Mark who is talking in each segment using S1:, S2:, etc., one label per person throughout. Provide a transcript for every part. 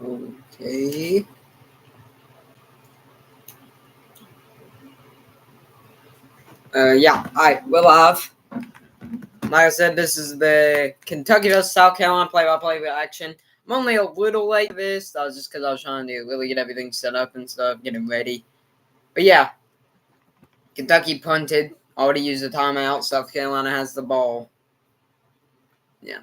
S1: Okay. Yeah, alright, we're live. Like I said, this is the Kentucky vs. South Carolina play-by-play reaction. I'm only a little late for this. That was just because I was trying to really get everything set up and stuff, getting ready. But yeah, Kentucky punted. Already used the timeout. South Carolina has the ball. Yeah.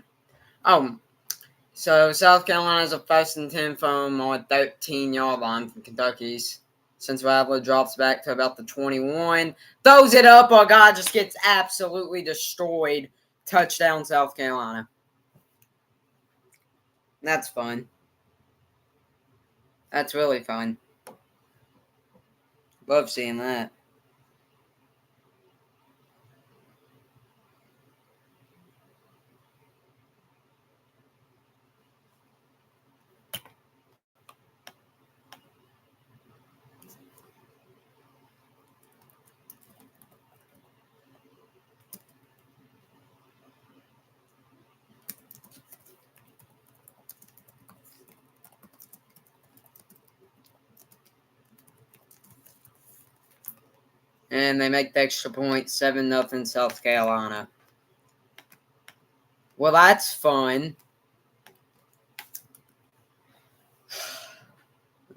S1: So South Carolina has a 1st and 10 from our 13-yard line from Kentucky's. Since Rattler drops back to about the 21. Throws it up. Our guy just gets absolutely destroyed. Touchdown, South Carolina. That's fun. That's really fun. Love seeing that. And they make the extra point, 7-0 South Carolina. Well, that's fun.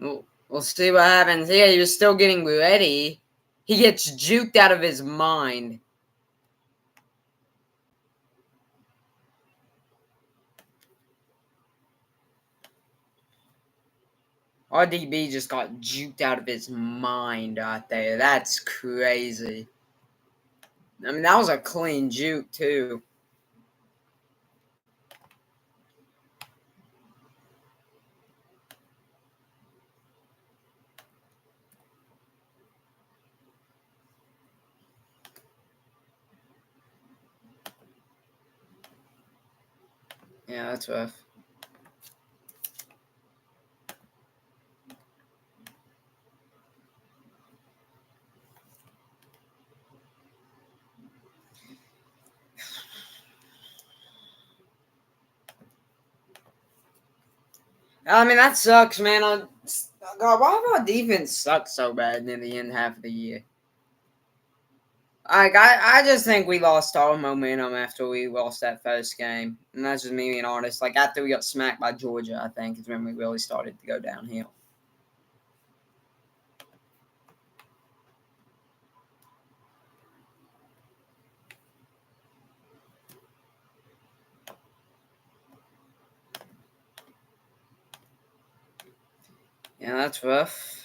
S1: We'll see what happens here. He was still getting ready. He gets juked out of his mind. RDB just got juked out of his mind out there. That's crazy. I mean, that was a clean juke, too. Yeah, that's rough. I mean, that sucks, man. God, why have our defense sucked so bad near the end half of the year? Like, I just think we lost all momentum after we lost that first game. And that's just me being honest. Like, after we got smacked by Georgia, I think, is when we really started to go downhill. Yeah, that's rough.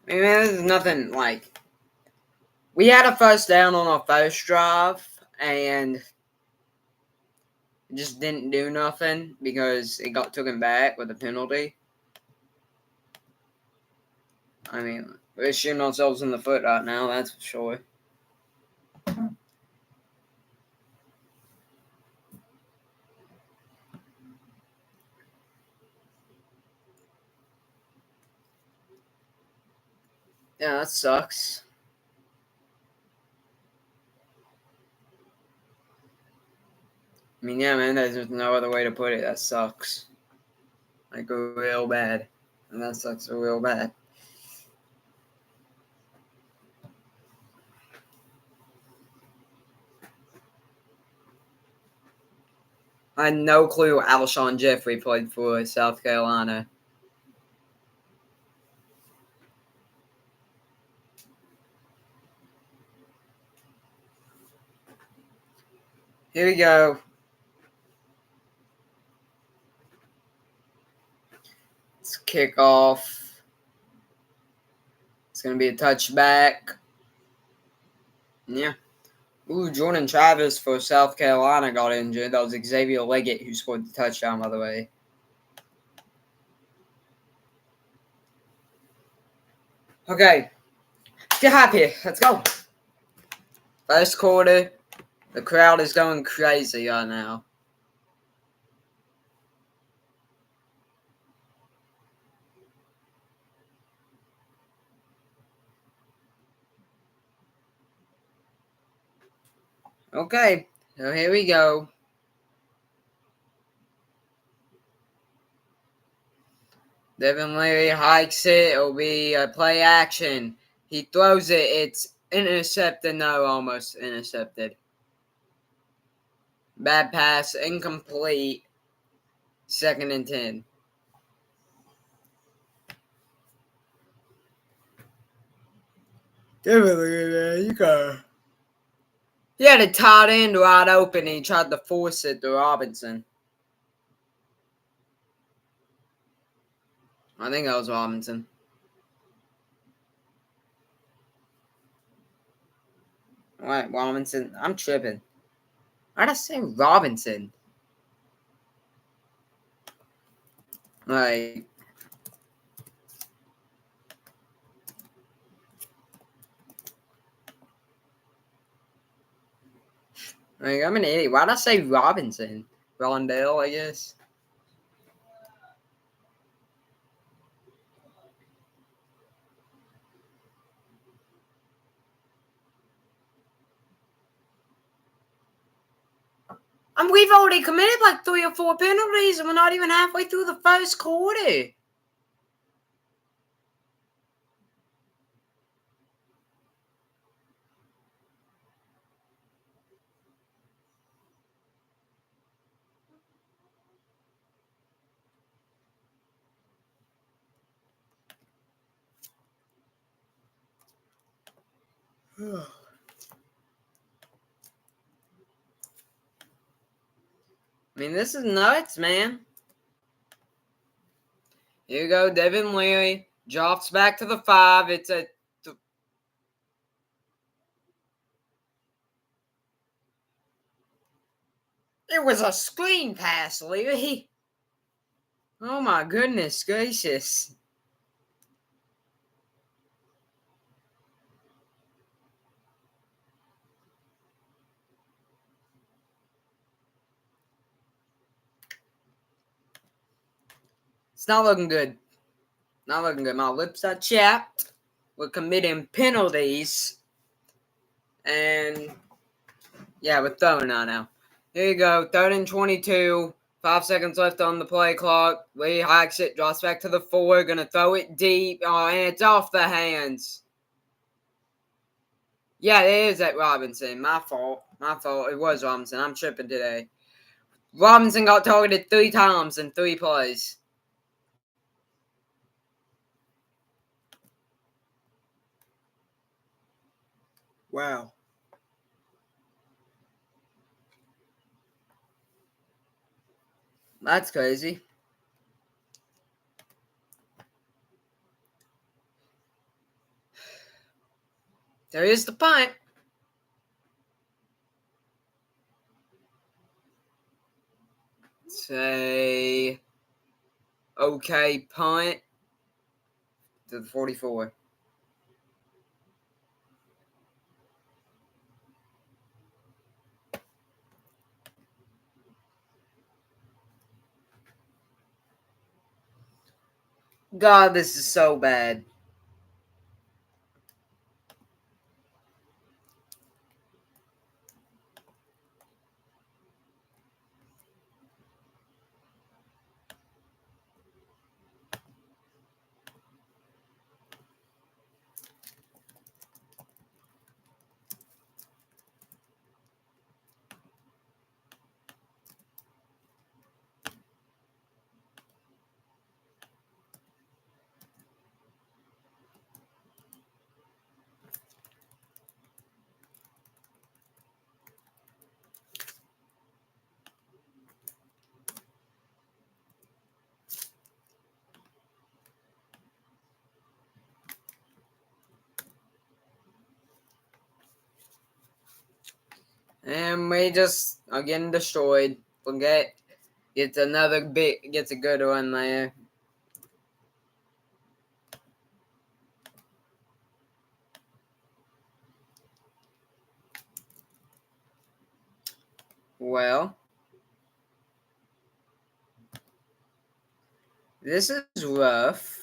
S1: I mean, man, there's nothing, like... We had a first down on our first drive, and it just didn't do nothing because it got taken back with a penalty. I mean, we're shooting ourselves in the foot right now, that's for sure. Yeah, that sucks. I mean, yeah, man, there's just no other way to put it. That sucks. Like, real bad. And that sucks real bad. I had no clue Alshon Jeffrey played for South Carolina. Here we go. Let's kick off. It's going to be a touchback. Yeah. Ooh, Jordan Travis for South Carolina got injured. That was Xavier Leggett who scored the touchdown, by the way. Okay. Get happy. Let's go. First quarter. The crowd is going crazy right now. Okay, so here we go. Devin Leary hikes it. It'll be a play action. He throws it. It's intercepted. No, almost intercepted. Bad pass. Incomplete. 2nd and 10. Devin Leary, you go. He had a tight end wide open. And he tried to force it to Robinson. I think that was Robinson. What, Robinson? I'm tripping. Why'd I say Robinson? Like, I'm an idiot. Why'd I say Robinson? Rondell, I guess. And we've already committed like 3 or 4 penalties, and we're not even halfway through the first quarter. I mean, this is nuts, man. Here you go, Devin Leary drops back to the 5. It's a it was a screen pass, Leary. Oh my goodness gracious. It's not looking good. Not looking good. My lips are chapped. We're committing penalties. And yeah, we're throwing out now. Here you go. 3rd and 22. 5 seconds left on the play clock. Lee hikes it, drops back to the 4. Gonna throw it deep. Oh, and it's off the hands. Yeah, it is at Robinson. My fault. My fault. It was Robinson. I'm tripping today. Robinson got targeted 3 times in 3 plays. Wow. That's crazy. There is the punt. Say, okay, punt to the 44. God, this is so bad. And we just are getting destroyed. Forget. Gets a good one there. Well, this is rough.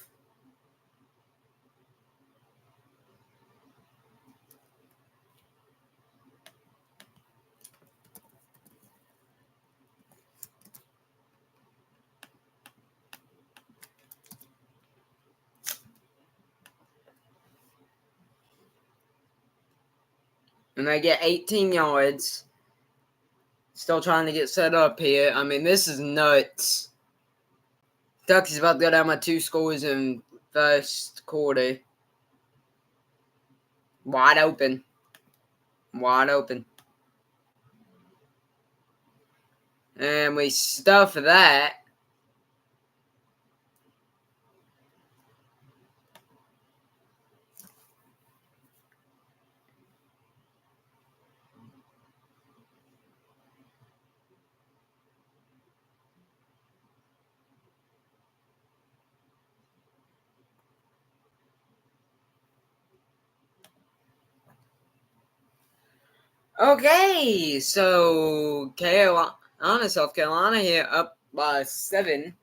S1: And they get 18 yards. Still trying to get set up here. I mean, this is nuts. Kentucky's about to go down by 2 scores in first quarter. Wide open. Wide open. And we stuff that. Okay, so South Carolina here up by 7.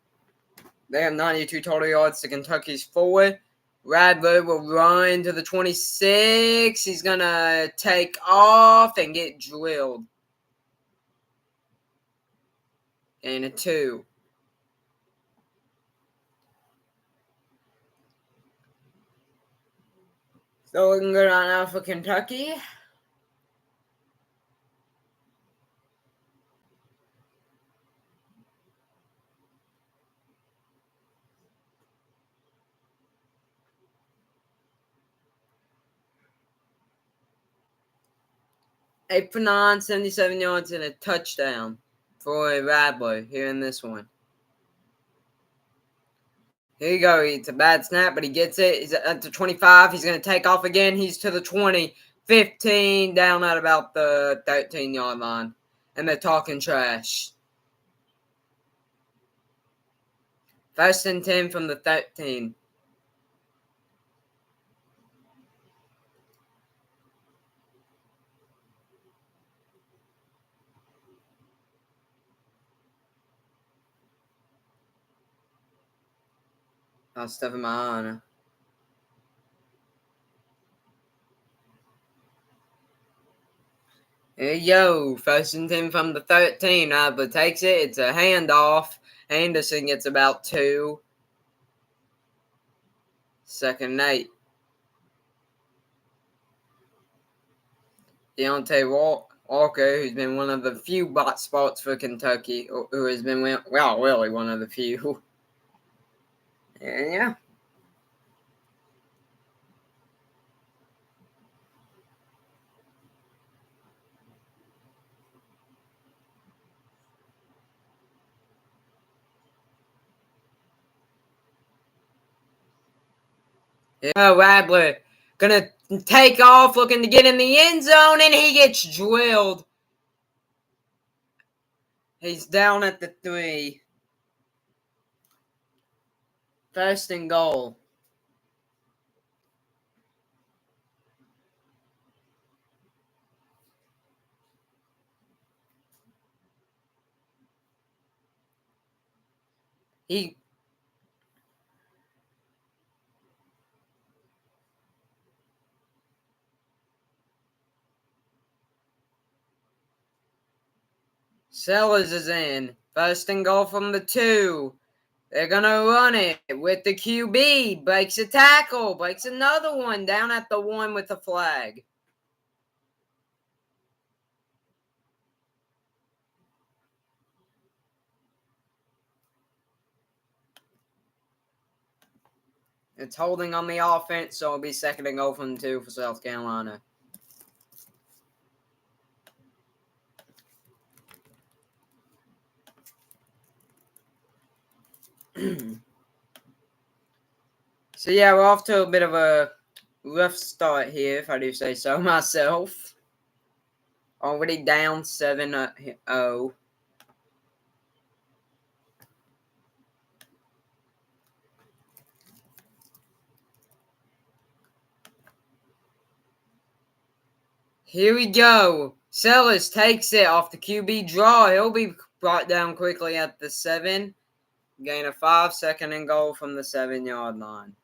S1: They have 92 total yards to Kentucky's 4. Radler will run to the 26. He's going to take off and get drilled. And a 2. So looking good right now for Kentucky. Eight for 9, 77 yards, and a touchdown for Radler here in this one. Here you go. It's a bad snap, but he gets it. He's at the 25. He's going to take off again. He's to the 20. 15, down at about the 13-yard line. And they're talking trash. 1st and 10 from the 13. I'll stuff in my honor. Here you go. 1st and 10 from the 13. Adler takes it. It's a handoff. Anderson gets about 2. 2nd and 8. Deontay Walker, who's been one of the few bot spots for Kentucky, who has been, well, really one of the few. And yeah. Radler gonna take off, looking to get in the end zone, and he gets drilled. He's down at the 3. 1st and goal. Sellers is in. 1st and goal from the 2. They're going to run it with the QB. Breaks a tackle. Breaks another one down at the 1 with the flag. It's holding on the offense, so it'll be 2nd and goal from the 2 for South Carolina. So yeah, we're off to a bit of a rough start here, if I do say so myself. Already down 7-0. Here we go. Sellers takes it off the QB draw. He'll be brought down quickly at the 7. Gain of 5, 2nd and goal from the 7-yard line.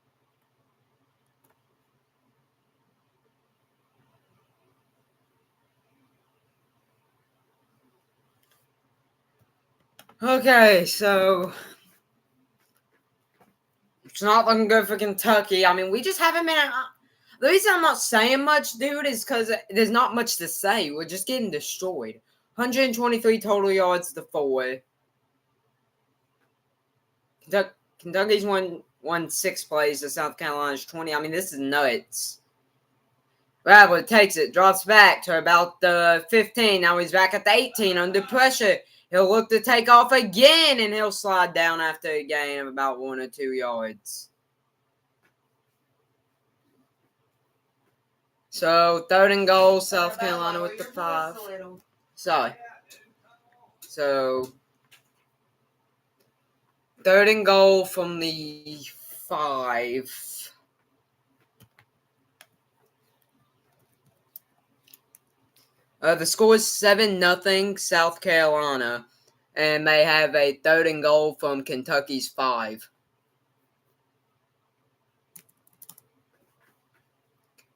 S1: Okay, so it's not looking good for Kentucky. I mean, we just haven't been. The reason I'm not saying much, dude, is because there's not much to say. We're just getting destroyed. 123 total yards to 4. Kentucky's won 6 plays to South Carolina's 20. I mean, this is nuts. Rabbit takes it, drops back to about the 15. Now he's back at the 18 under pressure. He'll look to take off again, and he'll slide down after a gain of about 1 or 2 yards. So, 3rd and goal, South Carolina with the 5. Sorry. So, 3rd and goal from the 5. The score is 7-0 South Carolina, and they have a 3rd and goal from Kentucky's 5.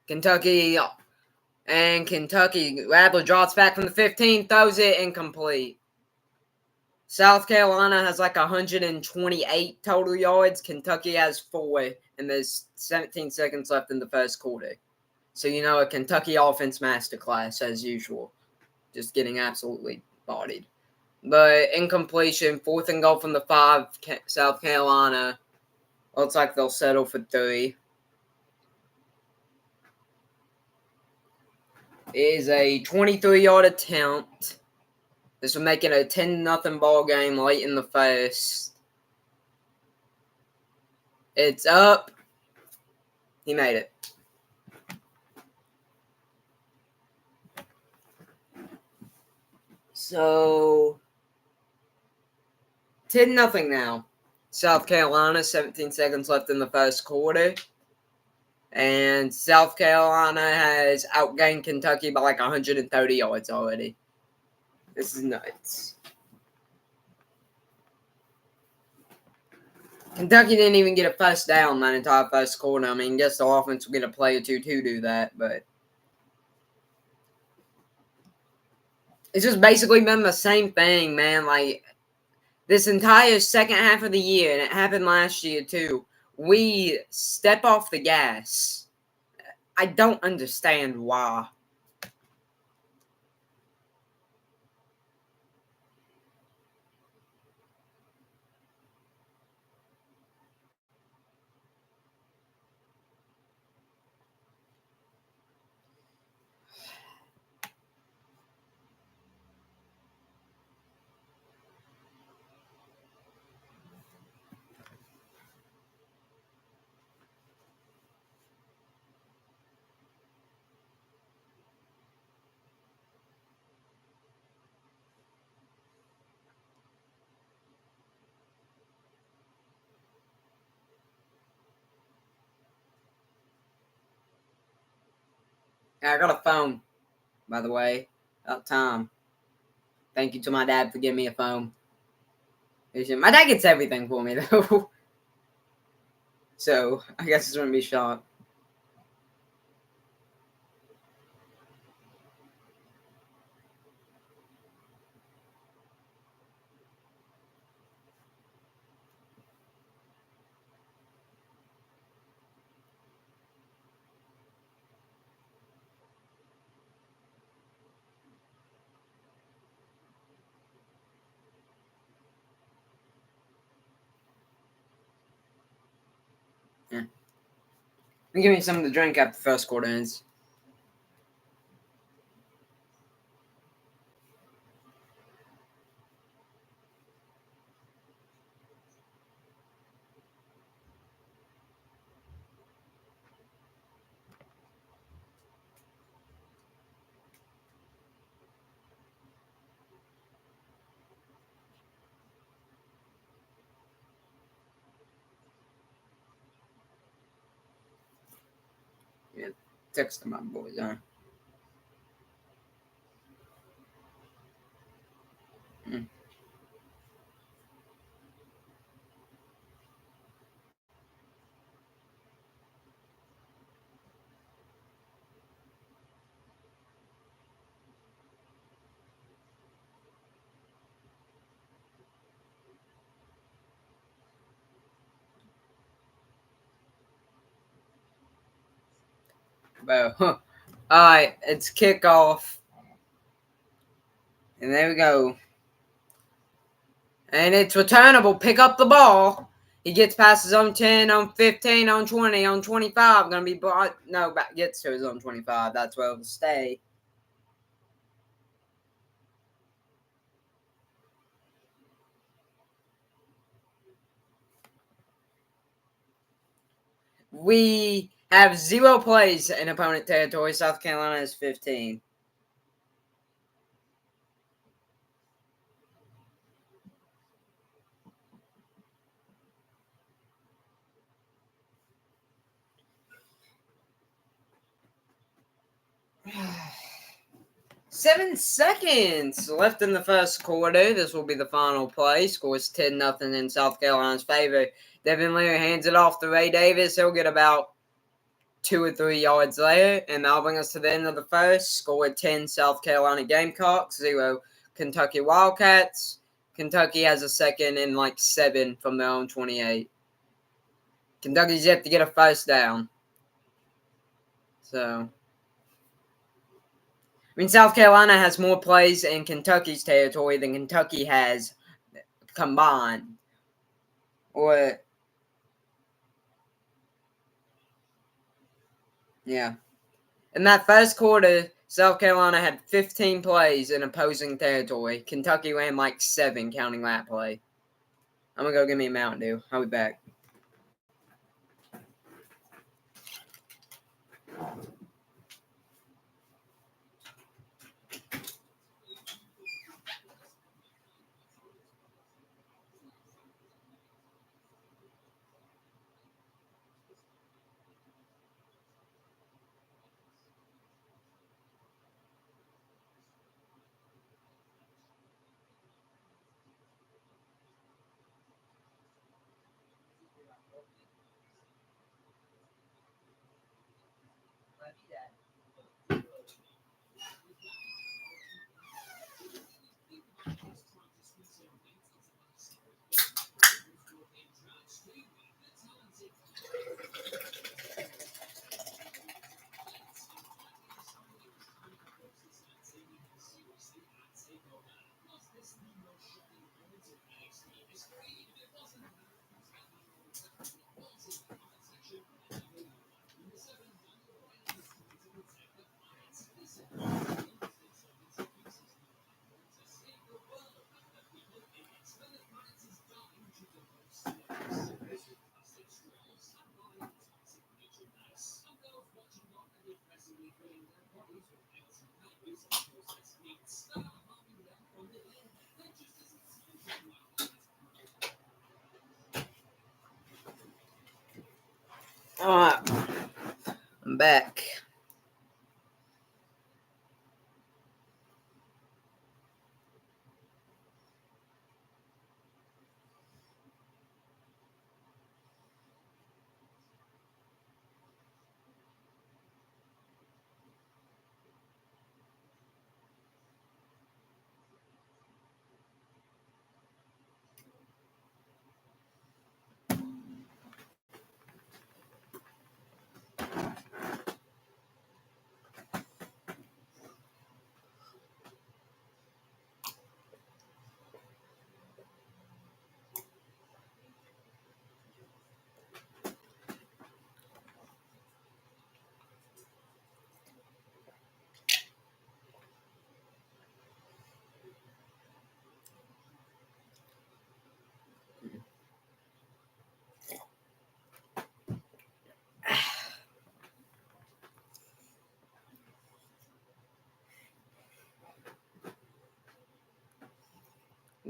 S1: Kentucky, Rattler drops back from the 15, throws it incomplete. South Carolina has like 128 total yards. Kentucky has 4, and there's 17 seconds left in the first quarter. So, a Kentucky offense masterclass as usual. Just getting absolutely bodied. But incompletion, 4th and goal from the 5, South Carolina. Looks like they'll settle for 3. It is a 23-yard attempt. This will make it a 10-0 ball game late in the first. It's up. He made it. So, 10-0 now. South Carolina, 17 seconds left in the first quarter. And South Carolina has outgained Kentucky by like 130 yards already. This is nuts. Kentucky didn't even get a first down that entire first quarter. I mean, I guess the offense will get a play or two to do that, but it's just basically been the same thing, man. Like, this entire second half of the year, and it happened last year too, we step off the gas. I don't understand why. I got a phone, by the way. About time. Thank you to my dad for giving me a phone. My dad gets everything for me, though. So, I guess it's going to be short. Yeah. Give me something to drink after the first quarter ends. Yeah, text my boys, huh? Mm. bro. Alright, it's kickoff. And there we go. And it's returnable. Pick up the ball. He gets past his own 10, on 15, on 20, on 25. Gonna be brought. No, gets to his own 25. That's where it'll stay. We have 0 plays in opponent territory. South Carolina has 15. Seven seconds left in the first quarter. This will be the final play. Scores 10-0 in South Carolina's favor. Devin Leary hands it off to Ray Davis. He'll get about 2 or 3 yards later, and that'll bring us to the end of the first. Score 10 South Carolina Gamecocks, 0 Kentucky Wildcats. Kentucky has a second and 7 from their own 28. Kentucky's yet to get a first down. So, South Carolina has more plays in Kentucky's territory than Kentucky has combined. Yeah. In that first quarter, South Carolina had 15 plays in opposing territory. Kentucky ran 7, counting that play. I'm going to go get me a Mountain Dew. I'll be back. Alright, I'm back.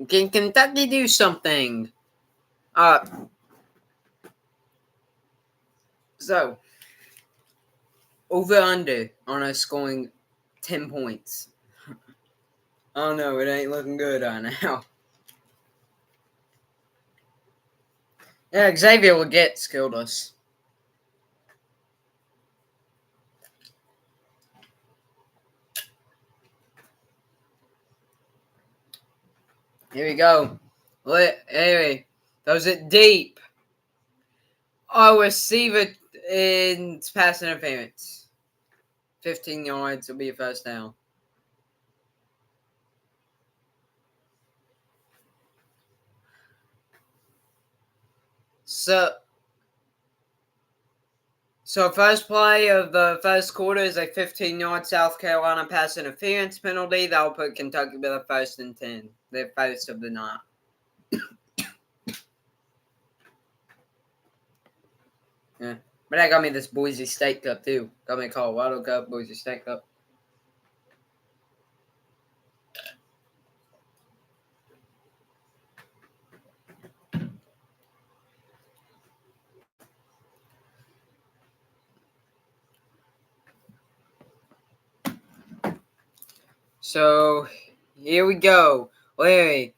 S1: Can Kentucky do something? So, over under on us scoring 10 points. Oh no, it ain't looking good right now. Yeah, Xavier Leggett's killed us. Here we go. Anyway, throws it deep. Oh, receiver in pass interference. 15 yards will be a first down. So first play of the first quarter is a 15-yard South Carolina pass interference penalty. That will put Kentucky with a 1st and 10. Their first of the night. Yeah. But that got me this Boise State Cup, too. Got me Colorado Cup, Boise State Cup. So, here we go. Larry,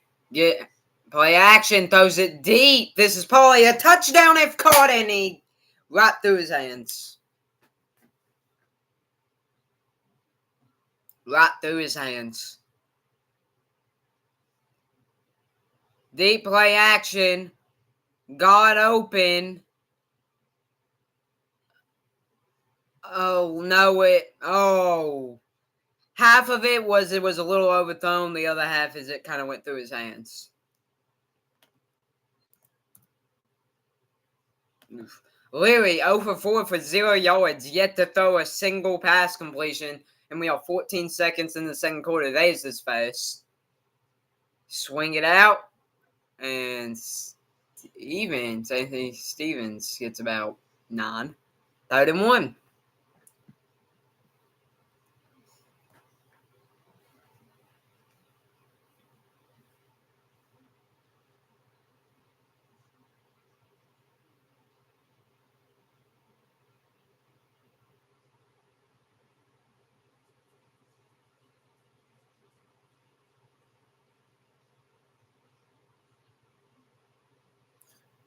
S1: play action, throws it deep. This is probably a touchdown if caught, and he right through his hands. Right through his hands. Deep play action. Got open. Oh, no, half of it was a little overthrown. The other half is it kind of went through his hands. Leary 0 for 4 for 0 yards, yet to throw a single pass completion, and we have 14 seconds in the second quarter. There's his first. Swing it out, and Anthony Stevens gets about 9. 3rd and 1.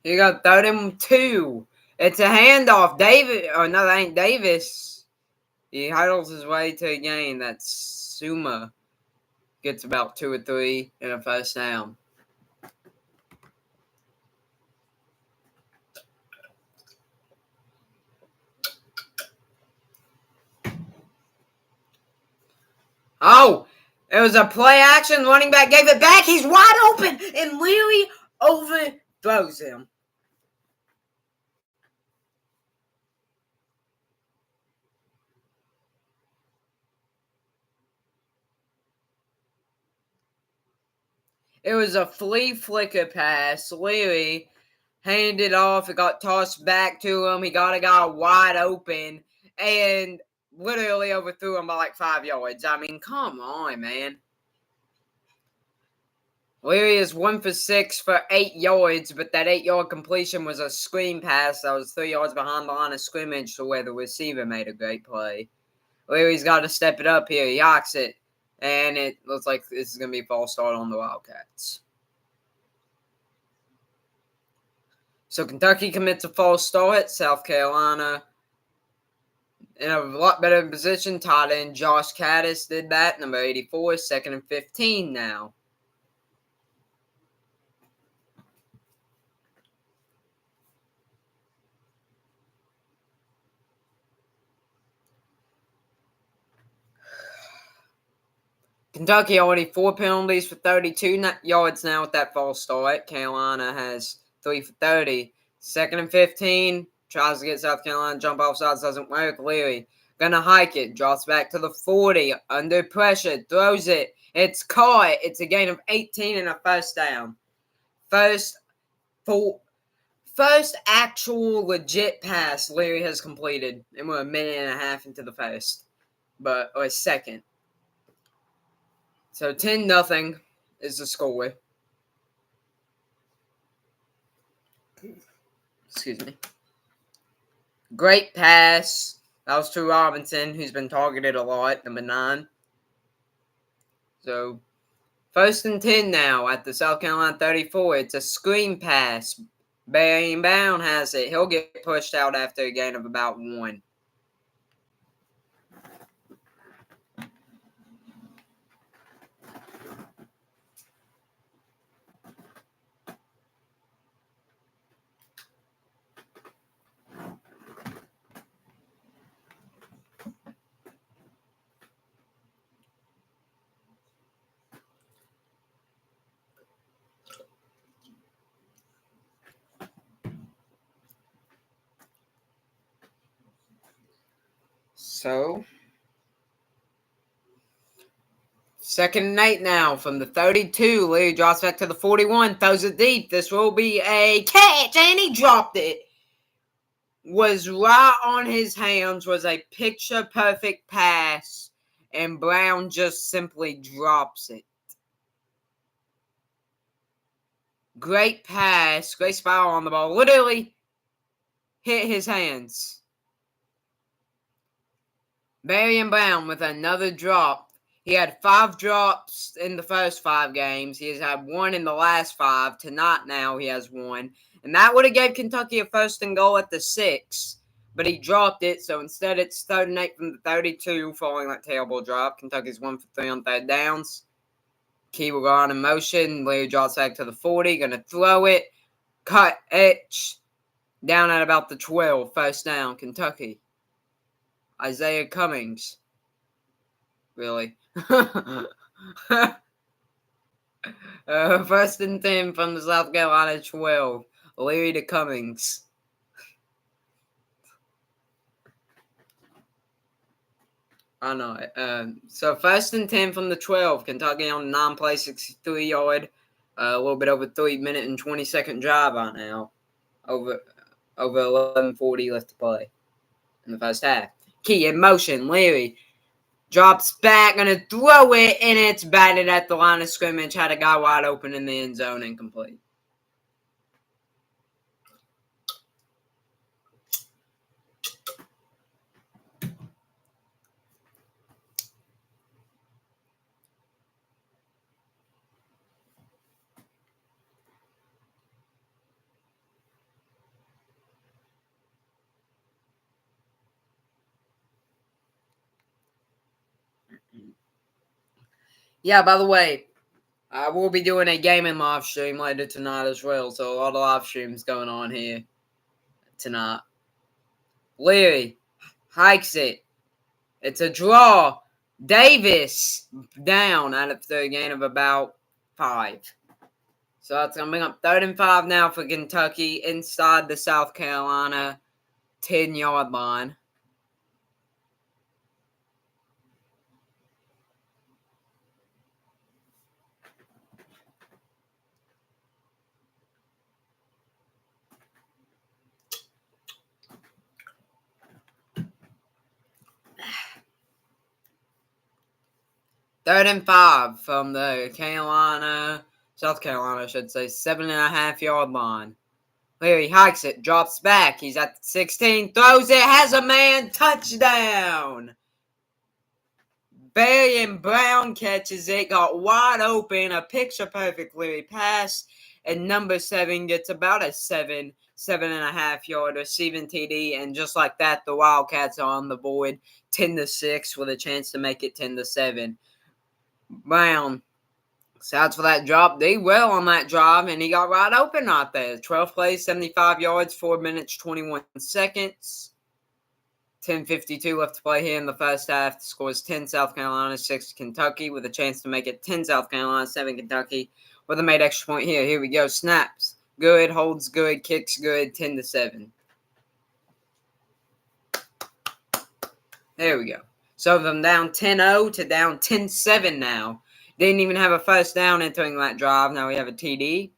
S1: You got 3rd and 2. It's a handoff. That ain't Davis. He hurdles his way to a gain. That's Suma. Gets about 2 or 3 in a first down. Oh, it was a play action. Running back gave it back. He's wide open, and Leary overthrows him. It was a flea flicker pass. Leary handed it off. It got tossed back to him. He got a guy wide open and literally overthrew him by like 5 yards. I mean, come on, man. Leary is 1 for 6 for 8 yards, but that 8-yard completion was a screen pass that was 3 yards behind the line of scrimmage to where the receiver made a great play. Leary's got to step it up here. He yaks it, and it looks like this is going to be a false start on the Wildcats. So Kentucky commits a false start. South Carolina in a lot better position. Tight end Josh Caddis did that. Number 84, 2nd and 15 now. Kentucky already 4 penalties for 32 yards now with that false start. Carolina has 3 for 30. 2nd and 15. Tries to get South Carolina jump off sides. Doesn't work. Leary gonna hike it. Drops back to the 40. Under pressure. Throws it. It's caught. It's a gain of 18 and a first down. First actual legit pass Leary has completed. And we're a minute and a half into the first. Or second. So 10-0 is the score. Excuse me. Great pass. That was to Robinson, who's been targeted a lot, number 9. So 1st and 10 now at the South Carolina 34. It's a screen pass. Barry Bound has it. He'll get pushed out after a gain of about 1. So, 2nd and 8 now from the 32. Lee drops back to the 41, throws it deep. This will be a catch, and he dropped it. Was right on his hands, was a picture-perfect pass, and Brown just simply drops it. Great pass, great spiral on the ball. Literally hit his hands. Marion Brown with another drop. He had 5 drops in the first 5 games. He has had 1 in the last 5. Tonight now he has 1. And that would have gave Kentucky a 1st and goal at the 6. But he dropped it, so instead it's 3rd and 8 from the 32 following that terrible drop. Kentucky's 1 for 3 on 3rd downs. Key will go on in motion. Leary drops back to the 40. Going to throw it. Cut, etch. Down at about the 12. 1st down, Kentucky. Isaiah Cummings. Really? 1st and 10 from the South Carolina 12. Leary to Cummings. I know it. So 1st and 10 from the 12. Kentucky on a 9-play, 63-yard, a little bit over 3-minute and 20-second drive right now. Over 11:40 left to play in the first half. Key in motion. Leary drops back, gonna throw it, and it's batted at the line of scrimmage. Had a guy wide open in the end zone, incomplete. Yeah, by the way, I will be doing a gaming live stream later tonight as well, so a lot of live streams going on here tonight. Leary hikes it. It's a draw. Davis down out of the gain of about 5. So that's going to bring up 3rd and 5 now for Kentucky inside the South Carolina 10-yard line. Third and 5 from the South Carolina, I should say, 7.5-yard line. Leary hikes it, drops back. He's at the 16, throws it, has a man, touchdown. Marion Brown catches it, got wide open, a picture-perfect Leary pass, and number 7 gets about a 7.5-yard receiving TD, and just like that, the Wildcats are on the board, 10-6, with a chance to make it 10-7. Brown shouts for that drop. Did well on that drive, and he got right open right there. 12 plays, 75 yards, 4 minutes, 21 seconds. 10:52 left to play here in the first half. The score is 10 South Carolina, 6 Kentucky, with a chance to make it 10 South Carolina, 7 Kentucky, with a made extra point here. Here we go. Snaps. Good. Holds good. Kicks good. 10-7. There we go. So from down 10-0 to down 10-7 now. Didn't even have a first down entering that drive. Now we have a TD.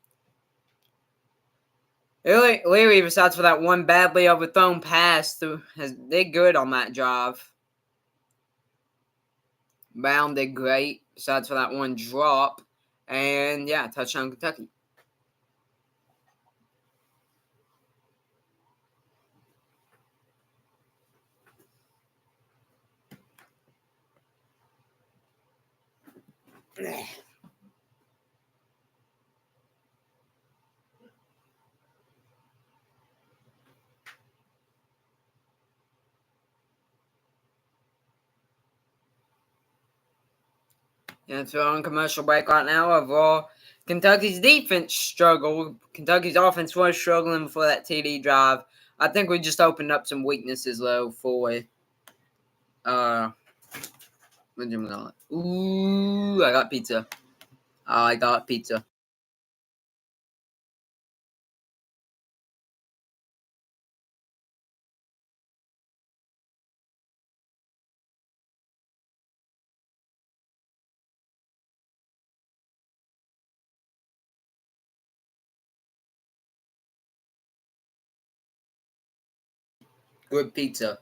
S1: Leary, besides for that one badly overthrown pass, did good on that drive. Brown did great, besides for that one drop. And, yeah, touchdown Kentucky. Yeah, it's on commercial break right now. Overall, Kentucky's defense struggled. Kentucky's offense was struggling before that TD drive. I think we just opened up some weaknesses, though, for what do you call it? Ooh, I got pizza. I got pizza. Good pizza.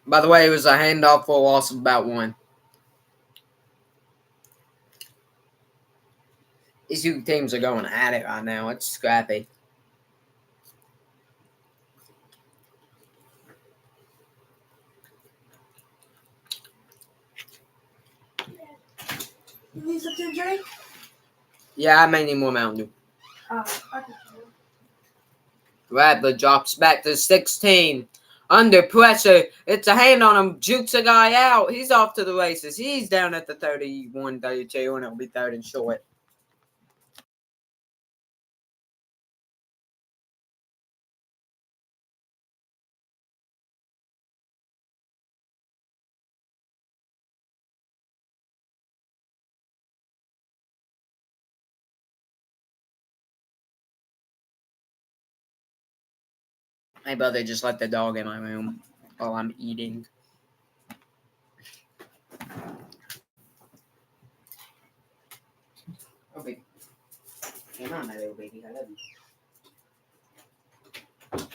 S1: By the way, it was a handoff for a loss of about 1. These two teams are going at it right now. It's scrappy.
S2: You need something to drink?
S1: Yeah, I may need more Mountain Dew.
S2: Okay.
S1: Rattler drops back to 16. Under pressure. It's a hand on him. Jukes a guy out. He's off to the races. He's down at the 31, 32, and it'll be 3rd and short. My brother just let the dog in my room while I'm eating. Oh, baby. Come on, my little baby. I love you.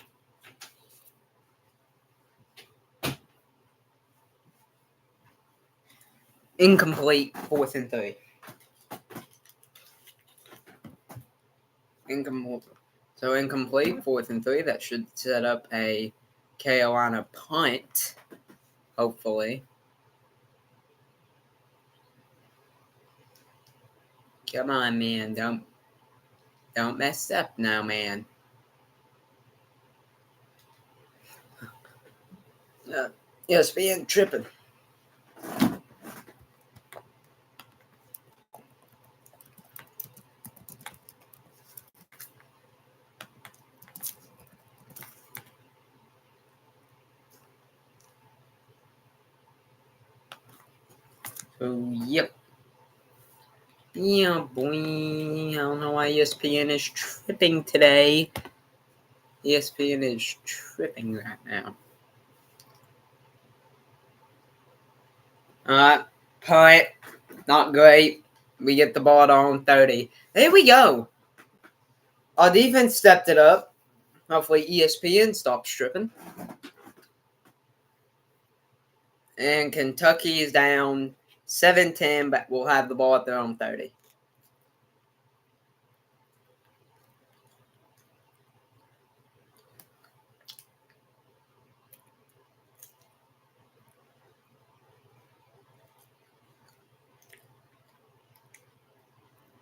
S1: Incomplete. 4th and 3. Incomplete. So incomplete. 4th and 3. That should set up a Carolina punt. Hopefully. Come on, man. Don't mess up now, man. ESPN tripping. Oh, yep. Yeah, boy. I don't know why ESPN is tripping today. ESPN is tripping right now. Alright, punt. Not great. We get the ball on 30. There we go. Our defense stepped it up. Hopefully ESPN stops stripping. And Kentucky is down 7-10, but we'll have the ball at their own 30.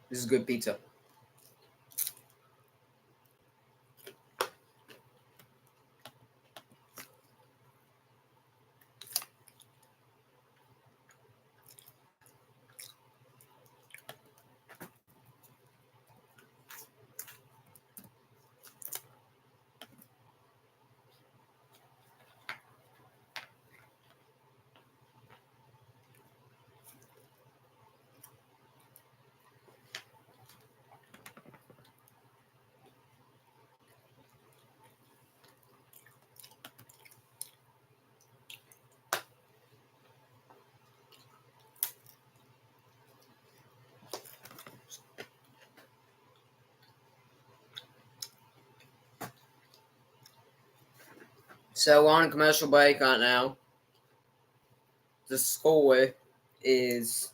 S1: This is good pizza. So we're on a commercial break right now. The score is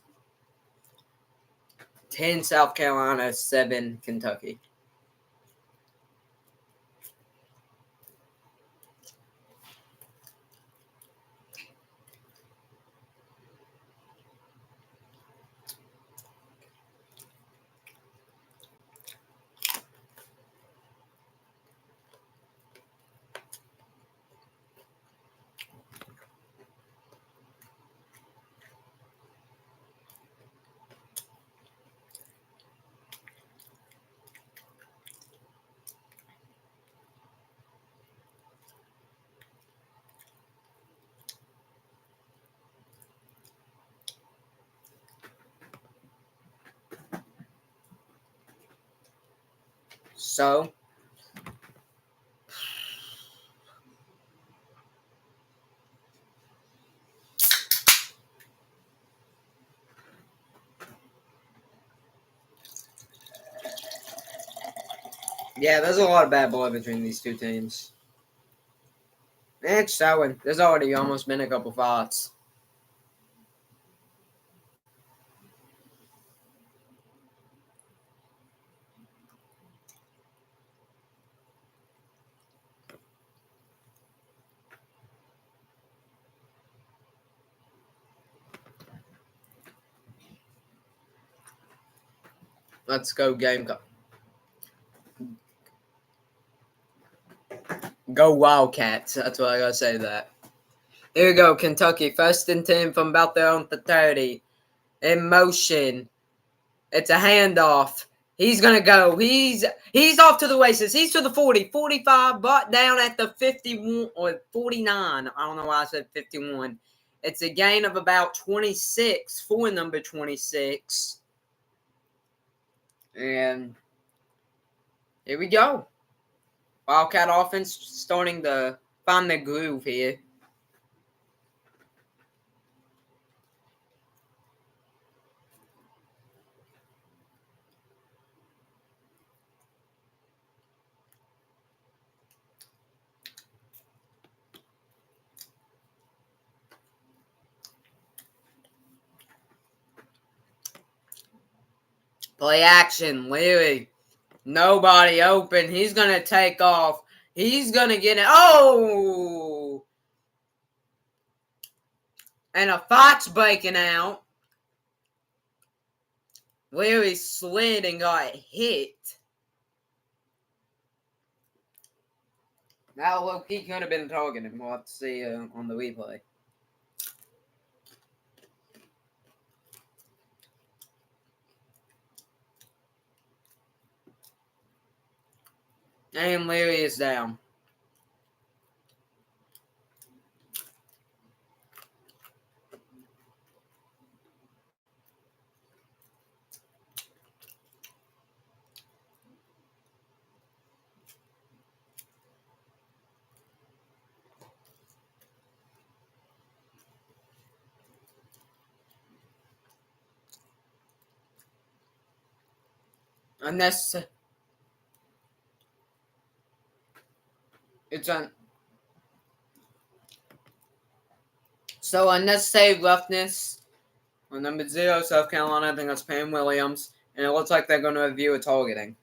S1: 10 South Carolina, 7 Kentucky. So yeah, there's a lot of bad blood between these two teams. It's showing. There's already almost been a couple fights. Let's go Gamecock. Go Wildcats. That's what I gotta say to that. Here we go, Kentucky. 1st and 10 from about their own 30. In motion. It's a handoff. He's gonna go. He's off to the races. He's to the 40, 45, but down at the 51 or 49. I don't know why I said 51. It's a gain of about 26 for number 26. And here we go. Wildcat offense starting to find the groove here. Play action, Leary. Nobody open. He's going to take off. He's going to get it. Oh! And a fight's breaking out. Leary slid and got hit. Now, look, he could have been targeted. We'll have to see on the replay. And Leary is down. unnecessary. It's so unnecessary roughness on number 0, South Carolina. I think that's Pam Williams, and it looks like they're going to review a targeting.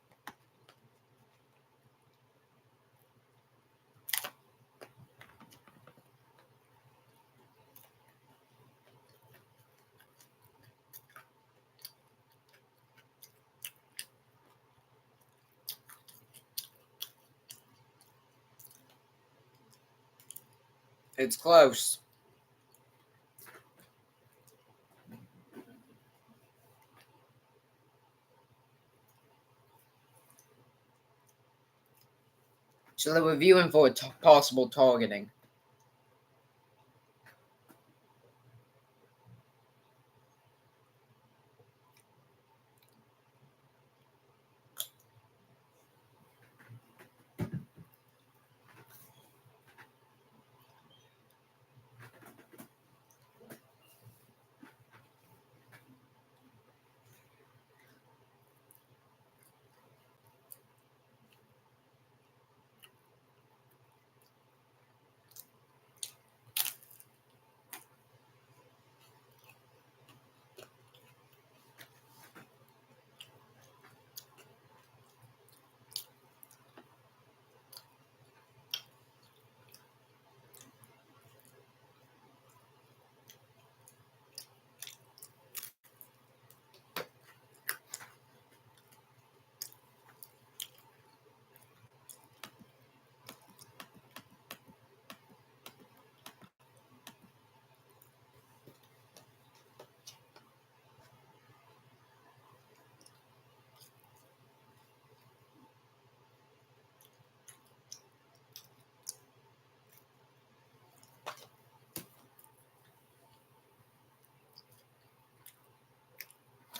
S1: It's close. So they're reviewing for a possible targeting.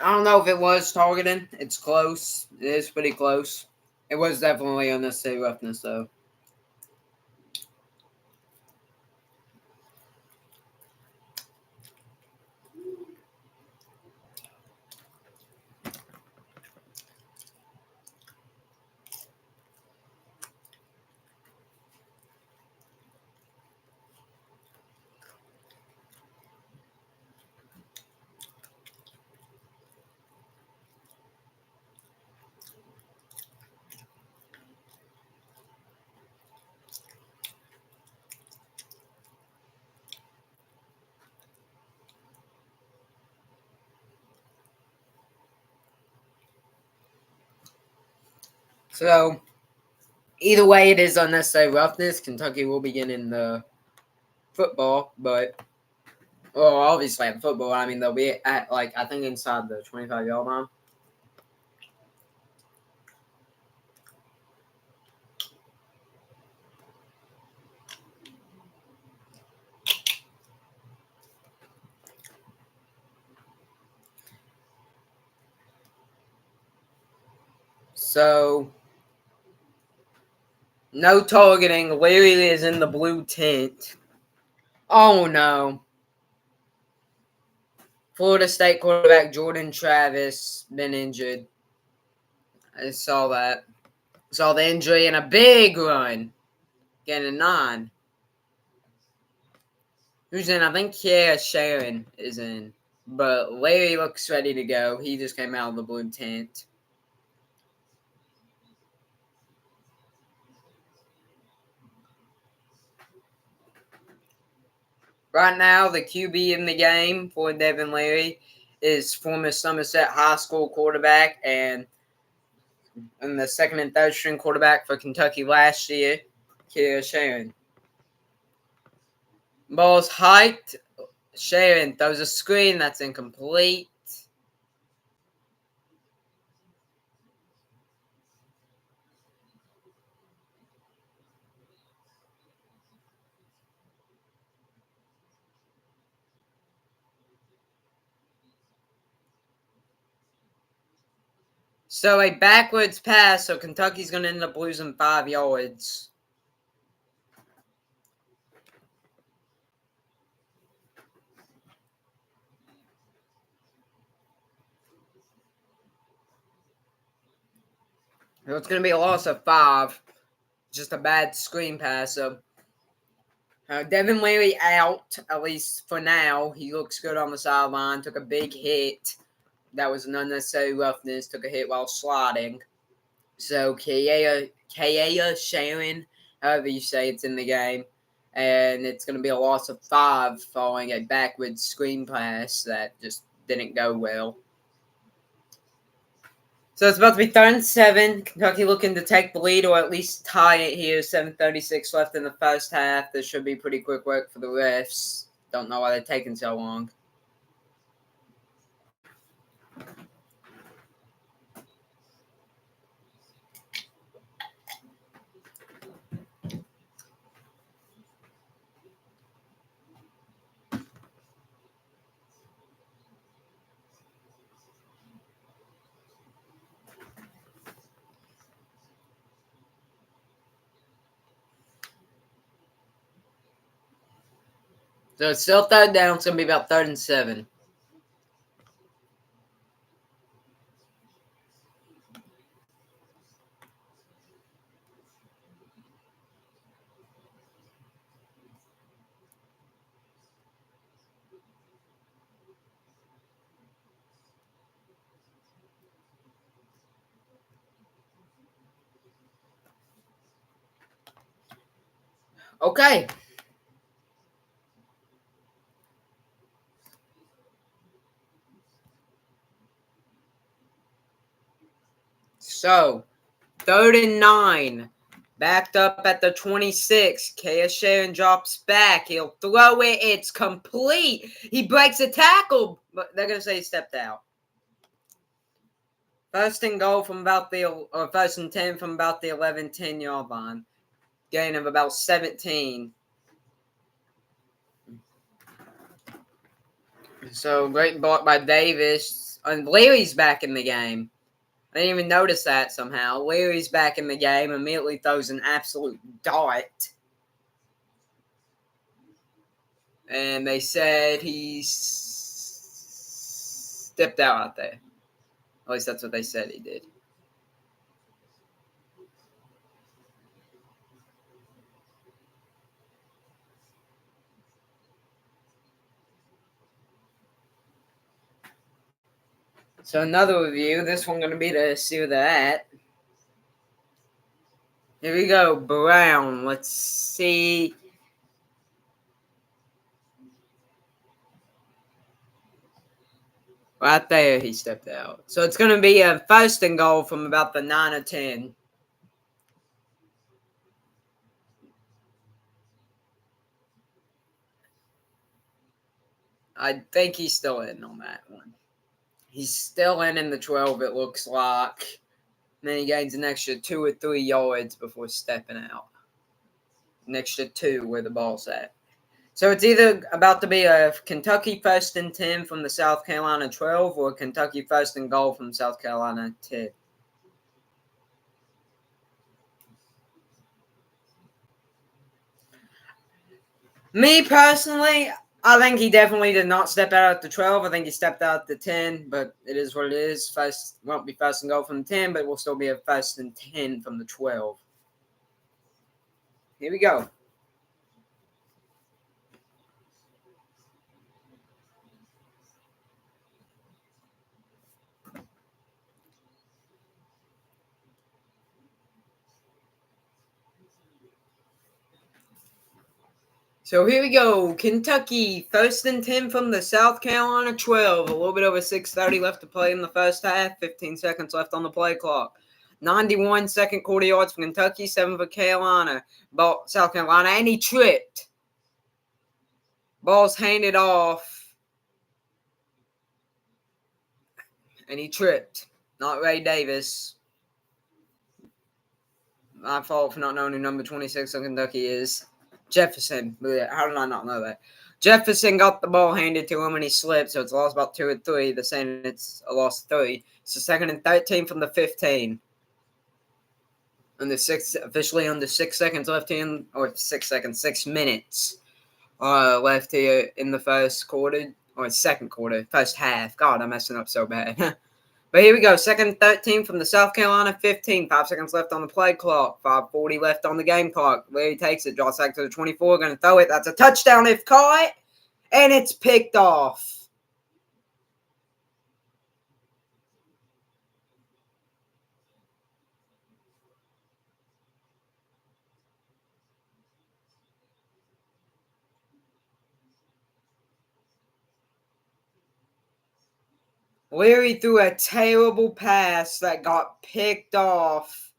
S1: I don't know if it was targeting. It's close. It is pretty close. It was definitely unnecessary roughness, though. So, either way, it is unnecessary roughness. Kentucky will begin in the football, but, well, obviously at football, I mean, they'll be at, like, I think inside the 25-yard line. So, no targeting. Leary is in the blue tent. Oh, no. Florida State quarterback Jordan Travis been injured. I saw that. Saw the injury in a big run. Getting a 9. Who's in? I think Sharon is in. But Larry looks ready to go. He just came out of the blue tent. Right now, the QB in the game for Devin Leary is former Somerset High School quarterback and the second and third string quarterback for Kentucky last year, Sharon. Ball's hiked. Sharon throws a screen that's incomplete. So a backwards pass, so Kentucky's going to end up losing 5 yards. So it's going to be a loss of 5. Just a bad screen pass. So Devin Leary out, at least for now. He looks good on the sideline. Took a big hit. That was an unnecessary roughness. Took a hit while sliding. So Kaya Sharon, however you say it's in the game. And it's going to be a loss of 5 following a backwards screen pass that just didn't go well. So it's about to be 3rd and 7. Kentucky looking to take the lead or at least tie it here. 7:36 left in the first half. This should be pretty quick work for the refs. Don't know why they're taking so long. So it's still 3rd down. It's going to be about 3rd and 7. Okay. So, 3rd and 9. Backed up at the 26. Kaya Sharon drops back. He'll throw it. It's complete. He breaks a tackle. But they're going to say he stepped out. 1st and goal from about the, or 1st and 10 from about the 11-10 yard line. Gain of about 17. So, great block by Davis. And Leary's back in the game. I didn't even notice that somehow. Leary's back in the game. Immediately throws an absolute dart. And they said he stepped out there. At least that's what they said he did. So another review. This one going to be to see where they're at. Here we go. Brown. Let's see. Right there, he stepped out. So it's going to be a 1st and goal from about the 9 or 10. I think he's still in on that one. He's still in the 12, it looks like. And then he gains an extra 2 or 3 yards before stepping out. An extra 2 where the ball's at. So it's either about to be a Kentucky 1st and 10 from the South Carolina 12 or a Kentucky 1st and goal from South Carolina 10. Me personally, I think he definitely did not step out at the 12. I think he stepped out at the 10, but it is what it is. First won't be 1st and goal from the 10, but it will still be a 1st and 10 from the 12. Here we go. So here we go. Kentucky, 1st and 10 from the South Carolina 12. A little bit over 6:30 left to play in the first half. 15 seconds left on the play clock. 91 second quarter yards for Kentucky, 7 for Carolina. Ball, South Carolina, and he tripped. Ball's handed off. And he tripped. Not Ray Davis. My fault for not knowing who number 26 on Kentucky is. Jefferson. How did I not know that? Jefferson got the ball handed to him and he slipped, so it's a loss about 2 or 3. They're saying it's a loss of 3. So 2nd and 13 from the 15. And officially under 6 seconds left in, or 6 seconds, 6 minutes left here in the first quarter, or second quarter, first half. God, I'm messing up so bad. But here we go. 2nd and 13 from the South Carolina 15. 5 seconds left on the play clock. 5:40 left on the game clock. Larry takes it. Draws back to the 24. Going to throw it. That's a touchdown if caught. And it's picked off. Larry threw a terrible pass that got picked off.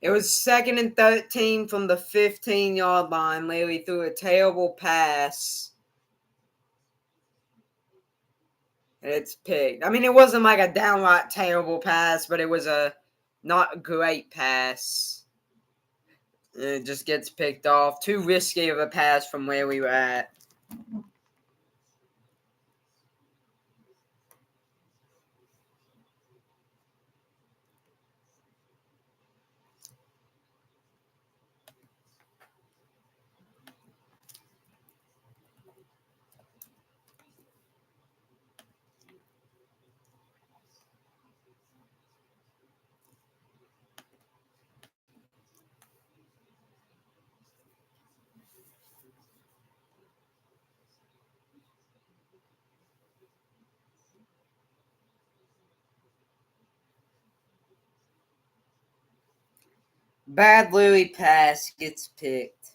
S1: It was 2nd and 13 from the 15-yard line. Larry threw a terrible pass. And it's picked. I mean, it wasn't like a downright terrible pass, but it was a not great pass. And it just gets picked off. Too risky of a pass from where we were at. Bad Louis pass gets picked.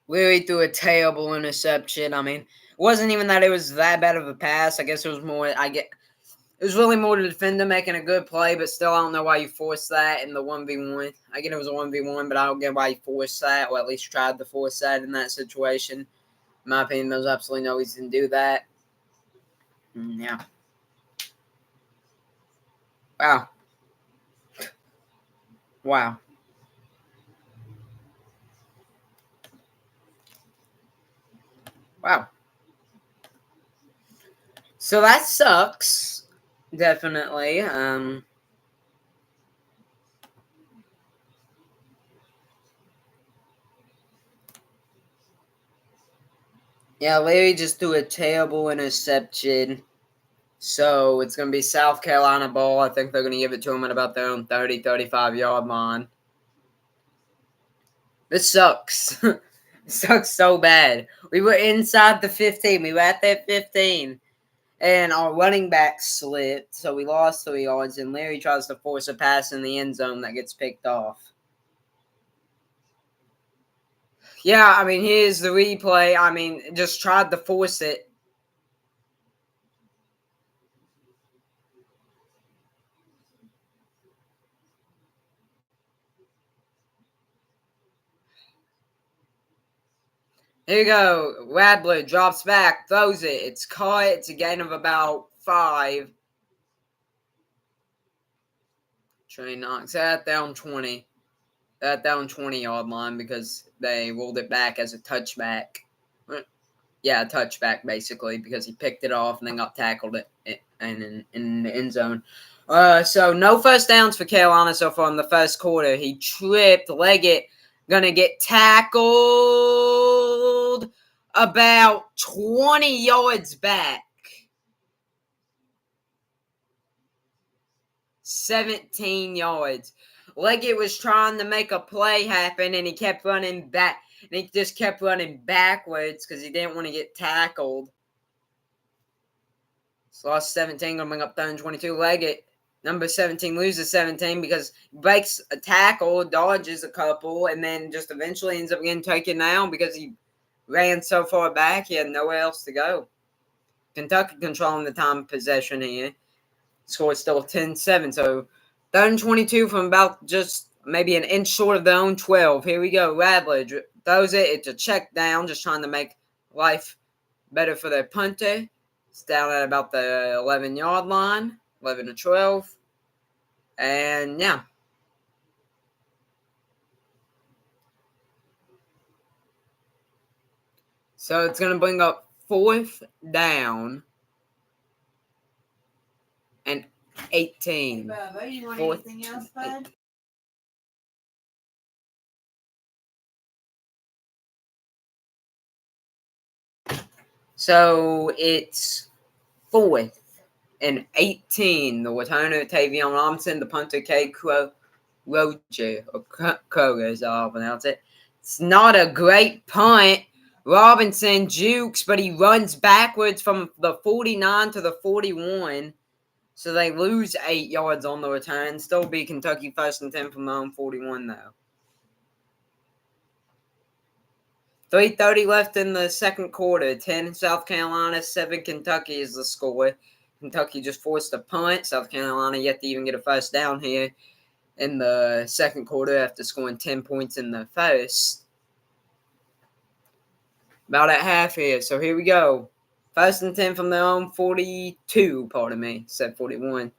S1: Louis threw a terrible interception. I mean, it wasn't even that it was that bad of a pass. I guess it was more. It was really more the defender making a good play, but still, I don't know why you forced that in the 1v1. I get it was a 1v1, but I don't get why you forced that, or at least tried to force that in that situation. In my opinion, there's absolutely no reason to do that. Yeah. Wow. Wow. Wow. So that sucks. Definitely. Yeah, Larry just threw a terrible interception. So it's going to be South Carolina ball. I think they're going to give it to them at about their own 30, 35-yard line. This sucks. It sucks so bad. We were inside the 15. We were at that 15. And our running back slipped, so we lost 3 yards. And Larry tries to force a pass in the end zone that gets picked off. Yeah, I mean, here's the replay. I mean, just tried to force it. Here you go. Radler drops back, throws it. It's caught. It's a gain of about 5. Trey knocks that down 20. That down 20-yard line because they rolled it back as a touchback. Yeah, a touchback basically because he picked it off and then got tackled in the end zone. So no first downs for Carolina so far in the first quarter. He tripped, Leggett gonna get tackled about 20 yards back. 17 yards. Leggett was trying to make a play happen, and he kept running back. And he just kept running backwards because he didn't want to get tackled. So lost 17, going to bring up 3rd and 22. Leggett, number 17, loses 17 because he breaks a tackle, dodges a couple, and then just eventually ends up getting taken down because he ran so far back he had nowhere else to go. Kentucky controlling the time of possession here. Score is still 10-7. So 3rd and 22 from about just maybe an inch short of their own 12. Here we go. Radledge throws it. It's a check down, just trying to make life better for their punter. It's down at about the 11-yard line, 11 to 12. And, yeah. So it's going to bring up 4th down and 18.
S2: Bubba, you want
S1: Fourth,
S2: anything else, bud?
S1: So it's 4th and 18. The returner, Tavion Robinson, the punter, K. Roger, or Kroger is how I'll pronounce it. It's not a great punt. Robinson jukes, but he runs backwards from the 49 to the 41. So they lose 8 yards on the return. Still be Kentucky 1st and 10 from their own 41, though. 3:30 left in the second quarter. 10 South Carolina, 7 Kentucky is the score. Kentucky just forced a punt. South Carolina yet to even get a first down here in the second quarter after scoring 10 points in the first. About at half here. So here we go. 1st and 10 from their own 42, pardon me. Said 41.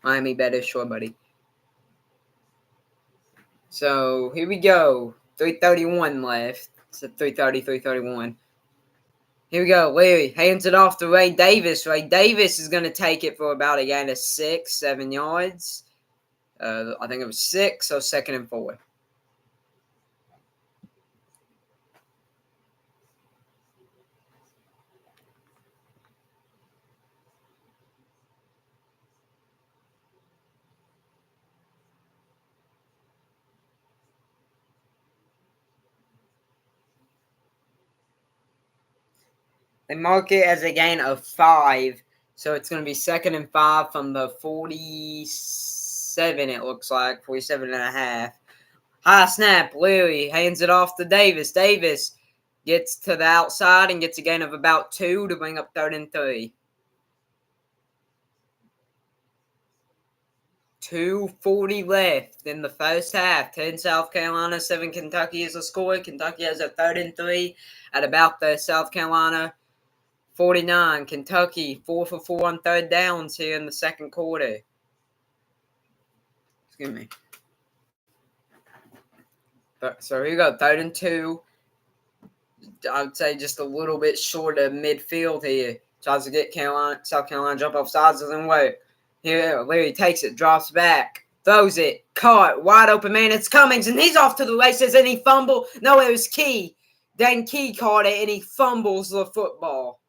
S1: Miami better, sure, buddy. So here we go. 3:31 left. It's at 3:30, 3:31. Here we go. Leary hands it off to Ray Davis. Ray Davis is going to take it for about a gain of 6, 7 yards. I think it was 6, so 2nd and 4. They mark it as a gain of 5. So it's going to be 2nd and 5 from the 47, it looks like. 47 and a half. High snap. Leary hands it off to Davis. Davis gets to the outside and gets a gain of about 2 to bring up 3rd and 3. 2:40 left in the first half. 10 South Carolina, 7 Kentucky is the score. Kentucky has a 3rd and 3 at about the South Carolina 49. Kentucky 4 for 4 on 3rd downs here in the second quarter. Excuse me. So here you go, 3rd and 2. I would say just a little bit short of midfield here. Tries to get South Carolina jump off sides, doesn't work. Here, Leary takes it, drops back, throws it, caught, wide open man. It's Cummings, and he's off to the races, and he fumbled. No, it was Key. Then Key caught it, and he fumbles the football.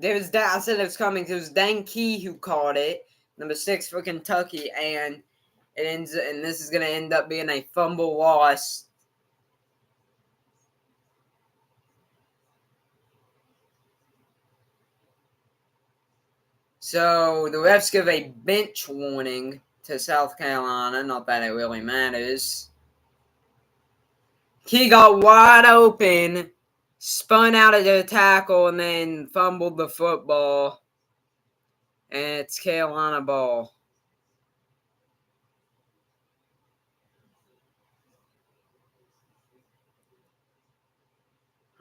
S1: I said it was Cummings. It was Dan Key who caught it, number 6 for Kentucky, and this is going to end up being a fumble loss. So the refs give a bench warning to South Carolina. Not that it really matters. Key got wide open, spun out of the tackle, and then fumbled the football. And it's Carolina ball.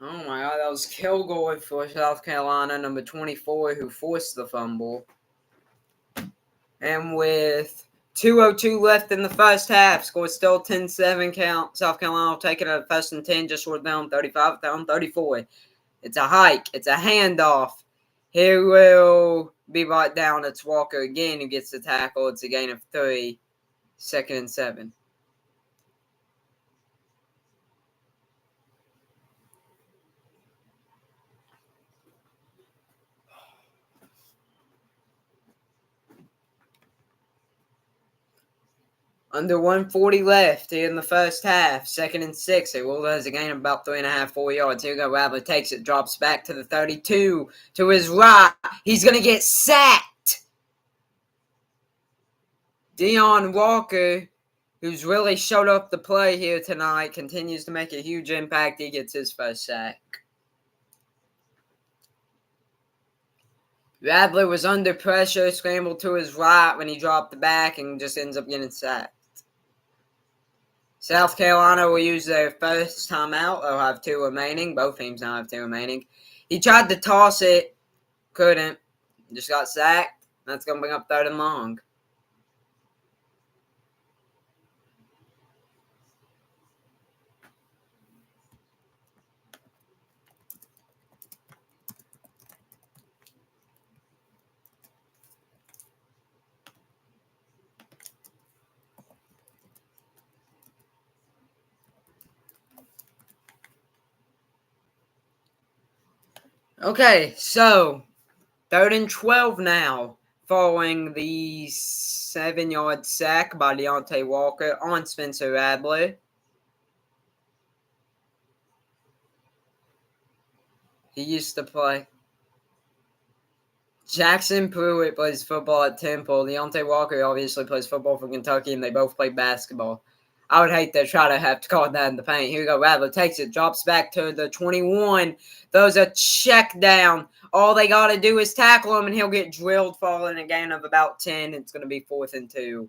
S1: Oh my God, that was Kilgore for South Carolina, number 24, who forced the fumble. And with 2:02 left in the first half, score still 10-7 count. South Carolina will take it at 1st and 10, just short down 35, down 34. It's a hike. It's a handoff. Here will be right down. It's Walker again who gets the tackle. It's a gain of 3, 2nd and 7. Under 140 left here in the first half. 2nd and 6. It will has a gain of about 3.5, 4 yards. Here we go. Rattler takes it, drops back to the 32. To his right. He's going to get sacked. Deion Walker, who's really showed up the play here tonight, continues to make a huge impact. He gets his first sack. Radley was under pressure, scrambled to his right when he dropped the back, and just ends up getting sacked. South Carolina will use their first timeout. They'll have 2 remaining. Both teams now have 2 remaining. He tried to toss it, couldn't. Just got sacked. That's going to bring up 3rd and long. Okay, so 3rd and 12 now, following the 7-yard sack by Deontay Walker on Spencer Radley. He used to play. Jackson Pruitt plays football at Temple. Deontay Walker obviously plays football for Kentucky, and they both play basketball. I would hate to try to have to call that in the paint. Here we go. Radley takes it, drops back to the 21, throws a check down. All they got to do is tackle him, and he'll get drilled, falling a gain of about 10. It's going to be 4th and 2.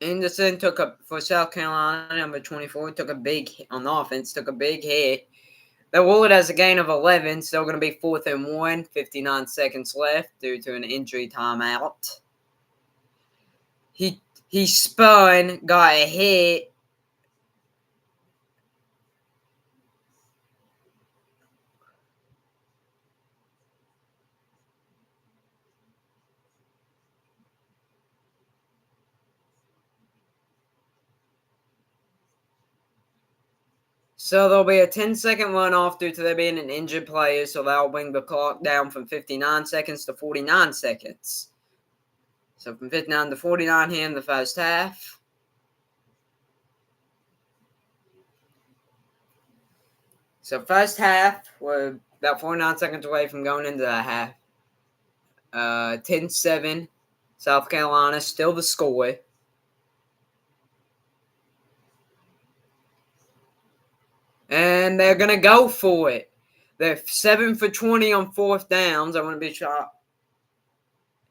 S1: Anderson for South Carolina, number 24, took a big hit on offense, took a big hit. The Willard has a gain of 11, still going to be 4th and 1, 59 seconds left due to an injury timeout. He spun, got a hit. So there'll be a 10-second runoff due to there being an injured player, so that'll bring the clock down from 59 seconds to 49 seconds. So from 59 to 49 here in the first half. So first half, we're about 49 seconds away from going into the half. 10-7, South Carolina, still the score. And they're going to go for it. They're 7 for 20 on 4th downs. I wouldn't be shocked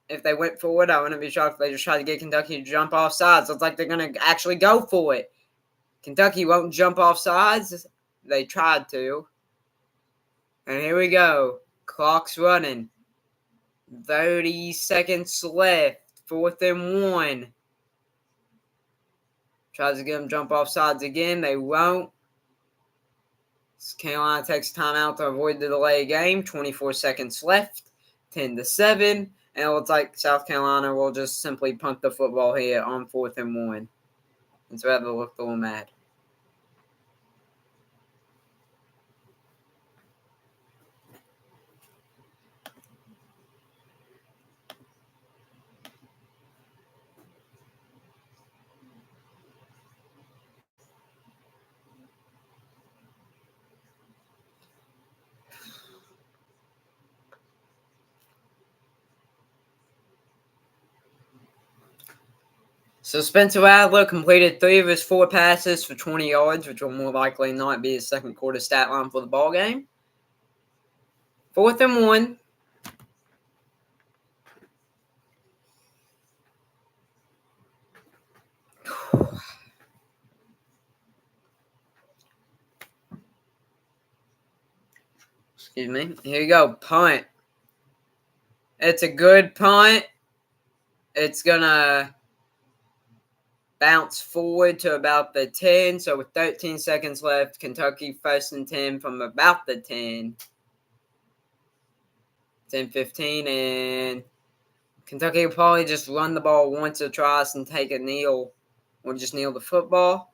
S1: if they went for it. I wouldn't be shocked if they just tried to get Kentucky to jump off sides. Looks like they're going to actually go for it. Kentucky won't jump off sides. They tried to. And here we go. Clock's running. 30 seconds left. 4th and 1. Tries to get them jump off sides again. They won't. Carolina takes timeout to avoid the delay game. 24 seconds left. 10-7. And it looks like South Carolina will just simply punt the football here on 4th and 1. It's rather look a little mad. So Spencer Radler completed 3 of his 4 passes for 20 yards, which will more likely not be his second quarter stat line for the ball game. 4th and 1. Excuse me. Here you go. Punt. It's a good punt. It's going to bounce forward to about the 10. So with 13 seconds left, Kentucky 1st and 10 from about the 10. 10-15. And Kentucky will probably just run the ball once or twice and take a kneel. Or just kneel the football.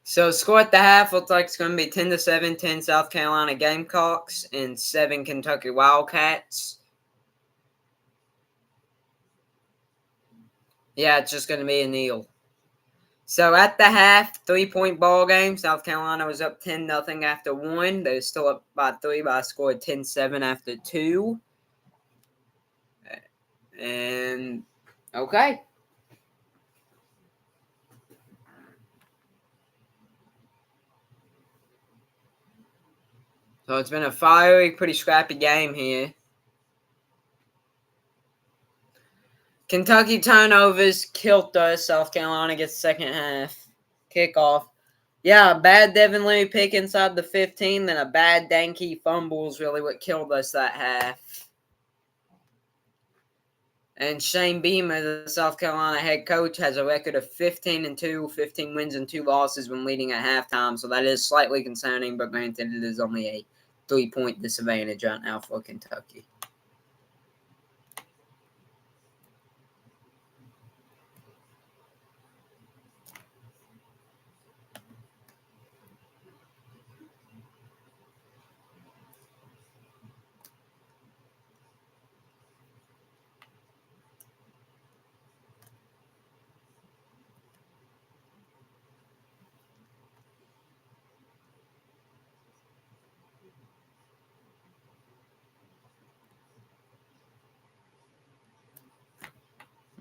S1: So score at the half looks like it's going to be 10-7, 10 South Carolina Gamecocks and 7 Kentucky Wildcats. Yeah, it's just going to be a kneel. So at the half, 3-point ball game. South Carolina was up 10-0 after 1. They were still up by 3, but I scored 10-7 after 2. And, okay. So it's been a fiery, pretty scrappy game here. Kentucky turnovers killed us. South Carolina gets second half kickoff. Yeah, a bad Devin Lee pick inside the 15, then a bad Danke fumble is really what killed us that half. And Shane Beamer, the South Carolina head coach, has a record of 15-2, 15 wins and 2 losses when leading at halftime. So that is slightly concerning, but granted, it is only a 3-point disadvantage right now for Kentucky.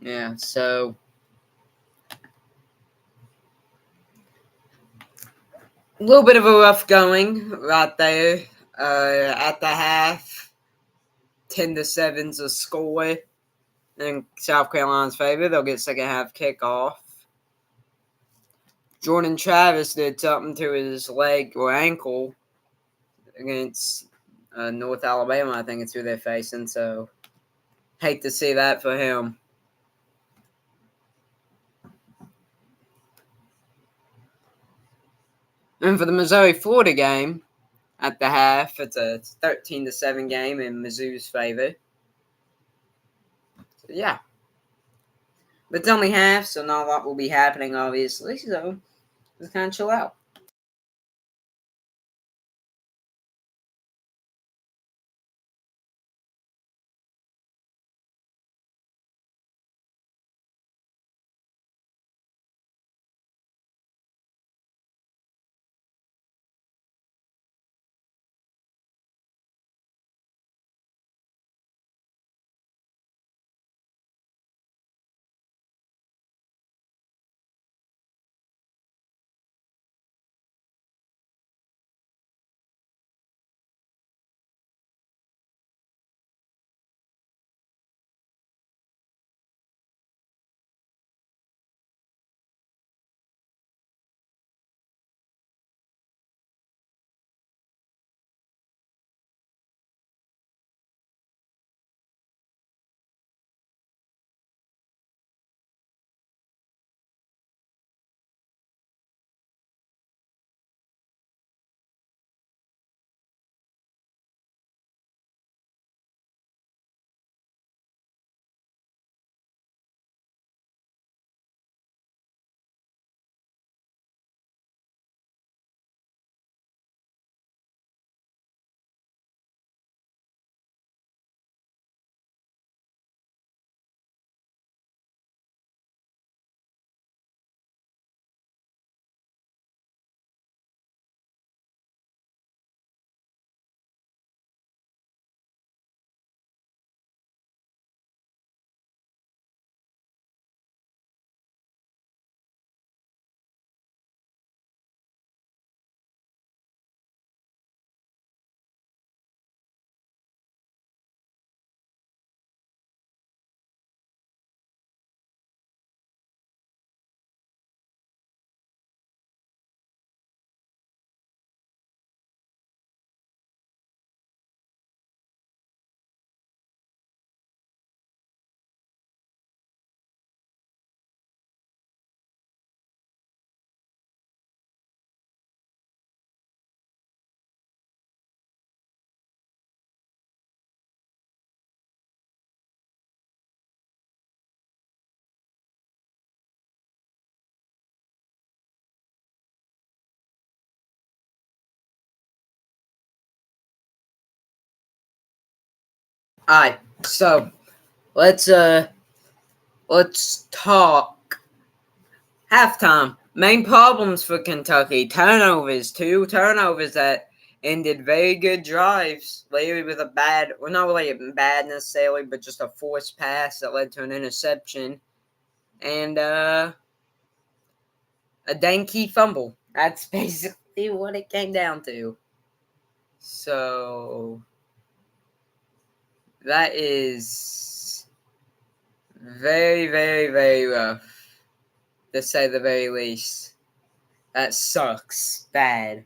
S1: Yeah, so a little bit of a rough going right there at the half. 10-7's the score in South Carolina's favor. They'll get second half kickoff. Jordan Travis did something to his leg or ankle against North Alabama. I think it's who they're facing. So hate to see that for him. And for the Missouri-Florida game at the half, it's a 13-7 game in Mizzou's favor. So, yeah. But it's only half, so not a lot will be happening, obviously. So just kind of chill out. All right, so let's Let's talk. Halftime. Main problems for Kentucky. Turnovers. 2 turnovers that ended very good drives. Later with a bad, well, not really bad necessarily, but just a forced pass that led to an interception. And a dang key fumble. That's basically what it came down to. So that is very, very, very rough, to say the very least. That sucks bad.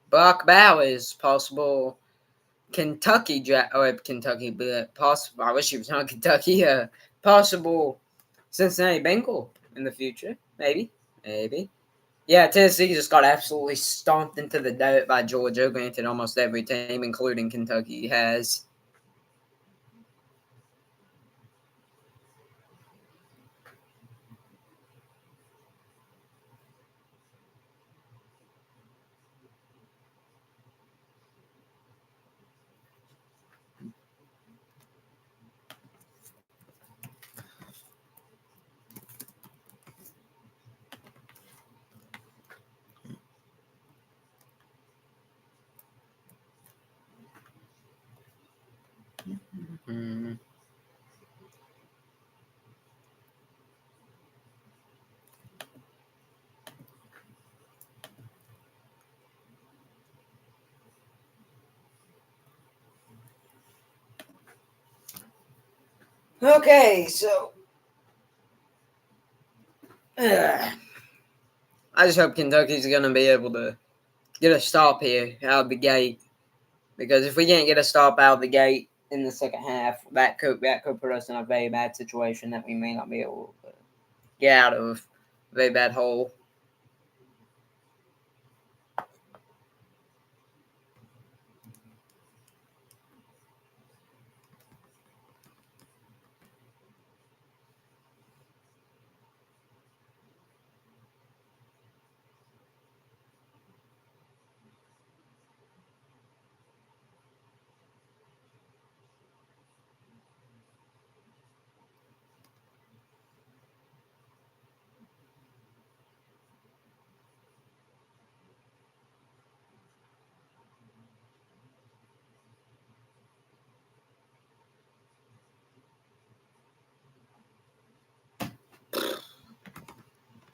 S1: Brock Bowers, possible Kentucky Kentucky, but possible. I wish he was on Kentucky. Possible Cincinnati Bengal in the future, maybe. Yeah, Tennessee just got absolutely stomped into the dirt by Georgia. Granted, almost every team, including Kentucky, has. Mm. Okay, so I just hope Kentucky's going to be able to get a stop here out of the gate. Because if we can't get a stop out of the gate in the second half, that could put us in a very bad situation that we may not be able to get out of. A very bad hole.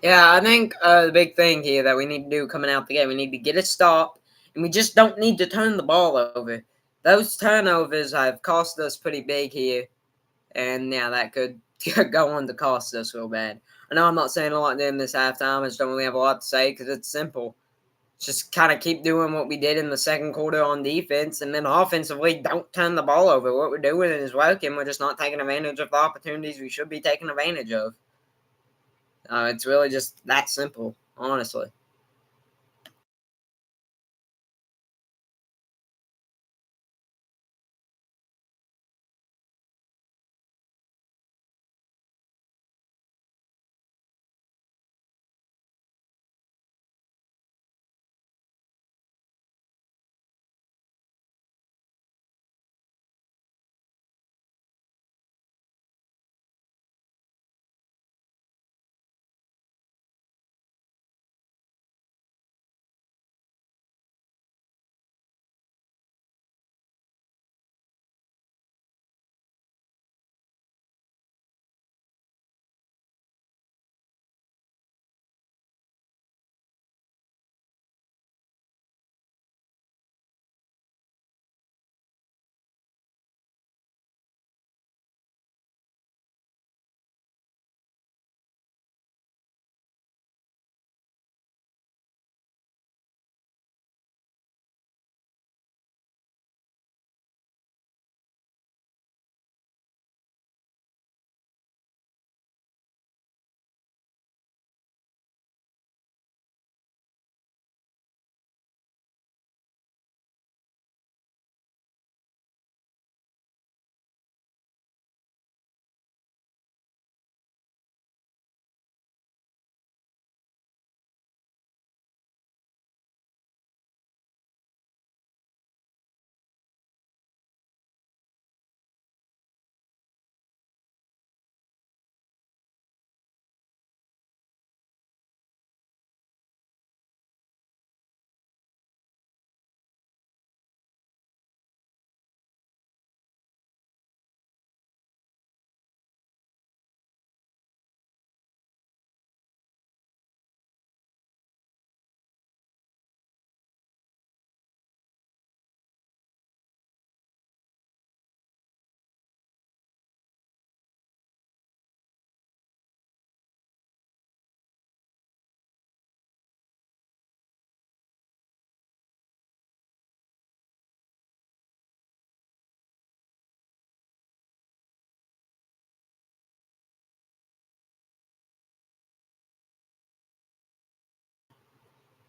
S1: Yeah, I think the big thing here that we need to do coming out the game, we need to get a stop, and we just don't need to turn the ball over. Those turnovers have cost us pretty big here, and yeah, that could go on to cost us real bad. I know I'm not saying a lot during this halftime. I just don't really have a lot to say because it's simple. Just kind of keep doing what we did in the second quarter on defense, and then offensively, don't turn the ball over. What we're doing is working. We're just not taking advantage of the opportunities we should be taking advantage of. It's really just that simple, honestly.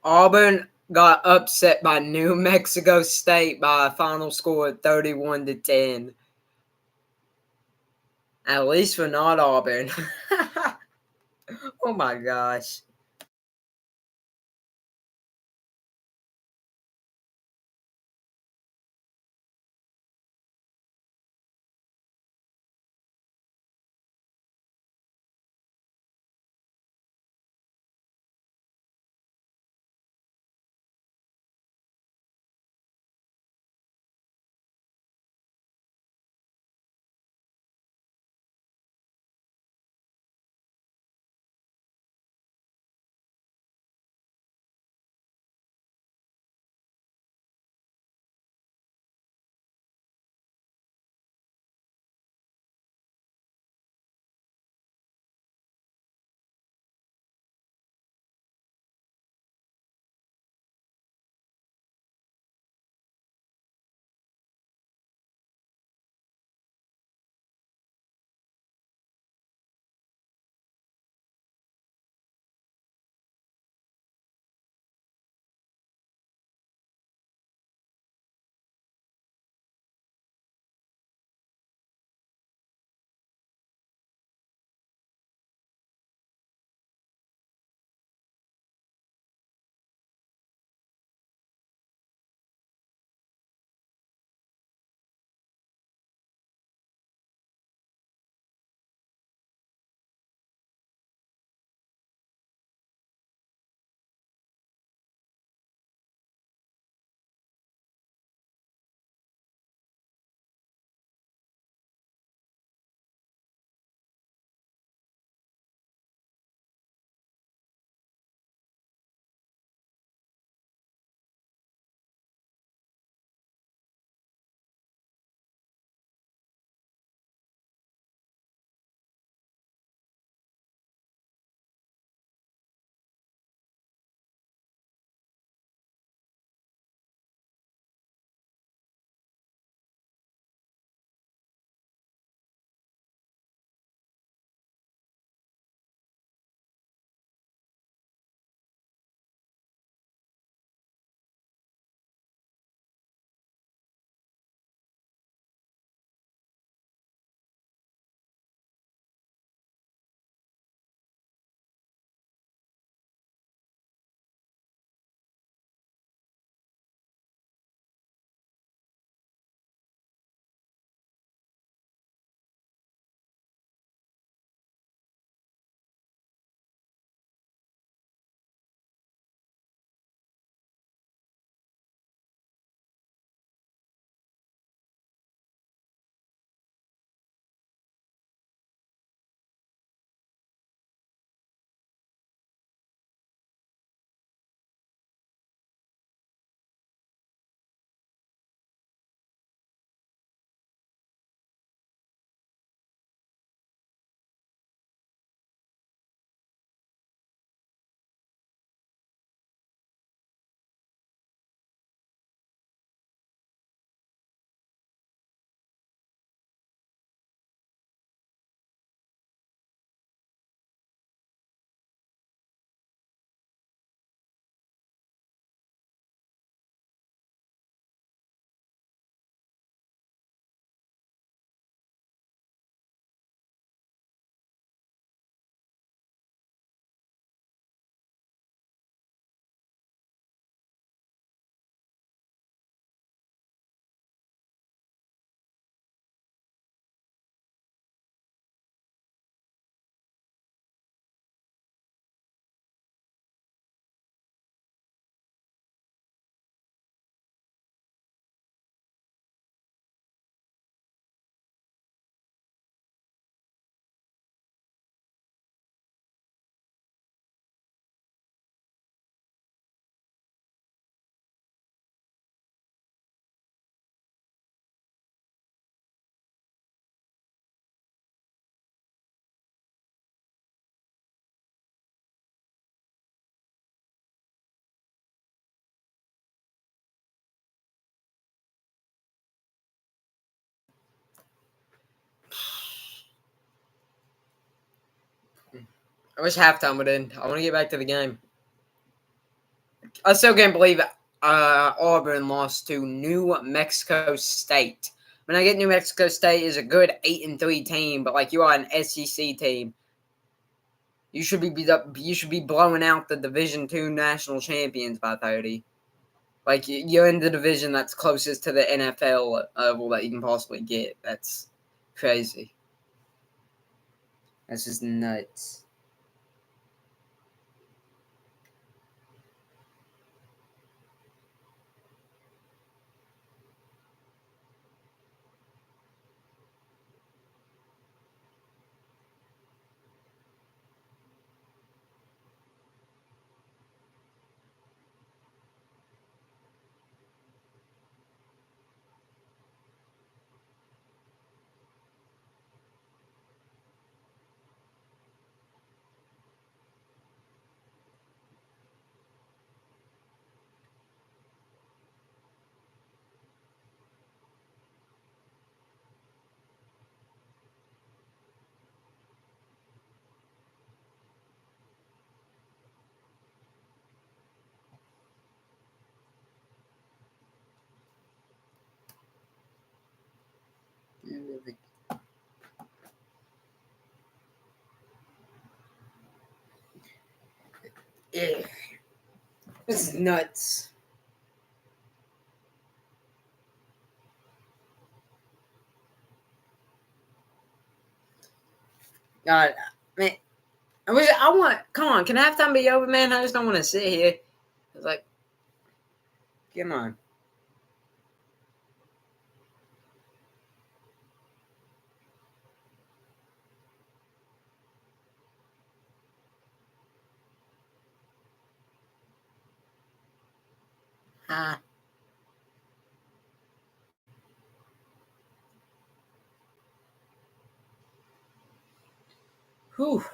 S1: Auburn got upset by New Mexico State by a final score of 31-10. At least for not Auburn. Oh my gosh. I wish halftime would end. I want to get back to the game. I still can't believe Auburn lost to New Mexico State. I mean, I get New Mexico State is a good 8-3 team, but like you are an SEC team, you should be blowing out the Division II national champions by 30. Like you're in the division that's closest to the NFL level that you can possibly get. That's crazy. That's just nuts. Yeah. This is nuts. God, man, I want. Come on, can halftime be over, man? I just don't want to sit here. It's like, come on. Ah. Whew.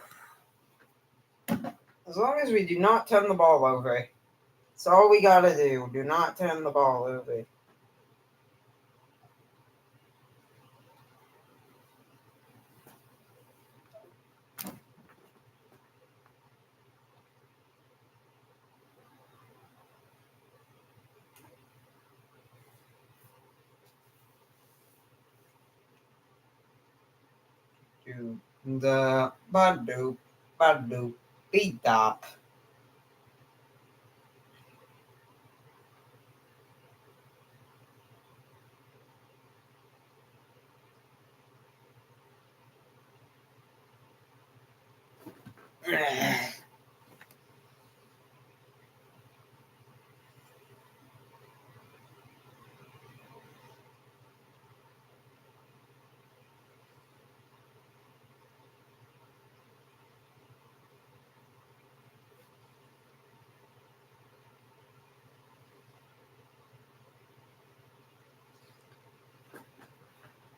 S1: As long as we do not turn the ball over, that's all we gotta do. Do not turn the ball over. Do the badu beat up.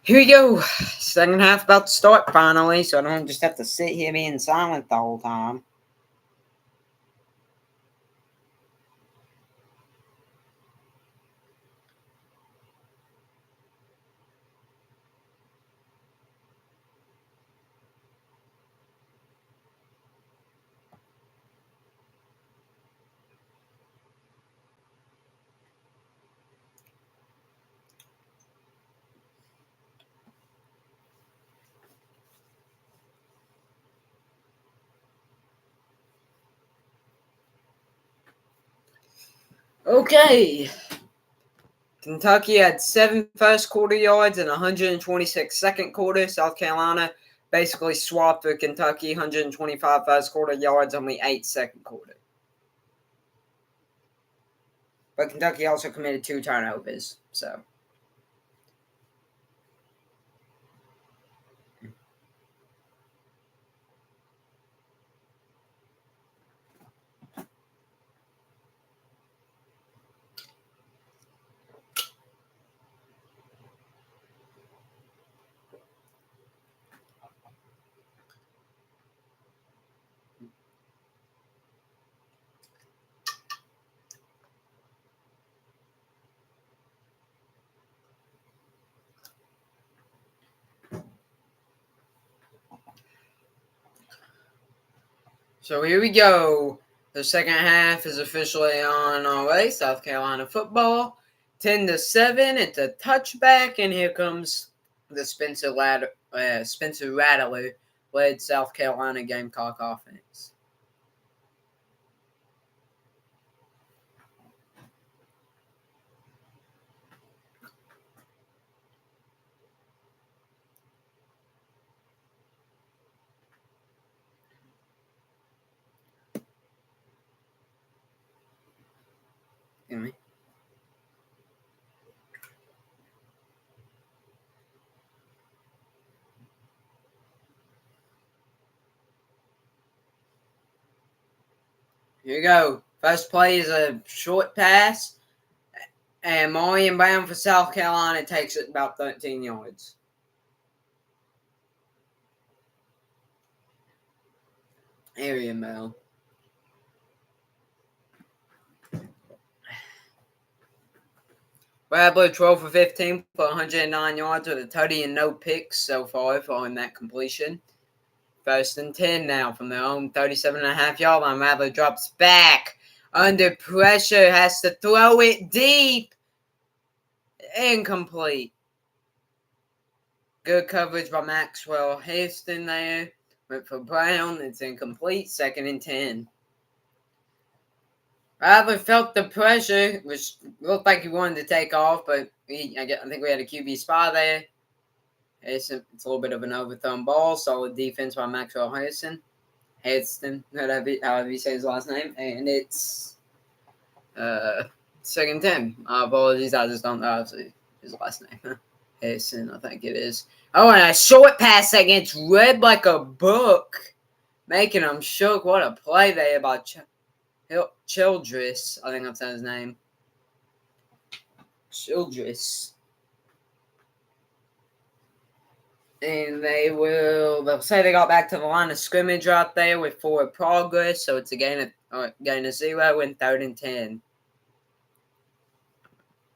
S1: Here we go. Second half about to start finally, so I don't just have to sit here being silent the whole time. Okay. Kentucky had 7 first quarter yards and 126 second quarter. South Carolina basically swapped for Kentucky, 125 first quarter yards, only 8 second quarter. But Kentucky also committed 2 turnovers, so. So here we go. The second half is officially on our way. South Carolina football, 10-7. It's a touchback, and here comes the Spencer Rattler led South Carolina Gamecock offense. Excuse me. Here you go. First play is a short pass, and Molly and Brown for South Carolina takes it about 13 yards. Area mail. Rattler 12 for 15 for 109 yards with a tutty and no picks so far following that completion. 1st and 10 now from their own 37.5-yard line. Rattler drops back under pressure, has to throw it deep. Incomplete. Good coverage by Maxwell Hairston there. Went for Brown. It's incomplete. 2nd and 10. Rattler felt the pressure, which looked like he wanted to take off, but I think we had a QB spy there. It's a little bit of an overthrown ball. Solid defense by Maxwell Hairston, however you say his last name. And it's 2nd and 10. Apologies, I just don't know his last name. Hairston, I think it is. Oh, and a short pass that gets read like a book, making him shook. What a play there by Childress. I think that's his name. Childress. And they'll say they got back to the line of scrimmage right there with forward progress. So it's a gain of 0 and 3rd and 10.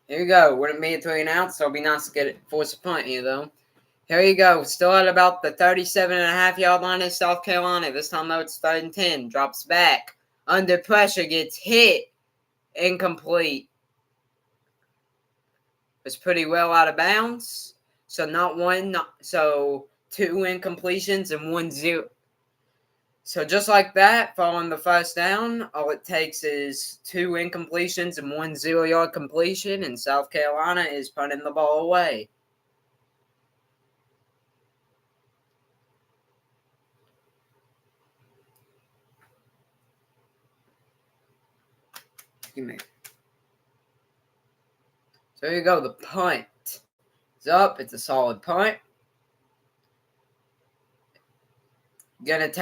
S1: Here you go. Wouldn't be a 3-and-out, so it'll be nice to get it, force a punt here, though. Here you go. Still at about the 37.5-yard line of South Carolina. This time, though, it's 3rd and 10. Drops back. Under pressure, gets hit. Incomplete. It's pretty well out of bounds. So two incompletions and 1 0. So just like that, following the first down, all it takes is 2 incompletions and 1 0-yard completion, and South Carolina is punting the ball away. So here you go, the punt. It's up. It's a solid punt. Gonna be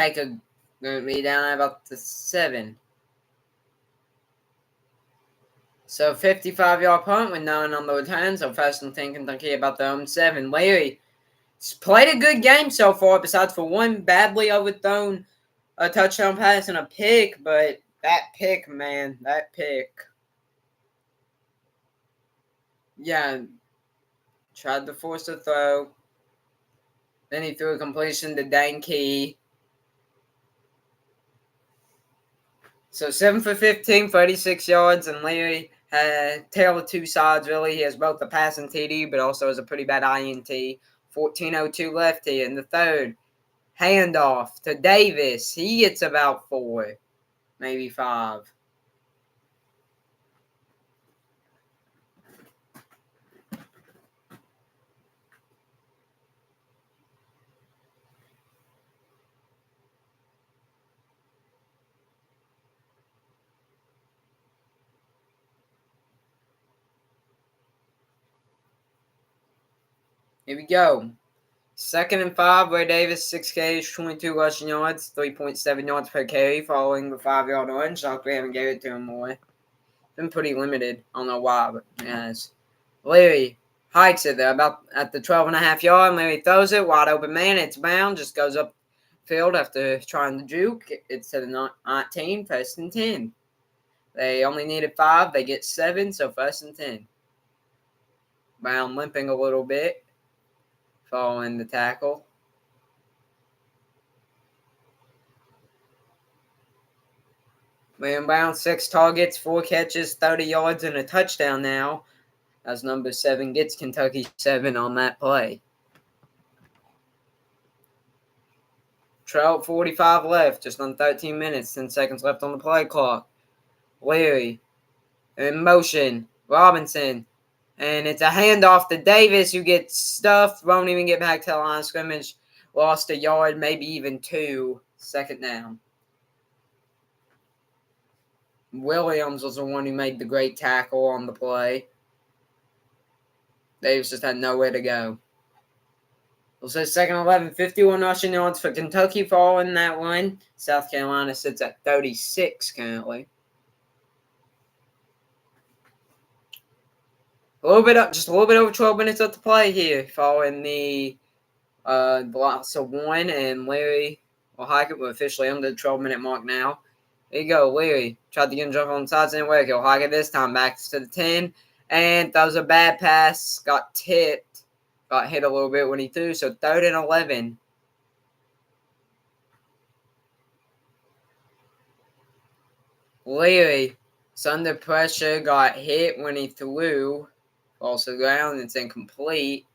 S1: down at about the 7. So 55-yard punt with no one on the return. So 1st and 10 Kentucky about their own 7. Larry played a good game so far, besides for one badly overthrown a touchdown pass and a pick. But that pick, man, that pick. Yeah, tried to force a throw. Then he threw a completion to Dane Key. So 7 for 15, 36 yards, and Larry had tail of 2 sides, really. He has both the pass and TD, but also has a pretty bad INT. 14:02 left here in the 3rd. Handoff to Davis. He gets about 4, maybe 5. Here we go. 2nd and 5, Ray Davis, 6 carries, 22 rushing yards, 3.7 yards per carry, following the 5-yard run. Shocked we haven't gave it to him more. Been pretty limited. I don't know why, but yes. Larry hikes it there about at the 12.5-yard. Larry throws it, wide open man. It's bound, just goes up field after trying to juke. It's to the 19, 1st and 10. They only needed 5. They get 7, so 1st and 10. Brown limping a little bit following the tackle. William Brown, 6 targets, 4 catches, 30 yards, and a touchdown now. As number 7 gets Kentucky 7 on that play. 12:45 left, just on 13 minutes, 10 seconds left on the play clock. Leary in motion, Robinson, and it's a handoff to Davis, who gets stuffed, won't even get back to the line of scrimmage, lost a yard, maybe even 2, second down. Williams was the one who made the great tackle on the play. Davis just had nowhere to go. We'll say second 11, 51 rushing yards for Kentucky following that one. South Carolina sits at 36 currently. Just a little bit over 12 minutes left to play here, following the loss of 1, and Larry O'Hackett will officially under the 12-minute mark now. There you go, Leary. Tried to get him jump on the sides, didn't work. O'Hackett this time back to the 10. And that was a bad pass. Got tipped. Got hit a little bit when he threw. So 3rd and 11. Leary is under pressure. Got hit when he threw. Falls to the ground. It's incomplete.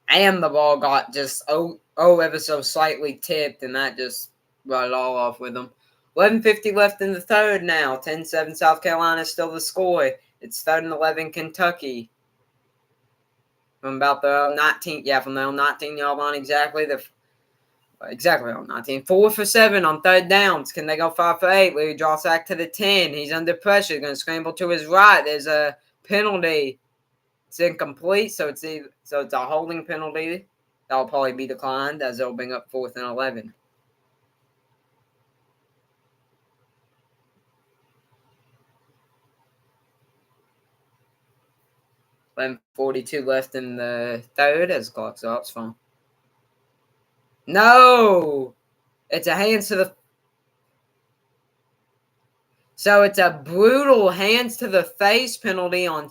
S1: And the ball got just ever so slightly tipped. And that just brought it all off with him. 11:50 left in the third now. 10-7 South Carolina still the score. It's 3rd and 11 Kentucky. From about the 19, from the 19-yard line exactly. Exactly on 19. 4 for 7 on 3rd downs. Can they go 5 for 8? Leary draws back to the 10. He's under pressure. He's going to scramble to his right. There's a penalty. It's incomplete, so it's a holding penalty. That'll probably be declined, as they'll bring up 4th and 11. .42 left in the third as the clock's up. It's fine. No! It's a hands to the... So it's a brutal hands to the face penalty on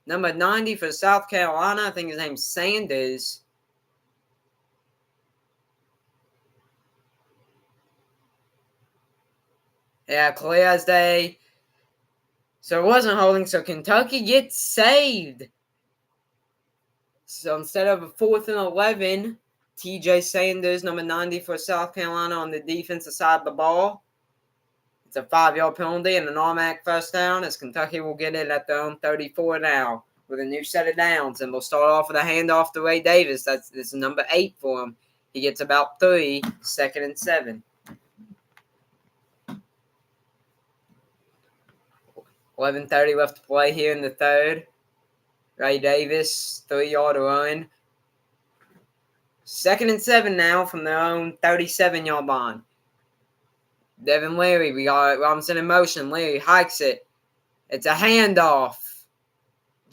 S1: number 90 for South Carolina. I think his name's Sanders. Yeah, clear as day. So it wasn't holding, so Kentucky gets saved. So instead of a 4th and 11, TJ Sanders, number 90 for South Carolina, on the defensive side of the ball. It's a 5-yard penalty and an automatic first down, as Kentucky will get it at their own 34 now with a new set of downs. And we'll start off with a handoff to Ray Davis. This is number 8 for him. He gets about 3, 2nd and 7. 11:30 left to play here in the third. Ray Davis, 3-yard run. 2nd and 7 now from their own 37-yard line. Devin Leary, we got Robinson in motion. Leary hikes it. It's a handoff.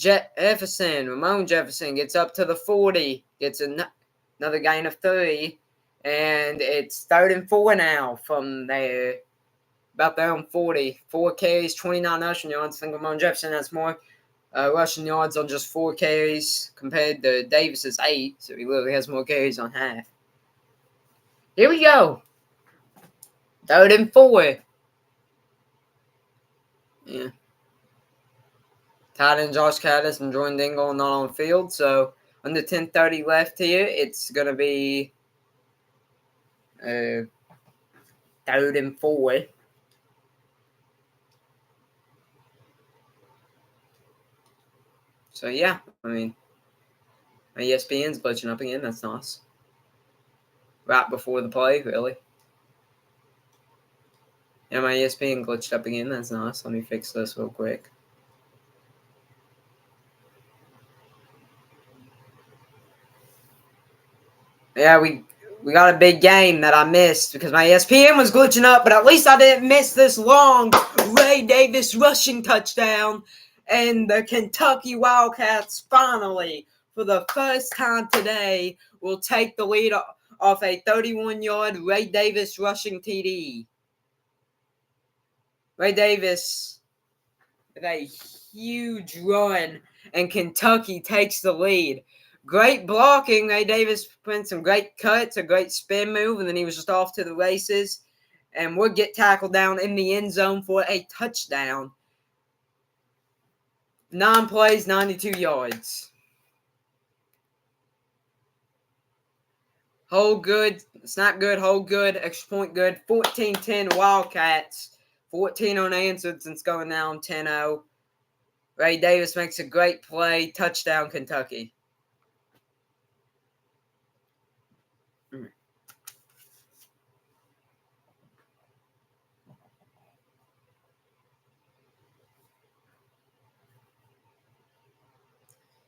S1: Ramon Jefferson gets up to the 40. Gets another gain of 3. And it's 3rd and 4 now from there. About their own 40. 4 carries, 29 rushing yards. I think Ramon Jefferson has more rushing yards on just 4 carries compared to Davis's 8. So he literally has more carries on half. Here we go. 3rd and 4. Yeah. Tight end Josh Caddis and Jordan Dingle not on field. So under 10:30 left here, it's going to be 3rd and 4. So, yeah, I mean, my ESPN's glitching up again. That's nice. Right before the play, really. Yeah, my ESPN glitched up again. That's nice. Let me fix this real quick. Yeah, we got a big game that I missed because my ESPN was glitching up, but at least I didn't miss this long Ray Davis rushing touchdown. And the Kentucky Wildcats finally, for the first time today, will take the lead off a 31-yard Ray Davis rushing TD. Ray Davis with a huge run, and Kentucky takes the lead. Great blocking. Ray Davis put in some great cuts, a great spin move, and then he was just off to the races. and would get tackled down in the end zone for a touchdown. 9 plays, 92 yards. Hold good. Snap good. Hold good. Extra point good. 14-10 Wildcats. 14 unanswered since going down 10-0. Ray Davis makes a great play. Touchdown, Kentucky.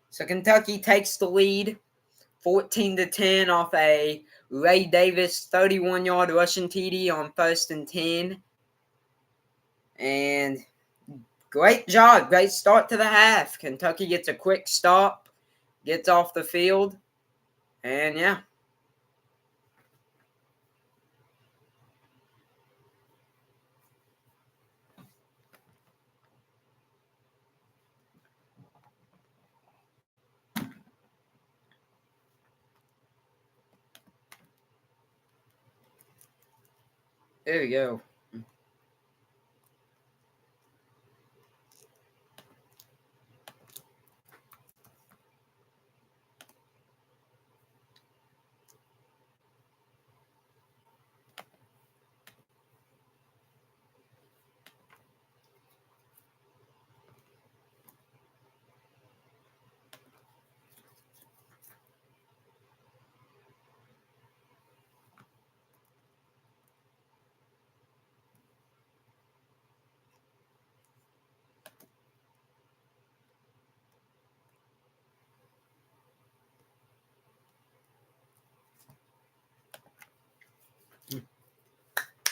S1: So Kentucky takes the lead. 14-10 off a Ray Davis 31-yard rushing TD on 1st and 10. And great job. Great start to the half. Kentucky gets a quick stop, gets off the field, and yeah. There we go.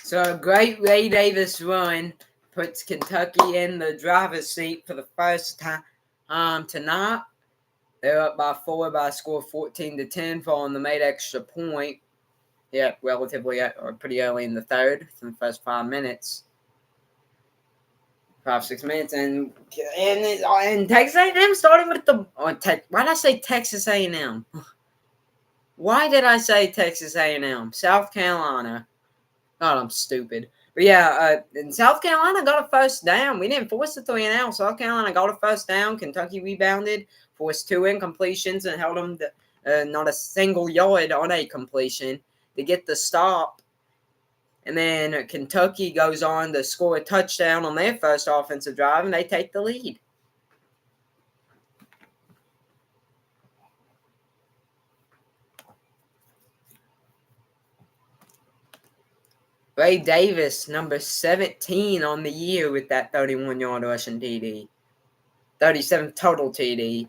S1: So a great Ray Davis run puts Kentucky in the driver's seat for the first time tonight. They're up by 4 by a score of 14-10 following the made extra point. Yeah, relatively or pretty early in the third, in the first 5 minutes. 5-6 minutes, and Texas A&M starting with the why did I say Texas A&M? Why did I say Texas A&M? South Carolina. God, I'm stupid. But yeah, and South Carolina got a first down. We didn't force the 3-and-out. South Carolina got a first down. Kentucky rebounded, forced 2 incompletions, and held them to not a single yard on a completion to get the stop. And then Kentucky goes on to score a touchdown on their first offensive drive, and they take the lead. Ray Davis, number 17 on the year with that 31-yard rushing TD. 37th total TD.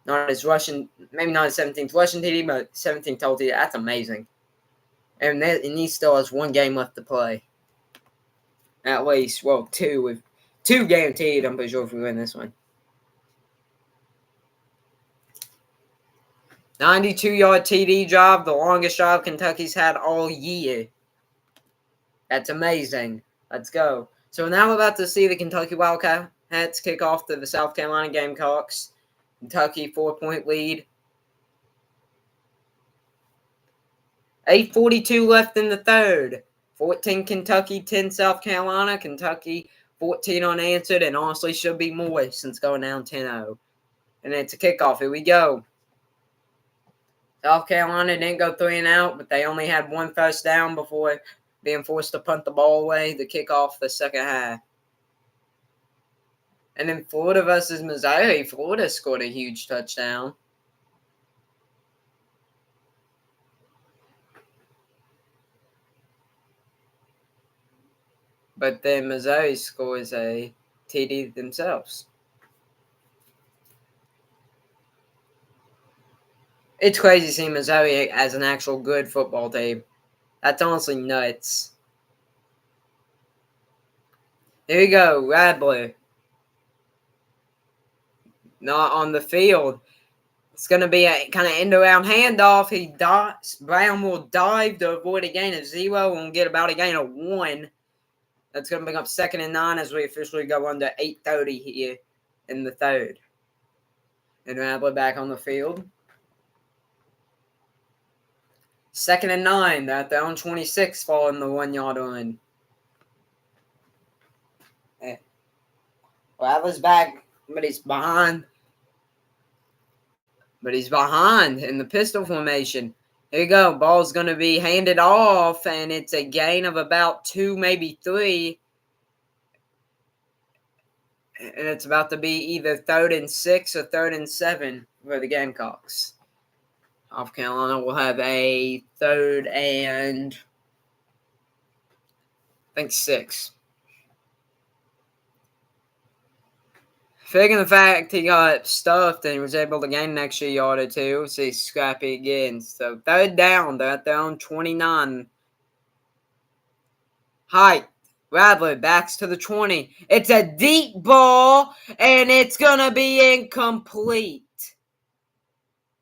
S1: Not his rushing, maybe not his 17th rushing TD, but 17th total TD. That's amazing. And he still has 1 game left to play. At least, well, 2 with 2 guaranteed. I'm pretty sure if we win this one. 92-yard TD drive, the longest drive Kentucky's had all year. That's amazing. Let's go. So now we're about to see the Kentucky Wildcats kick off to the South Carolina Gamecocks. Kentucky 4-point lead. 8:42 left in the third. 14 Kentucky, 10 South Carolina. Kentucky 14 unanswered, and honestly should be more since going down 10-0. And it's a kickoff. Here we go. South Carolina didn't go 3-and-out, but they only had 1 first down before being forced to punt the ball away to kick off the second half. And then Florida versus Missouri. Florida scored a huge touchdown. But then Missouri scores a TD themselves. It's crazy seeing Missouri as an actual good football team. That's honestly nuts. Here we go, Radler. Not on the field. It's going to be a kind of end-around handoff. Brown will dive to avoid a gain of 0 and get about a gain of 1. That's going to bring up 2nd and 9 as we officially go under 8:30 here in the third. And Radler back on the field. 2nd and 9. They're at their own 26 following the 1-yard run. Rattler's back, but he's behind. But he's behind in the pistol formation. Here you go. Ball's going to be handed off, and it's a gain of about 2, maybe 3. And it's about to be either 3rd and 6 or 3rd and 7 for the Gamecocks. South Carolina will have a 3rd and, I think, 6. Figuring the fact he got stuffed and he was able to gain an extra yard or 2, so he's scrappy again. So 3rd down, they're at their own 29. Height. Rattler backs to the 20. It's a deep ball, and it's going to be incomplete.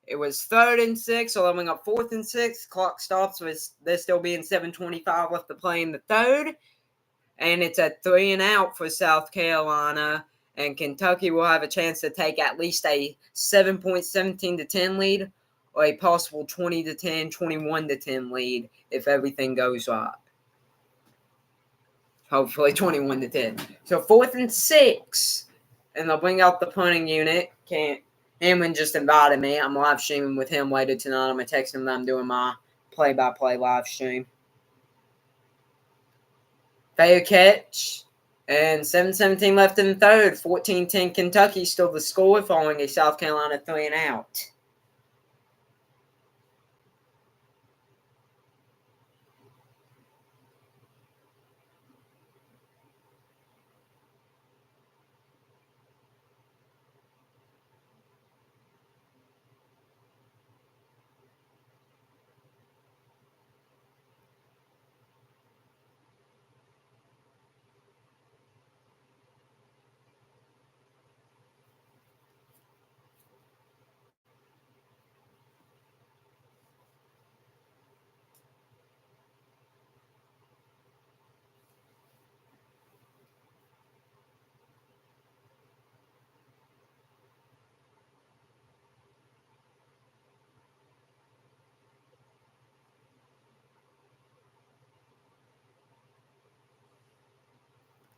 S1: It was 3rd and 6, so then we got 4th and 6. Clock stops with there still being 7:25 left to play in the 3rd. And it's a 3 and out for South Carolina. And Kentucky will have a chance to take at least a 7.17-10 lead or a possible 20-10, 21-10 lead if everything goes right. Hopefully 21-10. So 4th and 6. And they'll bring out the punting unit. Hamlin just invited me. I'm live streaming with him later tonight. I'm going to text him that I'm doing my play-by-play live stream. Fair catch. And 7:17 left in the 3rd. 14-10 Kentucky still the score following a South Carolina 3 and out.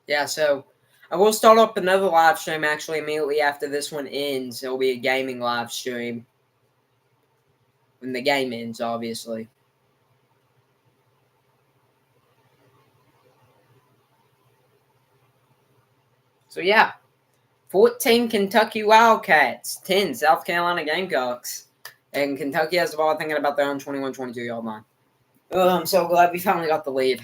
S1: Yeah, so I will start up another live stream actually immediately after this one ends. It'll be a gaming live stream. When the game ends, obviously. So, yeah. 14 Kentucky Wildcats. 10 South Carolina Gamecocks. And Kentucky has the ball thinking about their own 21-22 yard line. Oh, I'm so glad we finally got the lead.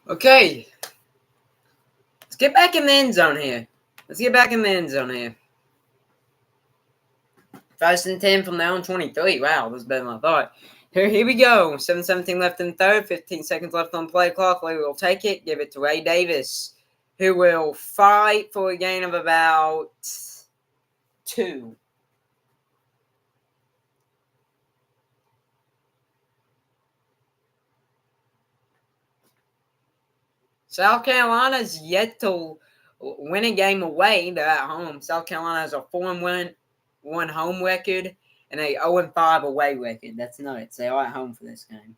S1: Okay. Let's get back in the end zone here. 1st and 10 from their own 23. Wow, that's better than I thought. Here we go. 7:17 left in the 3rd. 15 seconds left on the play clock. We will take it. Give it to Ray Davis, who will fight for a gain of about 2. South Carolina's yet to win a game away. They're at home. South Carolina has a 4-1 home record and a 0-5 away record. That's nuts. They are at home for this game.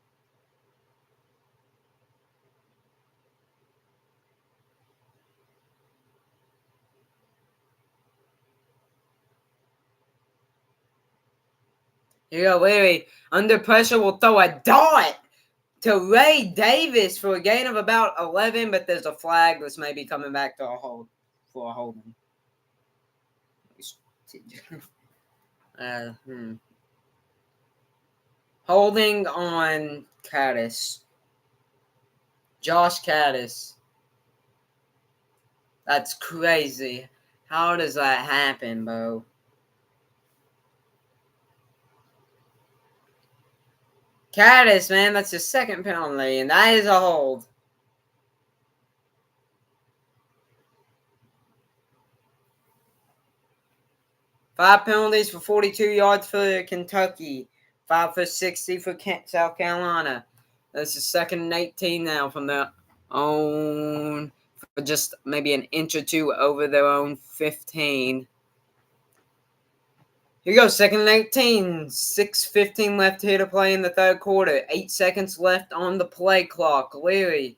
S1: Here you go, Larry. Under pressure will throw a dart to Ray Davis for a gain of about 11, but there's a flag that's maybe coming back to a hold for a holding. Holding on Caddis. Josh Caddis. That's crazy. How does that happen, bro? Caddis, man, that's his second penalty, and that is a hold. Five penalties for 42 yards for Kentucky. 5 for 60 for South Carolina. This is 2nd and 18 now from their own, for just maybe an inch or two over their own 15. Here you go, 2nd and 18. 6:15 left here to play in the third quarter. 8 seconds left on the play clock. Leary,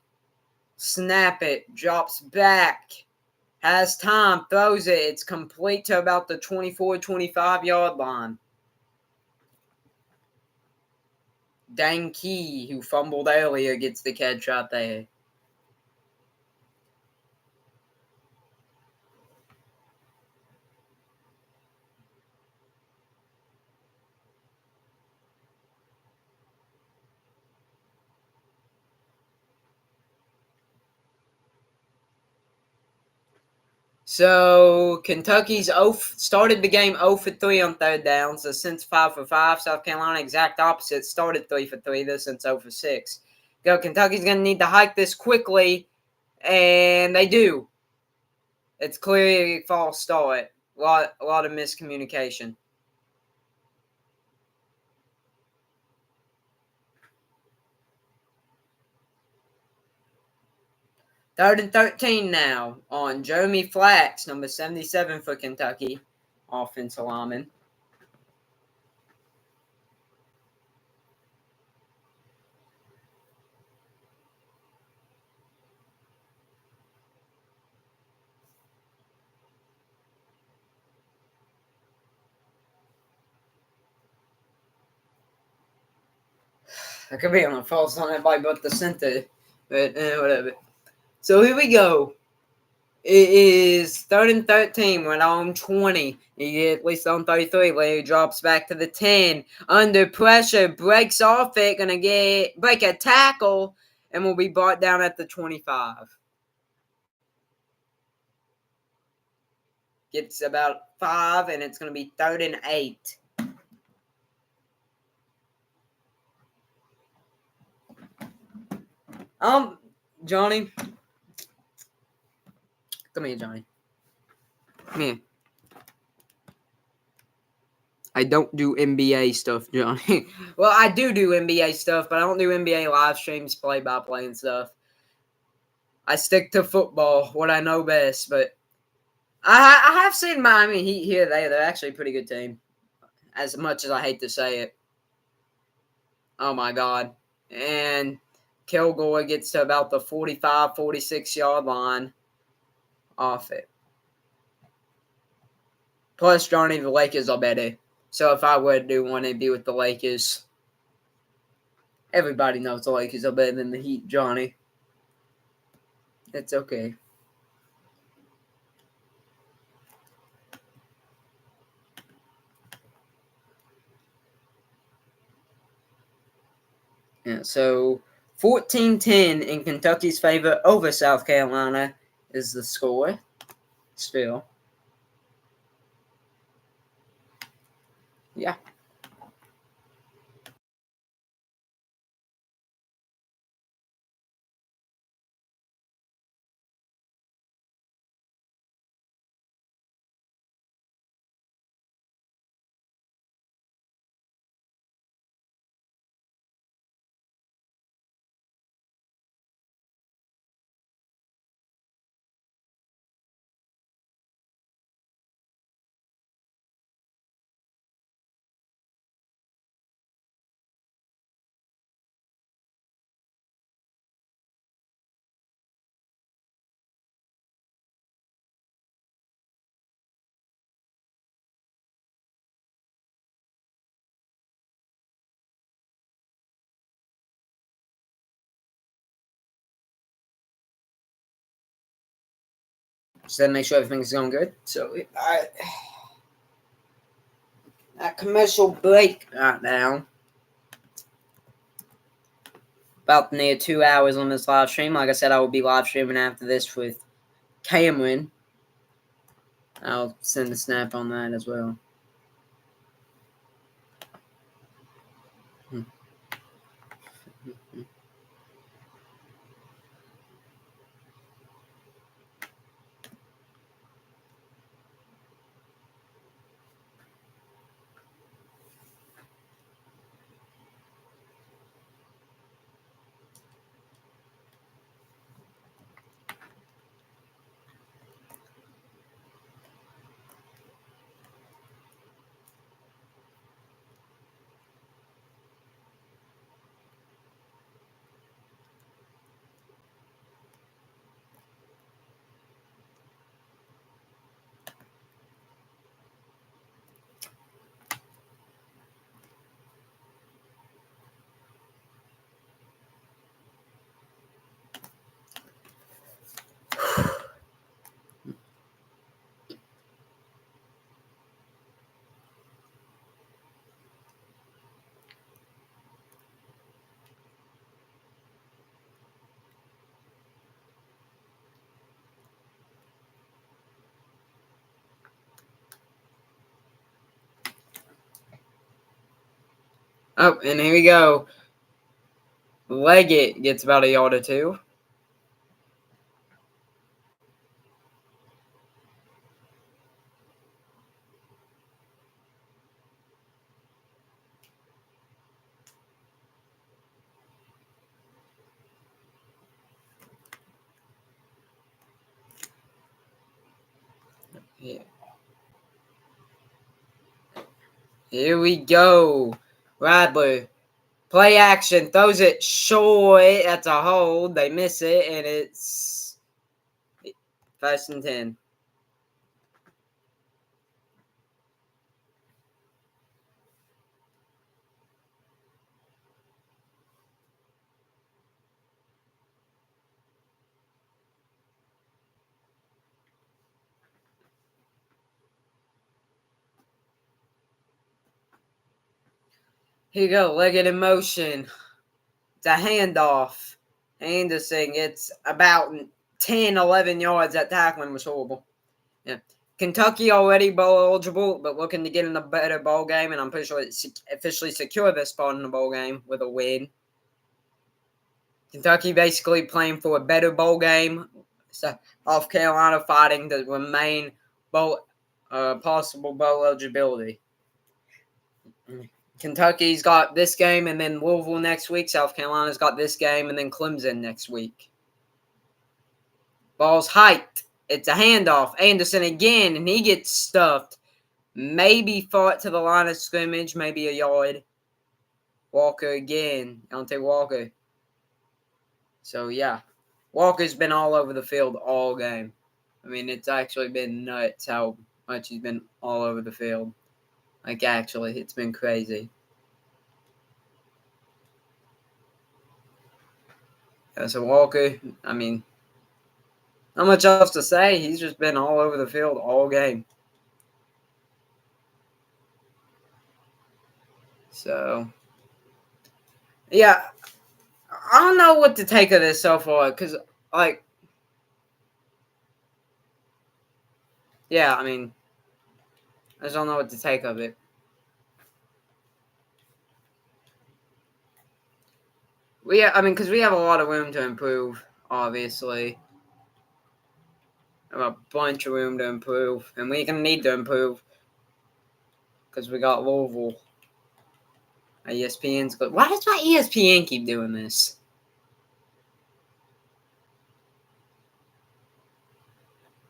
S1: snap it, drops back. Has time, throws it. It's complete to about the 24-25 yard line. Dang Key, who fumbled earlier, gets the catch right there. So Kentucky's started the game 0 for 3 on third down. So since 5 for 5, South Carolina exact opposite, started 3 for 3. This since 0 for 6. Go, Kentucky's going to need to hike this quickly, and they do. It's clearly a false start. A lot of miscommunication. Third and 13 now on Jeremy Flax, number 77 for Kentucky, offensive lineman. I could be on a false on everybody but the center, but whatever. So here we go. It is 3rd and 13. We're on 20. You get at least on 33. Larry drops back to the 10. Under pressure, breaks off it. Gonna break a tackle, and will be brought down at the 25. Gets about 5, and it's gonna be 3rd and 8. Johnny. Come here, Johnny. Come here. I don't do NBA stuff, Johnny. Well, I do NBA stuff, but I don't do NBA live streams, play-by-play and stuff. I stick to football, what I know best, but I have seen Miami Heat here. They're actually a pretty good team, as much as I hate to say it. Oh, my God. And Kilgore gets to about the 45, 46-yard line off it. Plus, Johnny, the Lakers are better. So if I were to do one, it'd be with the Lakers. Everybody knows the Lakers are better than the Heat, Johnny. It's okay. Yeah, so 14-10 in Kentucky's favor over South Carolina is the score. Still. Yeah. Just to make sure everything's going good. So, that commercial break right now. About near 2 hours on this live stream. Like I said, I will be live streaming after this with Cameron. I'll send a snap on that as well. Oh, and here we go. Leggett gets about a yard or two. Yeah. Here we go. Radler. Play action. Throws it short. That's a hold. They miss it, and it's 1st and 10. Here you go. Leggett in motion. It's a handoff. Anderson gets about 10, 11 yards. That tackling was horrible. Yeah. Kentucky already bowl eligible, but looking to get in a better bowl game, and I'm pretty sure it's officially secured their spot in the bowl game with a win. Kentucky basically playing for a better bowl game. So South Carolina fighting to remain possible bowl eligibility. Kentucky's got this game and then Louisville next week. South Carolina's got this game and then Clemson next week. Ball's hiked. It's a handoff. Anderson again, and he gets stuffed. Maybe fought to the line of scrimmage, maybe a yard. Walker again. Deontay Walker. So, yeah. Walker's been all over the field all game. I mean, it's actually been nuts how much he's been all over the field. Like, actually, it's been crazy. Yeah, so Walker, I mean, not much else to say. He's just been all over the field all game. So, yeah, I don't know what to take of this so far because, like, yeah, I mean, I just don't know what to take of it. Because we have a lot of room to improve, obviously. We have a bunch of room to improve, and we're going to need to improve because we got Louisville. ESPN's good. Why does my ESPN keep doing this?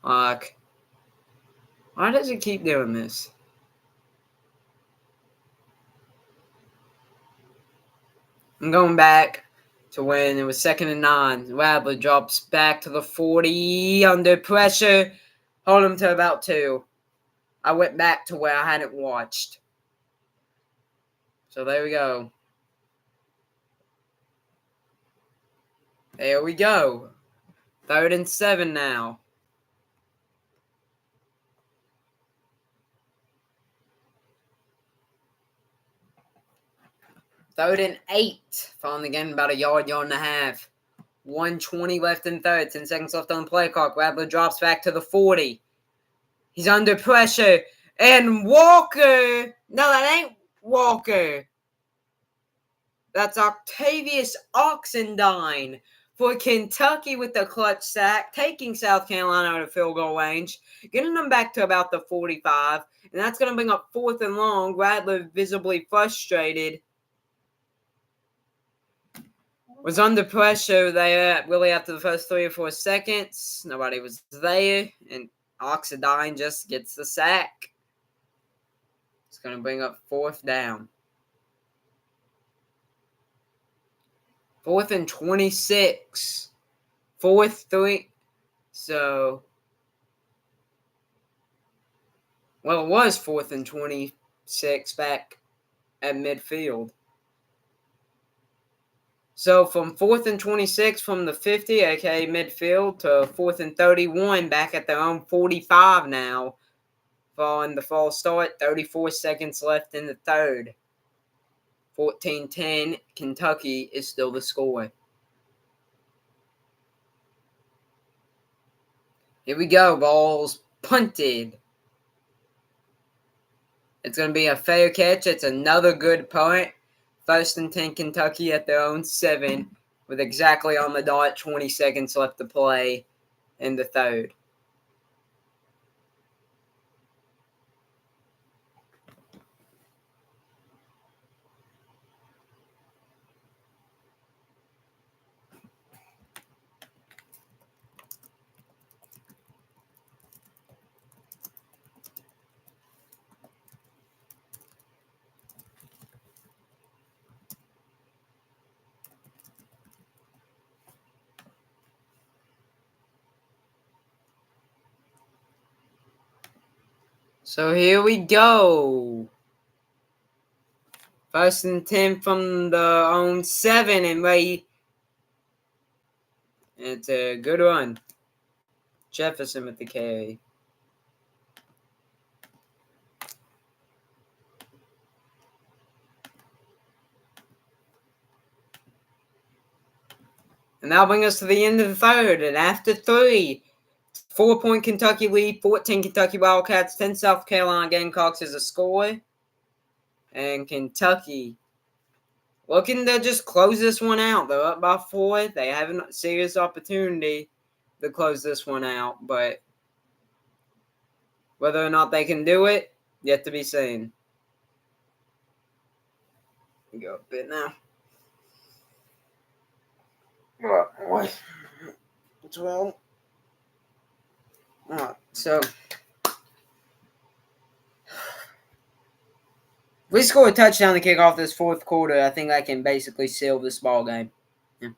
S1: Like, why does it keep doing this? I'm going back to when it was 2nd and 9. Rattler drops back to the 40 under pressure. Hold him to about 2. I went back to where I hadn't watched. So there we go. There we go. 3rd and 7 now. 3rd and 8. Following the game about a yard and a half. 1:20 left in third. 10 seconds left on the play clock. Rattler drops back to the 40. He's under pressure. And Walker. No, that ain't Walker. That's Octavius Oxendine for Kentucky with the clutch sack, taking South Carolina out of field goal range, getting them back to about the 45, and that's going to bring up 4th and long. Rattler visibly frustrated. Was under pressure there really after the first 3 or 4 seconds. Nobody was there, and Oxendine just gets the sack. It's going to bring up 4th down. 4th and 26. 4th 3. So, well, it was 4th and 26 back at midfield. So, from 4th and 26 from the 50, aka midfield, to 4th and 31 back at their own 45 now. Following the false start, 34 seconds left in the third. 14-10, Kentucky is still the score. Here we go, ball's punted. It's going to be a fair catch. It's another good punt. 1st and 10, Kentucky at their own 7, with exactly on the dot 20 seconds left to play in the third. So here we go. 1st and 10 from the own 7, and ready. It's a good run. Jefferson with the carry. And that'll bring us to the end of the third. And after 3, 4-point Kentucky lead, 14 Kentucky Wildcats, 10 South Carolina Gamecocks is a score. And Kentucky looking to just close this one out. They're up by 4. They have a serious opportunity to close this one out. But whether or not they can do it, yet to be seen. Go a bit now. What? 12. Alright, so we score a touchdown to kick off this 4th quarter. I think I can basically seal this ball game. Yeah.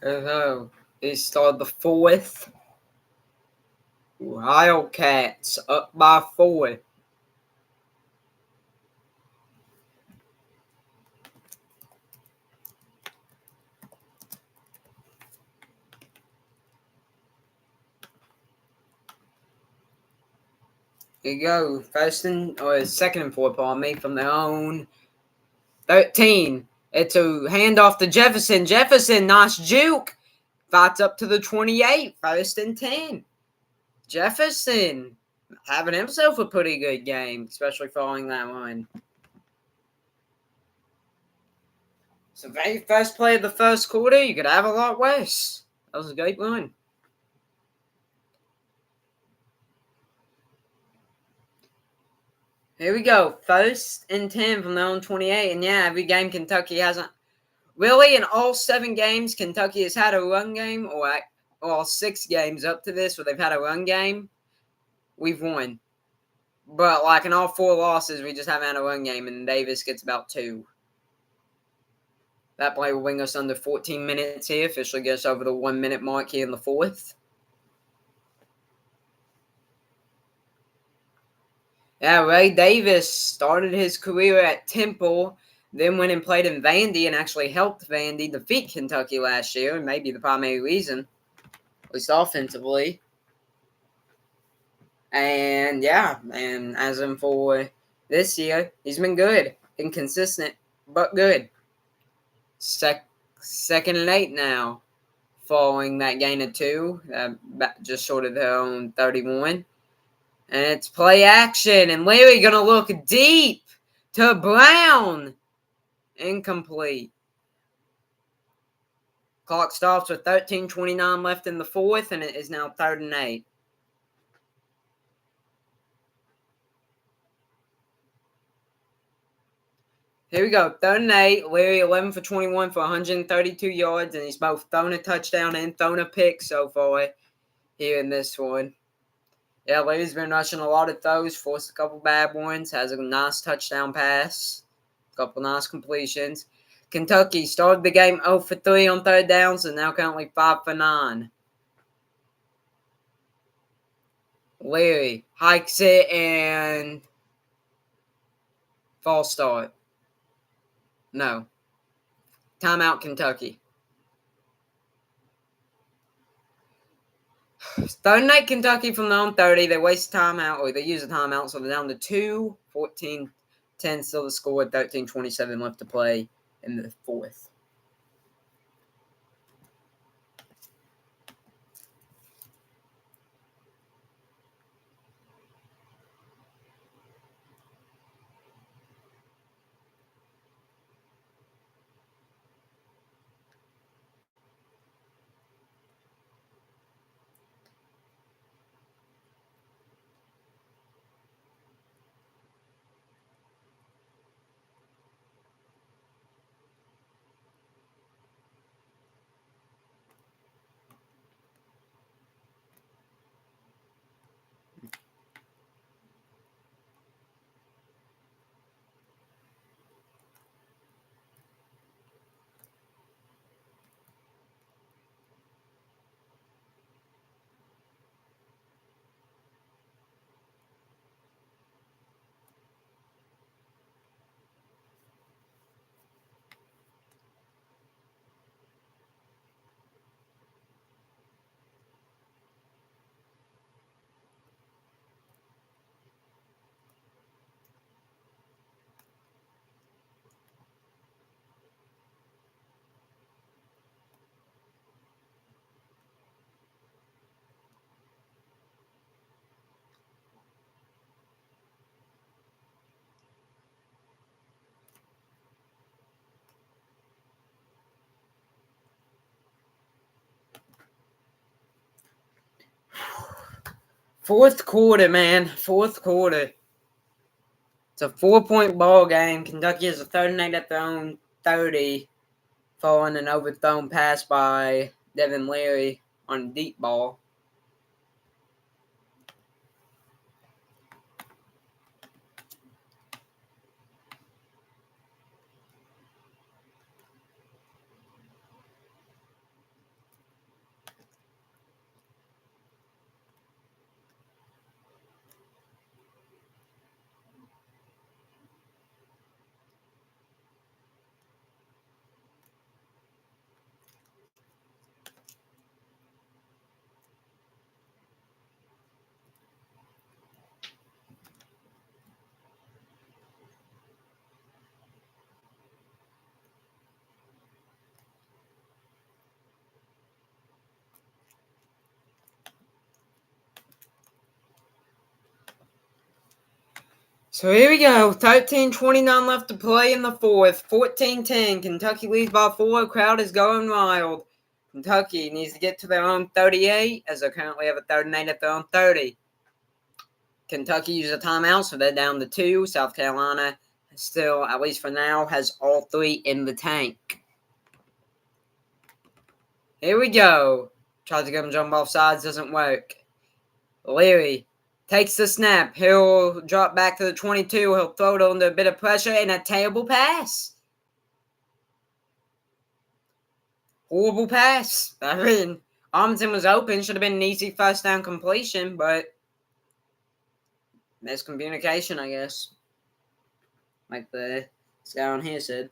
S1: They started the fourth. Wildcats up by 4. Here you go. Second and 4, pardon me, from their own 13. It's a handoff to Jefferson. Jefferson, nice juke. Fights up to the 28. First and 10. Jefferson having himself a pretty good game, especially following that one. So very first play of the first quarter, you could have a lot worse. That was a great run. Here we go. First and 10 from their own 28. And yeah, every game Kentucky hasn't. Really, in all 7 games, Kentucky has had a run game, or all 6 games up to this where they've had a run game, we've won. But like in all 4 losses, we just haven't had a run game, and Davis gets about 2. That play will bring us under 14 minutes here. Officially gets over the 1-minute mark here in the fourth. Yeah, Ray Davis started his career at Temple, then went and played in Vandy and actually helped Vandy defeat Kentucky last year, and maybe the primary reason, at least offensively. And yeah, and as in for this year, he's been good, inconsistent, but good. Second and 8 now, following that gain of 2, just short of their own 31. And it's play action, and Larry gonna look deep to Brown. Incomplete. Clock stops with 13:29 left in the fourth, and it is now 3rd and 8. Here we go, 3rd and 8. Larry 11 for 21 for 132 yards, and he's both thrown a touchdown and thrown a pick so far here in this one. Yeah, Larry's been rushing a lot of throws, forced a couple bad ones, has a nice touchdown pass, a couple nice completions. Kentucky started the game 0 for 3 on 3rd downs and now currently 5 for 9. Larry hikes it and false start. No. Timeout, Kentucky. 3rd and 8, Kentucky from their own 30. They waste timeout, or they use a timeout, so they're down to 2. 14-10 still to score. 13:27 left to play in the fourth. Fourth quarter, man. Fourth quarter. It's a 4-point ball game. Kentucky has a 3rd and 8 at their own 30, following an overthrown pass by Devin Leary on a deep ball. So here we go. 13:29 left to play in the fourth. 14-10. Kentucky leads by 4. Crowd is going wild. Kentucky needs to get to their own 38, as they currently have a 3rd and 8 at their own 30. Kentucky used a timeout, so they're down to 2. South Carolina still, at least for now, has all 3 in the tank. Here we go. Tries to get him jump off sides, doesn't work. Leary takes the snap. He'll drop back to the 22. He'll throw it under a bit of pressure and a terrible pass. Horrible pass. I mean, Armington was open. Should have been an easy first down completion, but miscommunication, I guess. Like the guy on here said.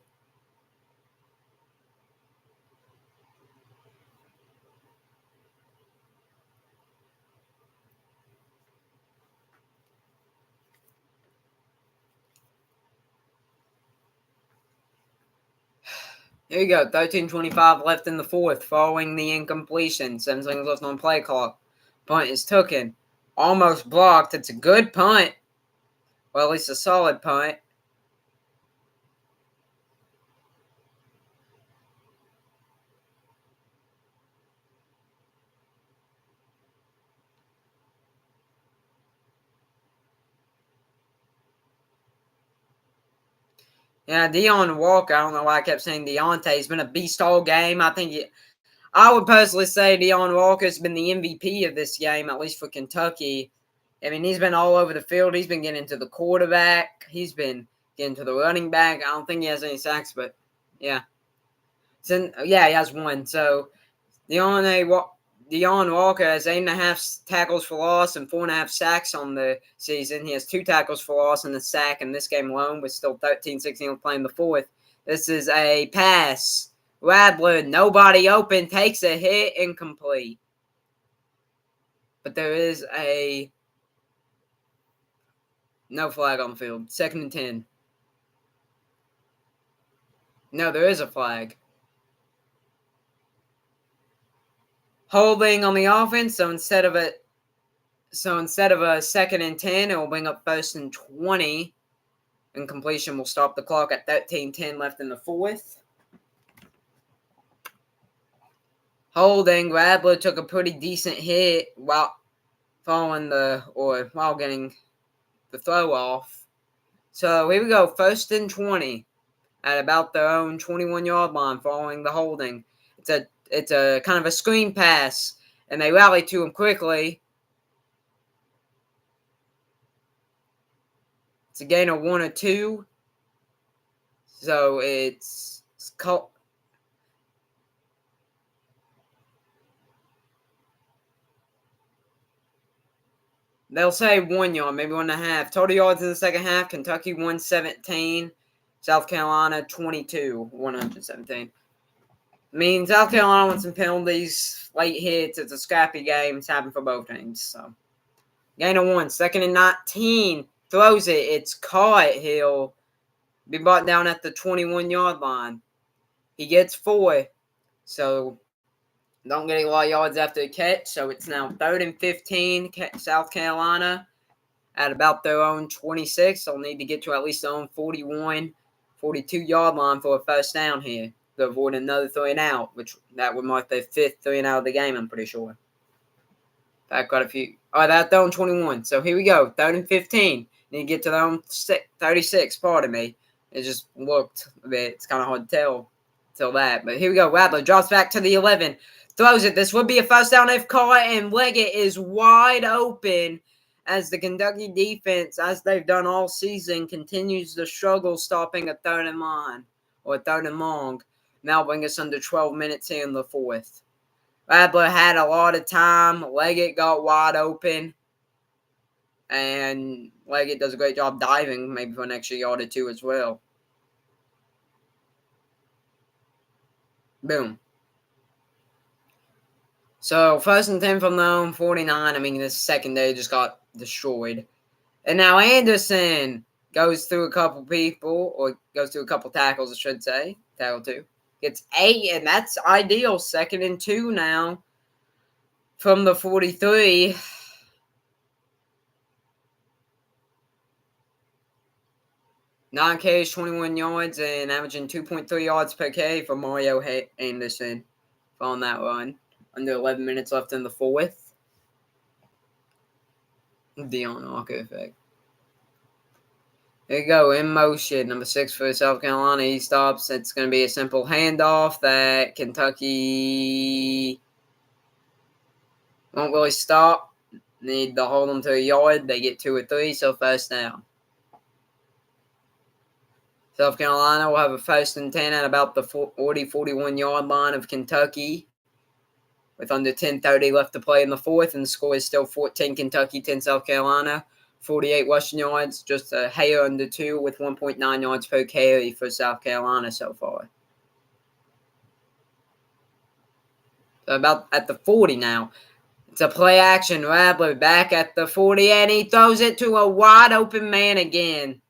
S1: Here we go. 13:25 left in the fourth, following the incompletion. 7 seconds left on play clock. Punt is taken. Almost blocked. It's a good punt. Well, at least a solid punt. Yeah, Deion Walker, I don't know why I kept saying Deontay. He's been a beast all game. I would personally say Deion Walker's been the MVP of this game, at least for Kentucky. I mean, he's been all over the field. He's been getting to the quarterback. He's been getting to the running back. I don't think he has any sacks, but yeah. He has 1. So Deion Walker has 8.5 tackles for loss and 4.5 sacks on the season. He has 2 tackles for loss and a sack in this game alone, with still 13-16 playing the fourth. This is a pass. Radler, nobody open, takes a hit, incomplete. But there is no flag on the field. 2nd and 10. No, there is a flag. Holding on the offense, so instead of a 2nd and 10, it will bring up 1st and 20. And completion will stop the clock at 13:10 left in the fourth. Holding, Radler took a pretty decent hit while getting the throw off. So here we go, 1st and 20 at about their own 21-yard line following the holding. It's a kind of a screen pass, and they rally to him quickly. It's a gain of 1 or 2. So it's called. They'll say 1 yard, maybe 1.5. Total yards in the second half, Kentucky 117. South Carolina 22, 117. I mean, South Carolina wants some penalties, late hits. It's a scrappy game. It's happened for both teams. So, gain of 1, 2nd and 19. Throws it. It's caught. He'll be brought down at the 21-yard line. He gets 4. So, don't get a lot of yards after the catch. So, it's now 3rd and 15. South Carolina at about their own 26. They'll need to get to at least their own 41, 42-yard line for a first down here to avoid another 3 and out, which that would mark their 5th 3 and out of the game, I'm pretty sure. I've got a few. Oh, that's their own 21. So here we go. 3rd and 15. Need to get to their own 36, pardon me. It just looked a bit. It's kind of hard to tell that. But here we go. Radler drops back to the 11. Throws it. This would be a first down if caught, and Leggett is wide open as the Kentucky defense, as they've done all season, continues to struggle stopping a 3rd and line or a 3rd and long. Now bring us under 12 minutes here in the fourth. Radler had a lot of time. Leggett got wide open. And Leggett does a great job diving, maybe for an extra yard or 2 as well. Boom. So, 1st and 10 from their own 49. I mean, this secondary just got destroyed. And now Anderson goes through a couple people, or goes through a couple tackles, I should say. Tackle 2. Gets 8, and that's ideal. 2nd and 2 now from the 43. 9 carries, 21 yards, and averaging 2.3 yards per carry for Mario Anderson on that run. Under 11 minutes left in the fourth. Dion Walker effect. There you go, in motion. Number 6 for South Carolina. He stops. It's going to be a simple handoff that Kentucky won't really stop. Need to hold them to a yard. They get 2 or 3, so first down. South Carolina will have a 1st and 10 at about the 40-41 yard line of Kentucky, with under 10:30 left to play in the fourth, and the score is still 14 Kentucky, 10 South Carolina. 48 rushing yards, just a hair under 2, with 1.9 yards per carry for South Carolina so far. So about at the 40 now. It's a play action. Rattler back at the 40, and he throws it to a wide open man again.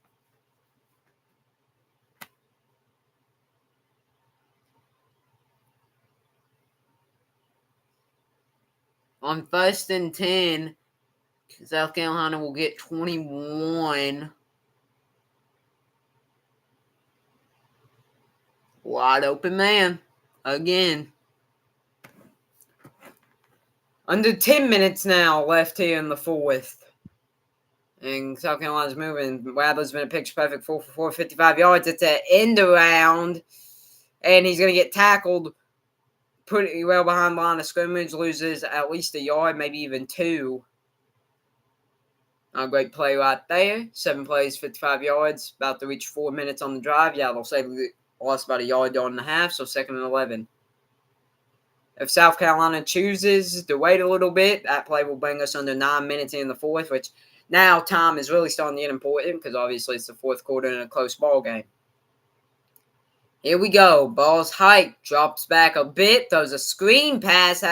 S1: On 1st and 10, South Carolina will get 21. Wide open man. Again. Under 10 minutes now left here in the fourth. And South Carolina's moving. Rattler's been a picture perfect 4 for 4, 55 yards. It's an end around. And he's going to get tackled pretty well behind the line of scrimmage. Loses at least a yard, maybe even 2. A great play right there. 7 plays, 55 yards. About to reach 4 minutes on the drive. Yeah, they'll say we lost about a yard and a half, so 2nd and 11. If South Carolina chooses to wait a little bit, that play will bring us under 9 minutes in the fourth, which now time is really starting to get important because obviously it's the fourth quarter in a close ball game. Here we go. Ball's hiked. Drops back a bit. Throws a screen pass.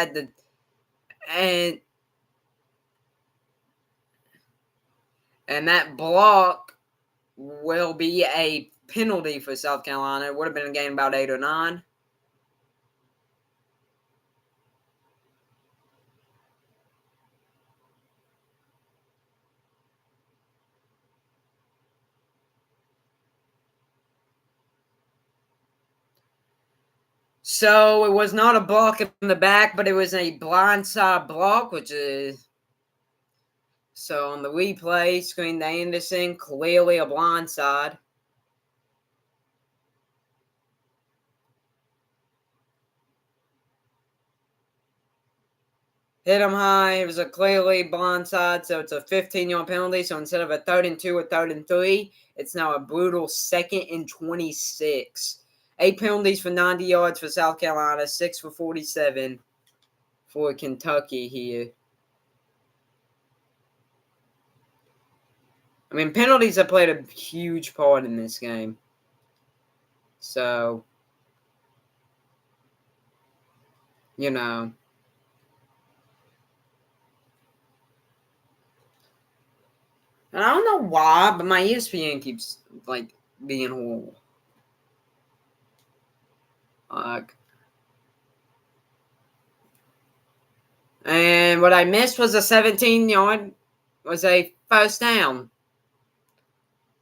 S1: And that block will be a penalty for South Carolina. It would have been a gain about 8 or 9. So it was not a block in the back, but it was a blindside block, which is... So on the replay, screen to Anderson, clearly a blindside. Hit him high. It was a clearly blindside, so it's a 15-yard penalty. So instead of a 3rd and 2 or 3rd and 3, it's now a brutal 2nd and 26. 8 penalties for 90 yards for South Carolina, 6 for 47 for Kentucky here. I mean, penalties have played a huge part in this game. So, you know. And I don't know why, but my ESPN keeps, being horrible. And what I missed was a 17-yard, was a first down.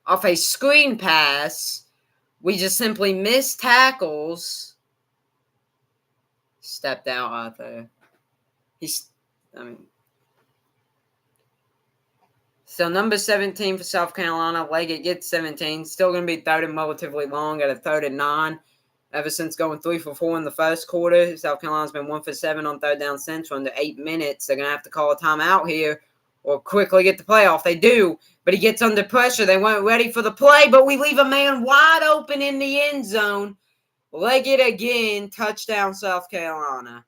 S1: Off a screen pass, we just simply missed tackles. Stepped out out there. So number 17 for South Carolina, Leggett gets 17. Still going to be 3rd and relatively long at a 3rd and 9. Ever since going 3 for 4 in the first quarter, South Carolina's been 1 for 7 on 3rd down since. For under 8 minutes, they're going to have to call a timeout here or quickly get the play off. They do, but he gets under pressure. They weren't ready for the play, but we leave a man wide open in the end zone. Leggett again, touchdown South Carolina.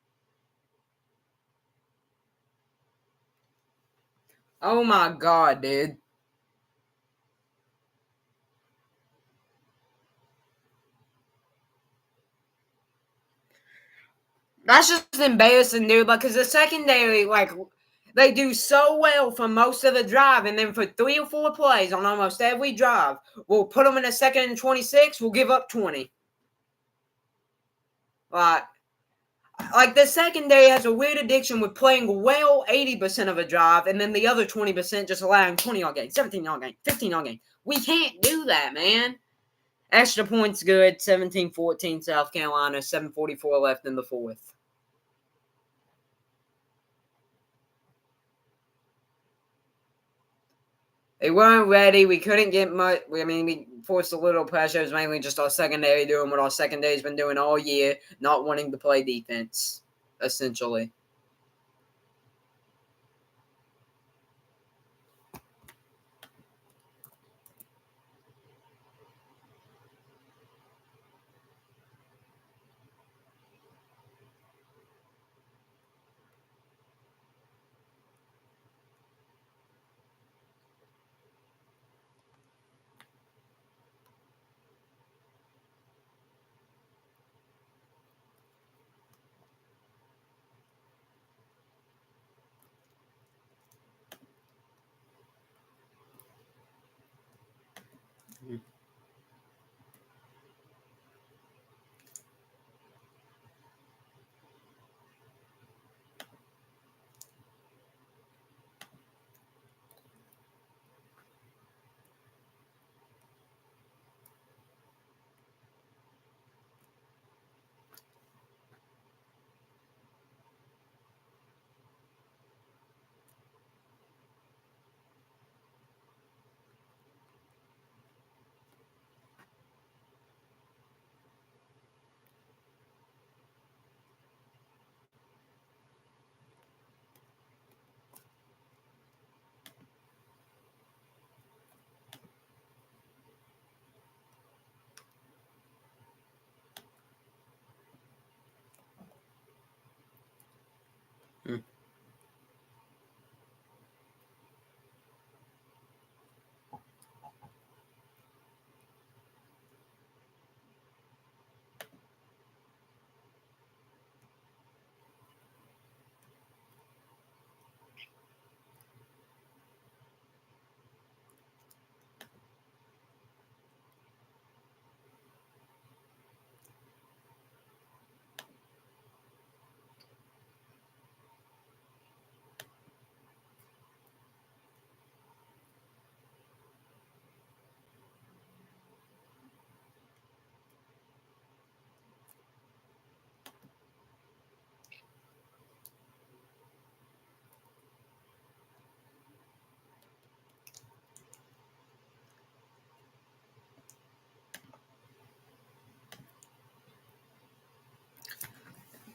S1: Oh my God, dude. That's just embarrassing, dude. Because the secondary, they do so well for most of the drive, and then for 3 or 4 plays on almost every drive, we'll put them in a 2nd and 26, we'll give up 20. Like, the secondary has a weird addiction with playing well 80% of a drive, and then the other 20% just allowing 20-yard gain, 17-yard gain, 15-yard gain. We can't do that, man. Extra points good, 17-14 South Carolina, 7:44 left in the fourth. They weren't ready. We couldn't get much. We forced a little pressure. It was mainly just our secondary doing what our secondary's been doing all year, not wanting to play defense, essentially.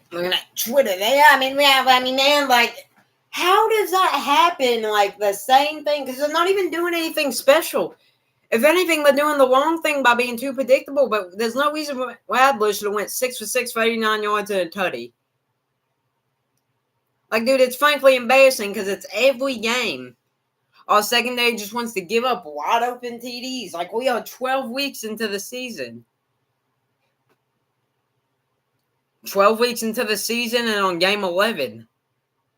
S1: Looking at Twitter there. Man, like, how does that happen? Like, the same thing, because they're not even doing anything special. If anything, they're doing the wrong thing by being too predictable, but there's no reason why Adler should have went 6 for 6 for 89 yards and a tutty. Like, dude, it's frankly embarrassing because it's every game. Our secondary just wants to give up wide open TDs. Like, we are 12 weeks into the season. 12 weeks into the season and on game 11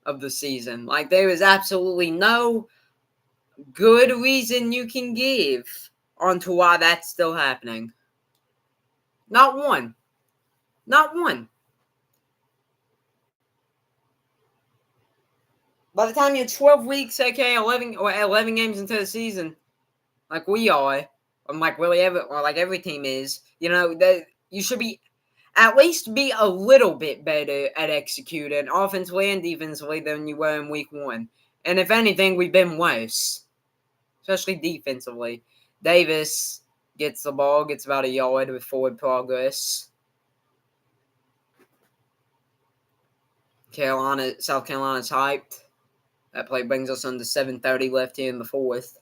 S1: of the season. Like, there is absolutely no good reason you can give onto why that's still happening. Not one. Not one. By the time you're 12 weeks, 11 games into the season, like we are, or like really every team is, you should be at least be a little bit better at executing offensively and defensively than you were in week 1. And if anything, we've been worse, especially defensively. Davis gets the ball, gets about a yard with forward progress. South Carolina's hyped. That play brings us under 7:30 left here in the fourth.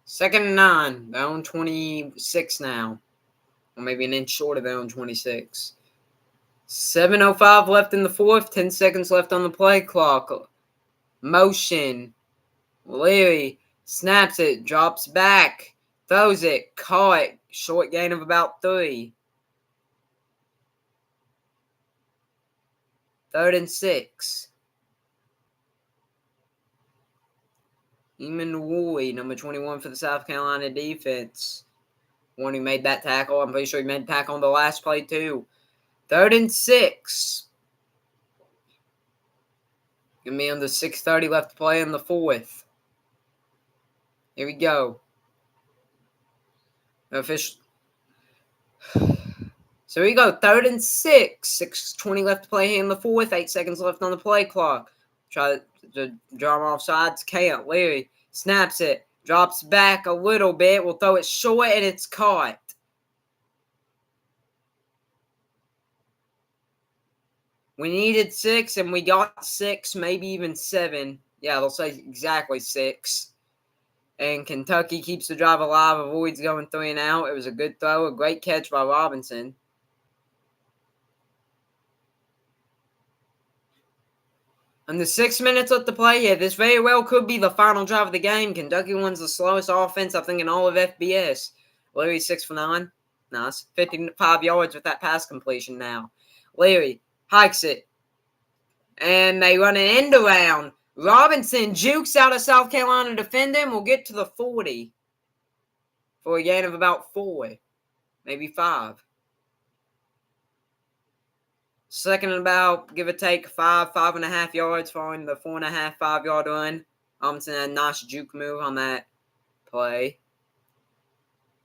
S1: Second and 9. They're on 26 now. Or maybe an inch short of their own 26. 7:05 left in the fourth. 10 seconds left on the play clock. Motion. Leary snaps it. Drops back. Throws it. Caught. Short gain of about 3. 3rd and 6. Eamon Woolley, number 21 for the South Carolina defense. One who made that tackle. I'm pretty sure he made the tackle on the last play, too. 3rd and 6. Gonna be under 6:30 left to play in the 4th. Here we go. Official. So here we go. 3rd and 6. 6:20 left to play here in the 4th. 8 seconds left on the play clock. Try to draw him off sides. Can't. Leary snaps it. Drops back a little bit. We'll throw it short, and it's caught. We needed 6, and we got 6, maybe even 7. Yeah, they'll say exactly 6. And Kentucky keeps the drive alive, avoids going 3 and out. It was a good throw, a great catch by Robinson. Under 6 minutes left to play here, this very well could be the final drive of the game. Kentucky wins the slowest offense, I think, in all of FBS. Leary 6 for 9. Nice. 55 yards with that pass completion now. Leary hikes it. And they run an end around. Robinson jukes out a South Carolina defender and will get to the 40 for a gain of about 4, maybe 5. Second and about, give or take, 5.5 yards following the 4.5, 5-yard run. Robinson had a nice juke move on that play.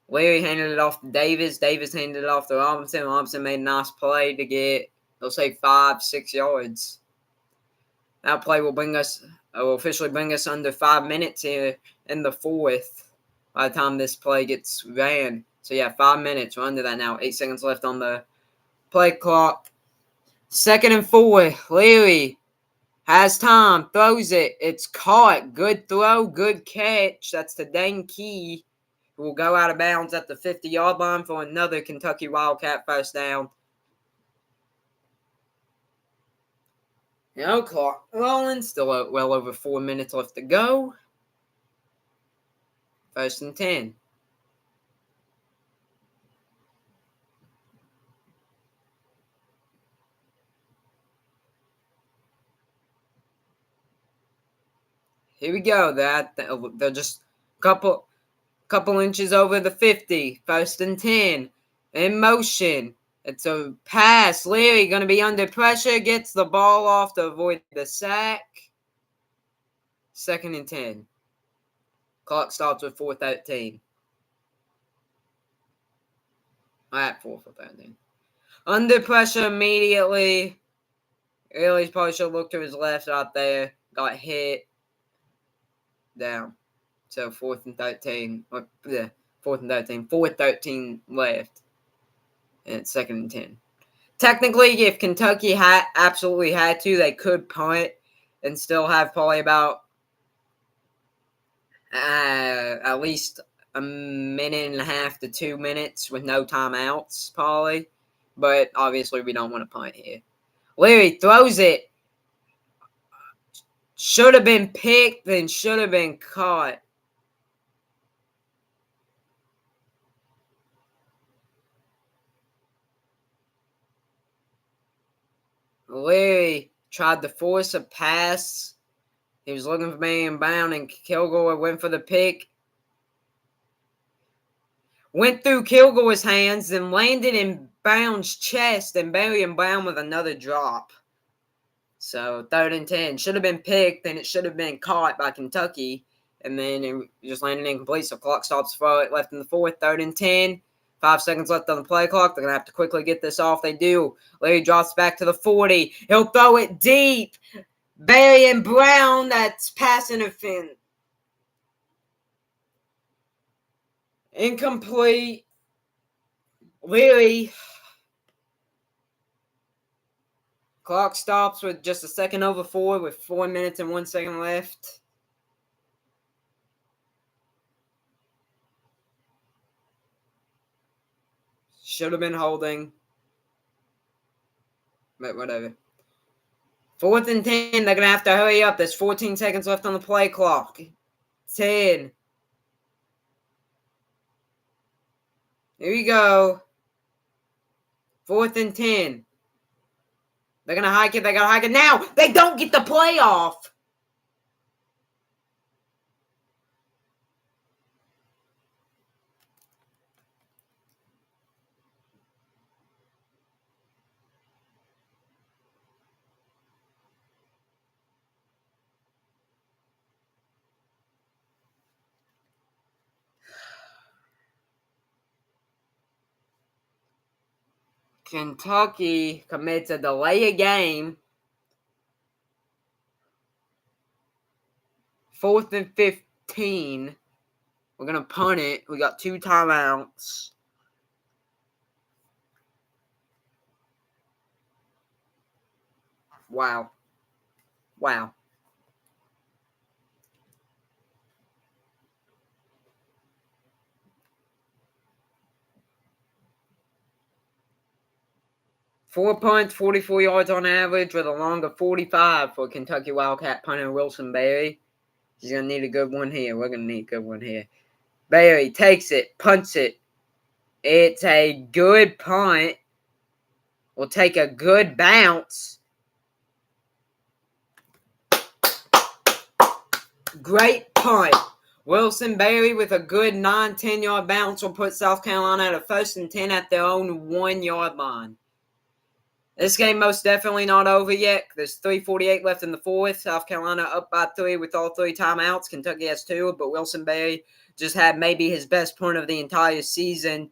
S1: Leary handed it off to Davis. Davis handed it off to Robinson. Robinson made a nice play to get, they'll say, 5-6 yards. That play will officially bring us under 5 minutes here in the 4th by the time this play gets ran. So, yeah, 5 minutes. We're under that now. 8 seconds left on the play clock. 2nd and 4. Leary has time. Throws it. It's caught. Good throw. Good catch. That's to Dane Key, who will go out of bounds at the 50-yard line for another Kentucky Wildcat first down. Clock rolling. Still well over 4 minutes left to go. 1st and 10. Here we go. They're just couple inches over the 50. 1st and 10. In motion. It's a pass. Leary going to be under pressure. Gets the ball off to avoid the sack. 2nd and 10. Clock starts with 4:13. At 4:13. Under pressure immediately. Leary probably should look to his left out there. Got hit. Down. So 4th and 13. 4th and 13. 4:13 left. And it's 2nd and 10. Technically, if Kentucky absolutely had to, they could punt and still have probably about at least a minute and a half to 2 minutes with no timeouts, probably. But obviously, we don't want to punt here. Leary throws it. Should have been picked and should have been caught. Leary tried to force a pass. He was looking for being bound, and Kilgore went for the pick. Went through Kilgore's hands and landed in Brown's chest, and Barry and Brown with another drop. So 3rd and 10. Should have been picked, and it should have been caught by Kentucky. And then it just landed incomplete. So clock stops for it left in the 4th. 3rd and 10. 5 seconds left on the play clock. They're going to have to quickly get this off. They do. Leary drops back to the 40. He'll throw it deep. Barry and Brown, that's pass interference. Incomplete. Leary. Clock stops with just a second over 4 with 4 minutes and 1 second left. Should have been holding. But whatever. 4th and 10. They're going to have to hurry up. There's 14 seconds left on the play clock. 10. Here we go. 4th and 10. They're going to hike it. They got to hike it now. They don't get the playoff. Kentucky commits a delay a game. 4th and 15. We're going to punt it. We got 2 timeouts. Wow. 4 punts, 44 yards on average, with a long of 45 for Kentucky Wildcat punter Wilson Berry. He's going to need a good one here. We're going to need a good one here. Berry takes it, punts it. It's a good punt. Will take a good bounce. Great punt. Wilson Berry with a good 9-10 yard bounce will put South Carolina at a 1st and 10 at their own 1 yard line. This game most definitely not over yet. There's 3:48 left in the 4th. South Carolina up by 3 with all 3 timeouts. Kentucky has 2, but Wilson Berry just had maybe his best punt of the entire season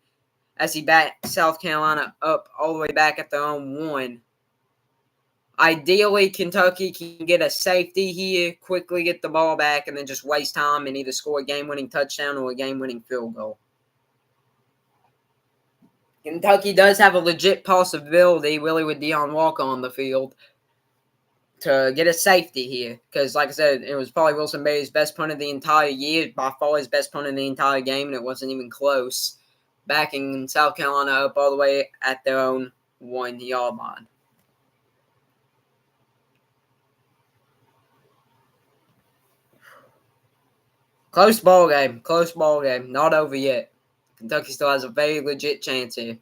S1: as he backed South Carolina up all the way back at their own 1. Ideally, Kentucky can get a safety here, quickly get the ball back, and then just waste time and either score a game-winning touchdown or a game-winning field goal. Kentucky does have a legit possibility, really, with Deion Walker on the field, to get a safety here. Because, like I said, it was probably Wilson Berry's best punt of the entire year, by far his best punt of the entire game, and it wasn't even close. Backing South Carolina up all the way at their own 1 yard line. Close ball game. Not over yet. Kentucky still has a very legit chance here.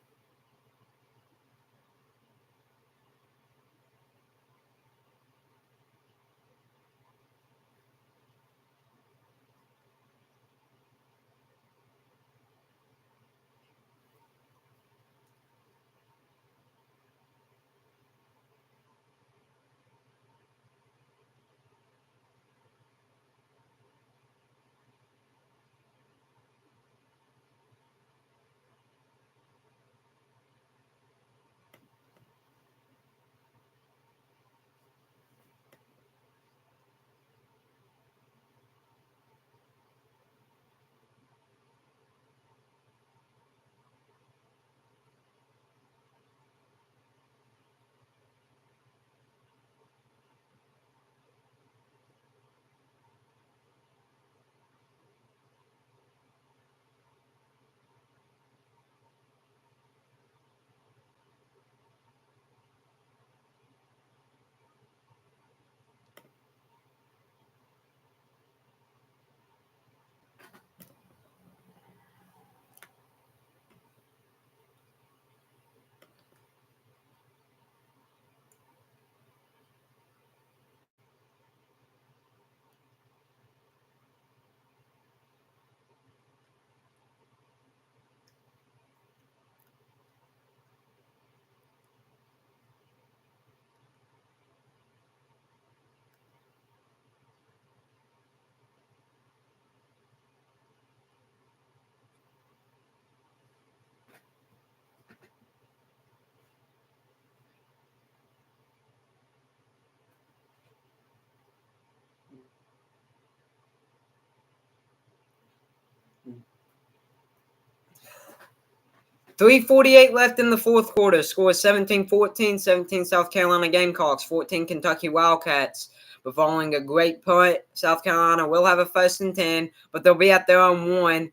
S1: .348 left in the 4th quarter. Score 17-14, 17 South Carolina Gamecocks, 14 Kentucky Wildcats. But following a great punt, South Carolina will have a 1st and 10, but they'll be at their own 1.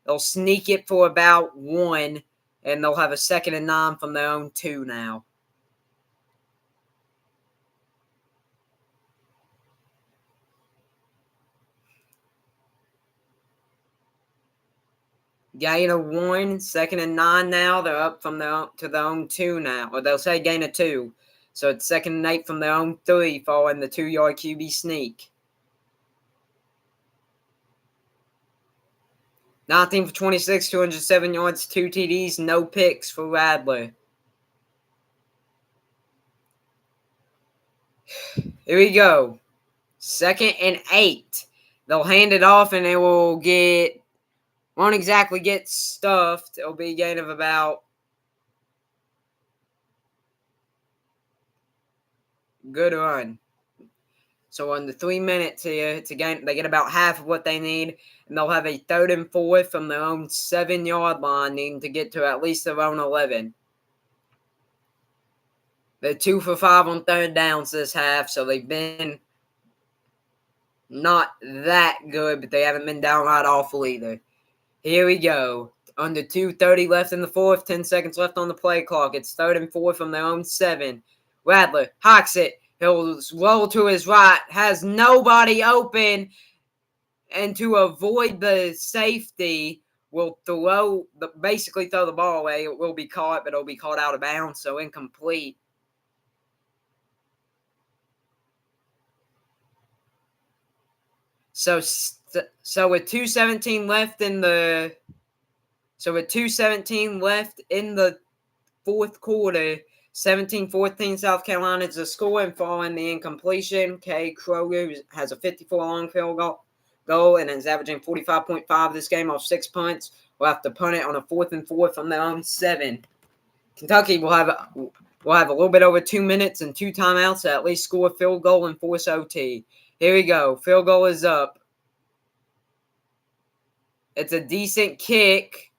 S1: They'll sneak it for about 1, and they'll have a 2nd and 9 from their own 2 now. Gain of 1, 2nd and 9 now. They're up from to their own 2 now. Or they'll say gain of 2. So it's 2nd and 8 from their own 3 following the 2-yard QB sneak. 19 for 26, 207 yards, 2 TDs, no picks for Radler. Here we go. 2nd and 8. They'll hand it off and they will won't exactly get stuffed. It'll be a gain of about good run. So on the 3 minutes here, they get about half of what they need, and they'll have a 3rd and 4 from their own 7-yard line, needing to get to at least their own 11. They're 2 for 5 on 3rd downs this half, so they've been not that good, but they haven't been downright awful either. Here we go. Under 2:30 left in the 4th, 10 seconds left on the play clock. It's 3rd and 4 from their own 7. Radler hawks it. He'll roll to his right, has nobody open, and to avoid the safety, will basically throw the ball away. It will be caught, but it'll be caught out of bounds, so incomplete. So with 2:17 left in the 4th quarter, 17-14 South Carolina is the score, and following the incompletion, Kay Kroger has a 54-long field goal and is averaging 45.5 this game off 6 punts. We'll have to punt it on a 4th and 4 from their own 7. Kentucky will have a little bit over 2 minutes and 2 timeouts to at least score a field goal and force OT. Here we go. Field goal is up. It's a decent kick.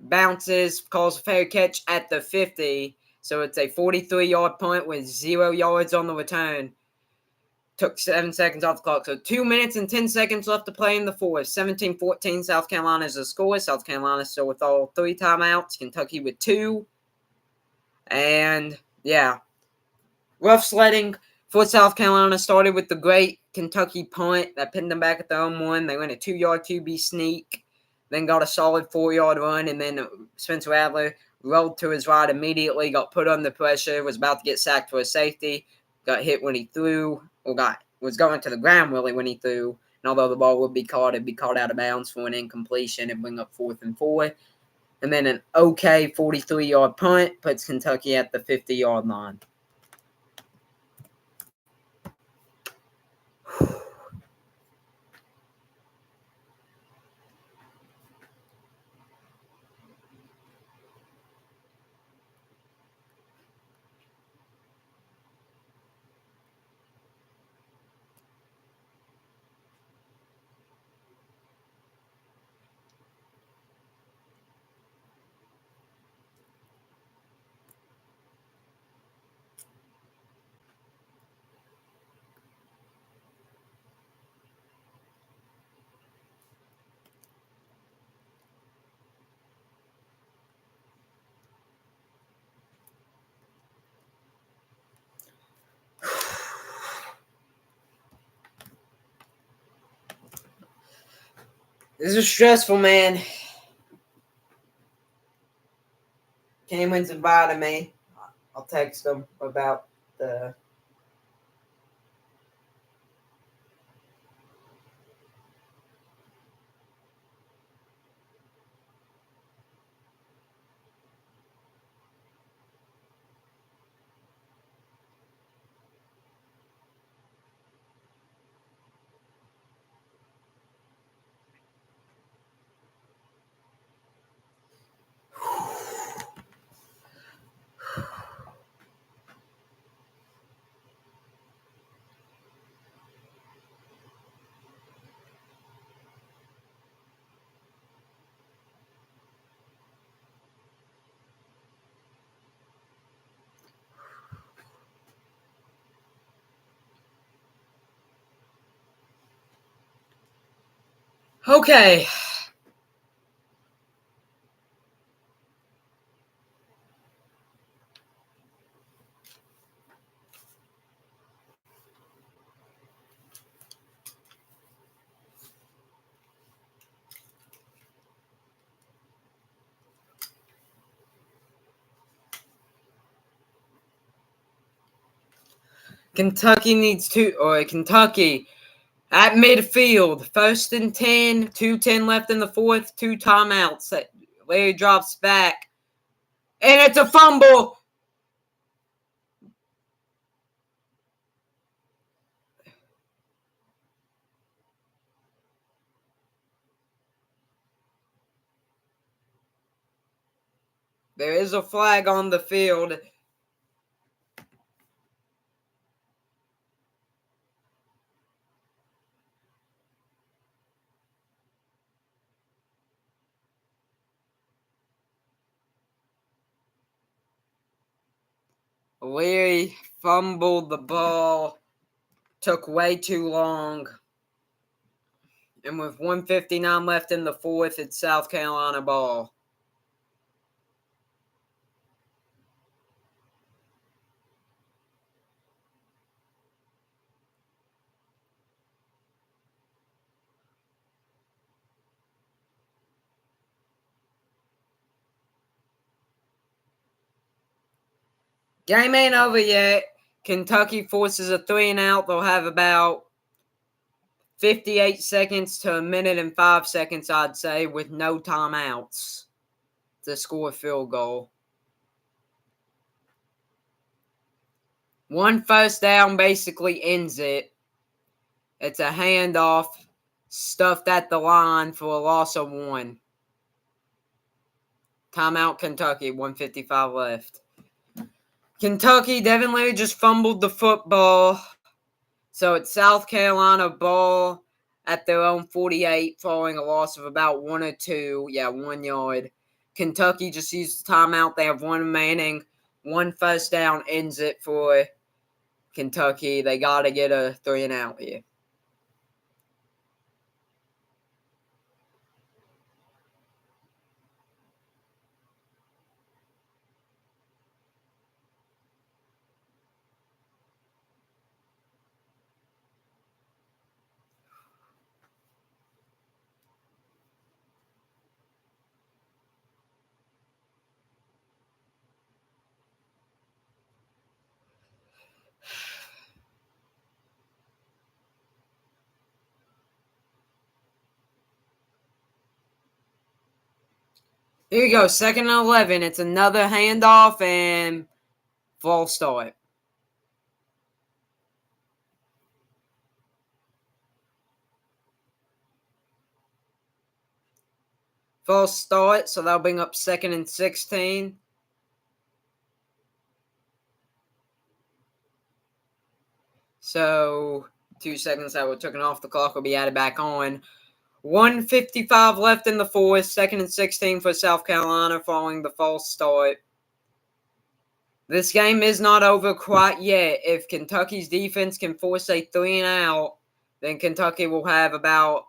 S1: Bounces, calls a fair catch at the 50. So it's a 43-yard punt with 0 yards on the return. Took 7 seconds off the clock. So 2 minutes and 10 seconds left to play in the 4th. 17-14 South Carolina is the score. South Carolina still with all 3 timeouts. Kentucky with 2. And, yeah. Rough sledding for South Carolina started with the great Kentucky punt that pinned them back at their own 1. They went a 2-yard QB sneak. Then got a solid 4-yard run, and then Spencer Radler rolled to his right immediately, got put under pressure, was about to get sacked for a safety, got hit when he threw, was going to the ground really when he threw, and although the ball would be caught, it'd be caught out of bounds for an incompletion and bring up 4th and 4. And then an okay 43-yard punt puts Kentucky at the 50-yard line. This is stressful, man. Cameron's invited me. I'll text him about the... Okay. Kentucky at midfield. 1st and 10, 2:10 left in the fourth, 2 timeouts. Larry drops back. And it's a fumble. There is a flag on the field. Leary fumbled the ball. Took way too long. And with 1:59 left in the fourth, it's South Carolina ball. Game ain't over yet. Kentucky forces a 3-and-out. They'll have about 58 seconds to a minute and 5 seconds, I'd say, with no timeouts to score a field goal. 1 first down basically ends it. It's a handoff stuffed at the line for a loss of 1. Timeout Kentucky, 1:55 left. Kentucky, Devin Leary just fumbled the football. So it's South Carolina ball at their own 48 following a loss of about 1 or 2. 1 yard. Kentucky just used the timeout. They have 1 remaining. 1 first down ends it for Kentucky. They got to get a 3-and-out here. Here you go, 2nd and 11. It's another handoff and false start. False start, so that'll bring up 2nd and 16. So 2 seconds that were taken off the clock will be added back on. 1:55 left in the fourth, 2nd and 16 for South Carolina following the false start. This game is not over quite yet. If Kentucky's defense can force a 3-and-out, then Kentucky will have about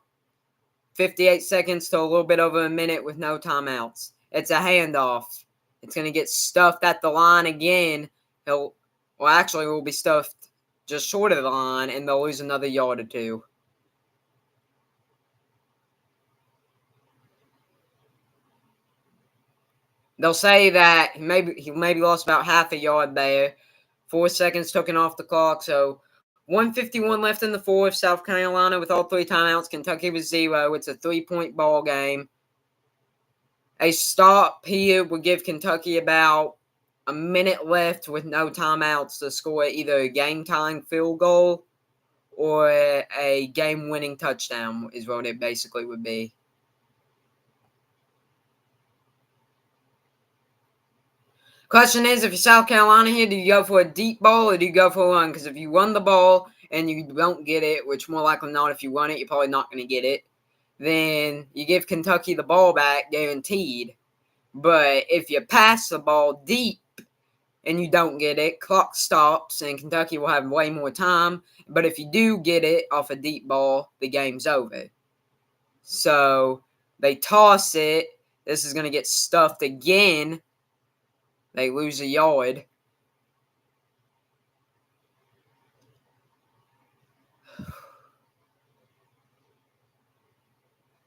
S1: 58 seconds to a little bit over a minute with no timeouts. It's a handoff. It's going to get stuffed at the line again. It will be stuffed just short of the line, and they'll lose another yard or 2. They'll say that he maybe lost about half a yard there. 4 seconds taken off the clock, so 1:51 left in the fourth. South Carolina with all 3 timeouts. Kentucky with 0. It's a 3-point ball game. A stop here would give Kentucky about a minute left with no timeouts to score either a game-tying field goal or a game-winning touchdown is what it basically would be. Question is, if you're South Carolina here, do you go for a deep ball or do you go for a run? Because if you run the ball and you don't get it, which more likely not, if you run it, you're probably not going to get it, then you give Kentucky the ball back guaranteed. But if you pass the ball deep and you don't get it, clock stops and Kentucky will have way more time. But if you do get it off a deep ball, the game's over. So they toss it. This is going to get stuffed again. They lose a yard.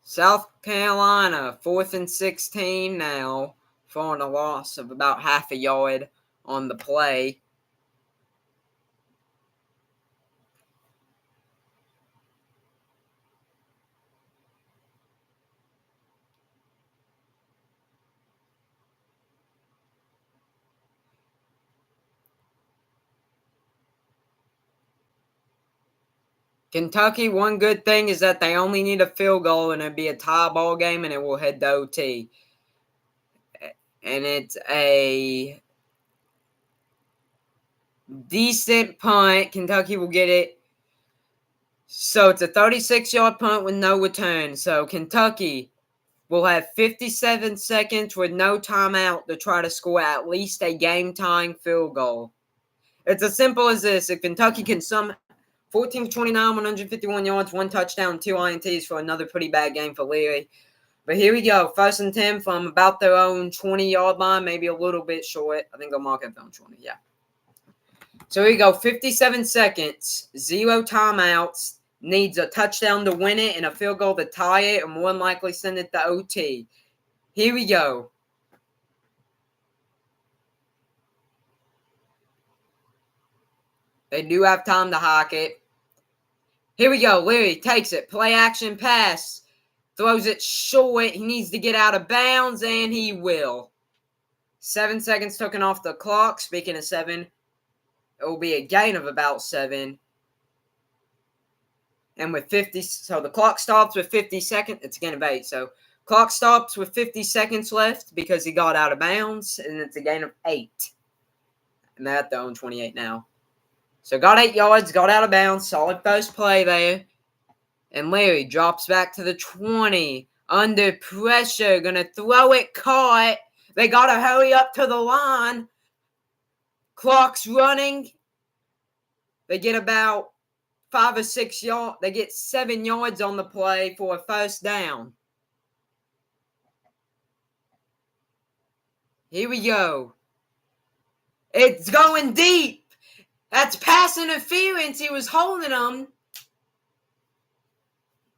S1: South Carolina, 4th and 16 now, following a loss of about half a yard on the play. Kentucky, one good thing is that they only need a field goal and it'll be a tie ball game and it will head to OT. And it's a decent punt. Kentucky will get it. So it's a 36-yard punt with no return. So Kentucky will have 57 seconds with no timeout to try to score at least a game-tying field goal. It's as simple as this. If Kentucky can 14 for 29, 151 yards, 1 touchdown, 2 INTs for another pretty bad game for Leary. But here we go. 1st and 10 from about their own 20-yard line, maybe a little bit short. I think they'll mark it from 20, yeah. So here we go. 57 seconds, 0 timeouts. Needs a touchdown to win it and a field goal to tie it, or more than likely send it to OT. Here we go. They do have time to hike it. Here we go. Leary takes it. Play action pass. Throws it short. He needs to get out of bounds, and he will. 7 seconds taken off the clock. Speaking of 7, it will be a gain of about 7. And with 50, so the clock stops with 50 seconds. It's a gain of 8. So clock stops with 50 seconds left because he got out of bounds, and it's a gain of 8. And they're at their own 28 now. So got 8 yards, got out of bounds. Solid first play there. And Leary drops back to the 20. Under pressure. Going to throw it, caught. They got to hurry up to the line. Clock's running. They get about 5 or 6 yards. They get 7 yards on the play for a first down. Here we go. It's going deep. That's pass interference. He was holding them.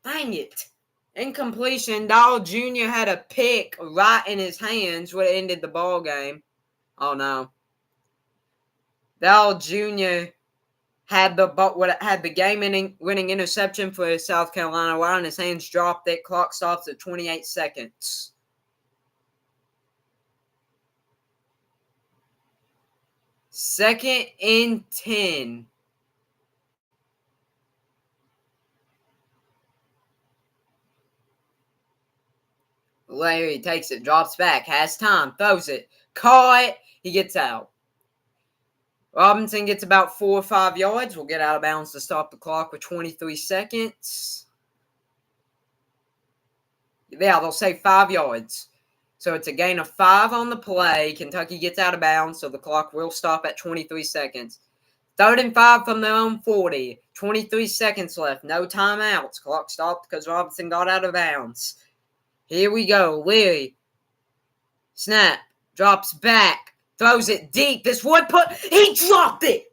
S1: Dang it. Incompletion. Dahl Jr. had a pick right in his hands would have ended the ball game. Oh, no. Dahl Jr. had the game-winning interception for South Carolina right in his hands, dropped it. Clock stops at 28 seconds. Second and 10. Larry takes it, drops back, has time, throws it, caught, he gets out. Robinson gets about 4 or 5 yards. We'll get out of bounds to stop the clock with 23 seconds. Yeah, they'll say 5 yards. So it's a gain of 5 on the play. Kentucky gets out of bounds, so the clock will stop at 23 seconds. 3rd and 5 from their own 40. 23 seconds left. No timeouts. Clock stopped because Robinson got out of bounds. Here we go. Leary. Snap. Drops back. Throws it deep. This would put. He dropped it.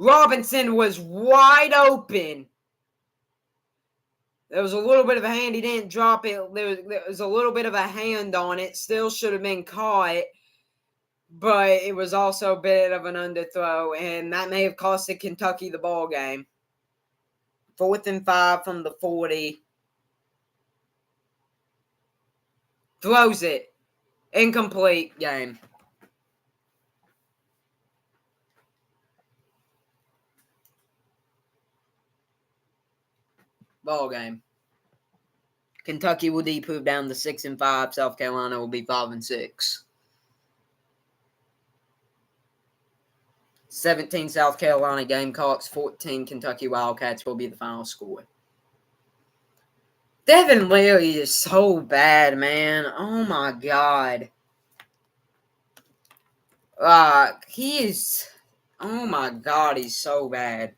S1: Robinson was wide open. There was a little bit of a hand. He didn't drop it. There was a little bit of a hand on it. Still should have been caught. But it was also a bit of an underthrow. And that may have costed Kentucky the ball game. 4th and 5 from the 40. Throws it. Incomplete game. Ball game. Kentucky will improve down to 6 and 5. South Carolina will be 5 and 6. 17 South Carolina Gamecocks, 14 Kentucky Wildcats will be the final score. Devin Leary is so bad, man. Oh my God. He is. Oh my God, he's so bad.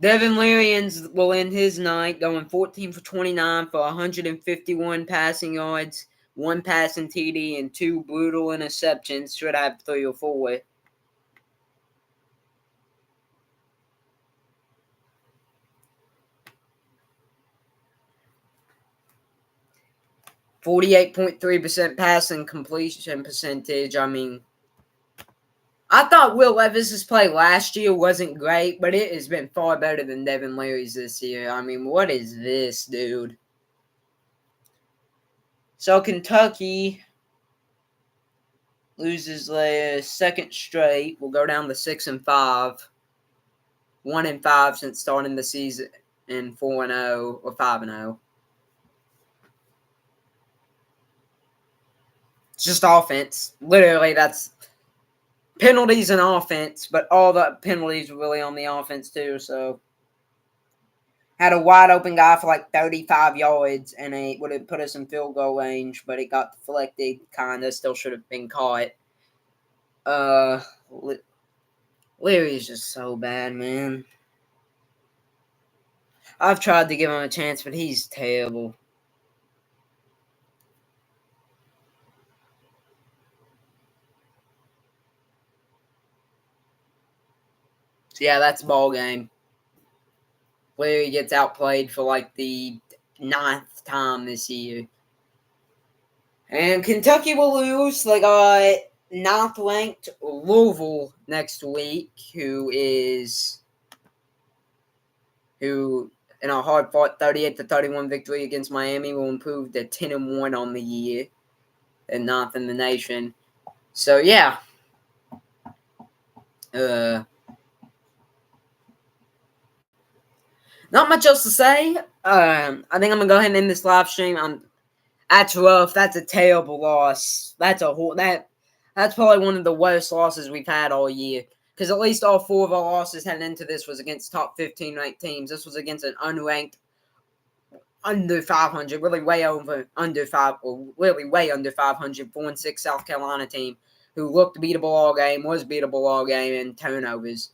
S1: Devin Leary will end his night going 14 for 29 for 151 passing yards, 1 passing TD, and 2 brutal interceptions. Should have 3 or 4. .48% passing completion percentage. I mean, I thought Will Levis's play last year wasn't great, but it has been far better than Devin Leary's this year. I mean, what is this, dude? So Kentucky loses their second straight. Will go down to 6-5. 1-5 since starting the season, and 4-0 or 5-0. It's just offense. Literally, that's penalties and offense, but all the penalties were really on the offense too. So had a wide open guy for like 35 yards, and it would have put us in field goal range, but it got deflected. Kinda still should have been caught. Leary's just so bad, man. I've tried to give him a chance, but he's terrible. So yeah, that's ball game. Leary gets outplayed for like the 9th time this year. And Kentucky will lose. They got 9th ranked Louisville next week, who in a hard fought 38-31 victory against Miami will improve to 10-1 on the year and 9th in the nation. So yeah. Not much else to say. I think I'm gonna go ahead and end this live stream. That's rough. That's a terrible loss. That's probably one of the worst losses we've had all year. Because at least all 4 of our losses heading into this was against top 15 ranked teams. This was against an unranked, under 500, really way under 500, 4-6 South Carolina team who looked beatable all game, was beatable all game, and turnovers.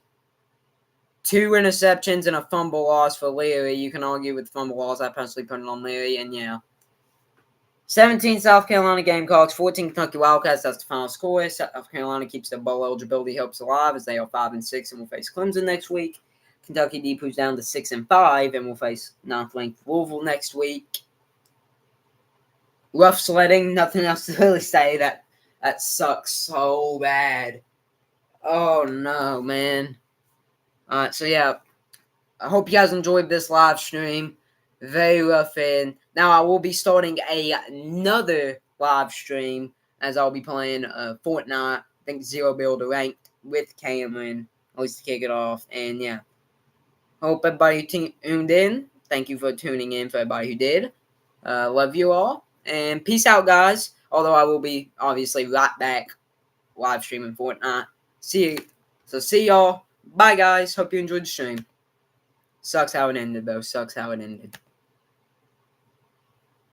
S1: 2 interceptions and a fumble loss for Leary. You can argue with fumble loss. I personally put it on Leary, and yeah. 17 South Carolina Gamecocks, 14 Kentucky Wildcats. That's the final score. South Carolina keeps their bowl eligibility hopes alive as they are 5-6 and will face Clemson next week. Kentucky depots down to 6-5 and will face 9th-ranked Louisville next week. Rough sledding. Nothing else to really say. That sucks so bad. Oh no, man. So yeah, I hope you guys enjoyed this live stream. Very rough in. Now I will be starting another live stream as I'll be playing Fortnite. I think Zero Build Ranked with Cameron, at least to kick it off. And yeah, hope everybody tuned in. Thank you for tuning in for everybody who did. Love you all. And peace out, guys. Although I will be obviously right back live streaming Fortnite. See y'all. Bye, guys. Hope you enjoyed the stream. Sucks how it ended, though. Sucks how it ended.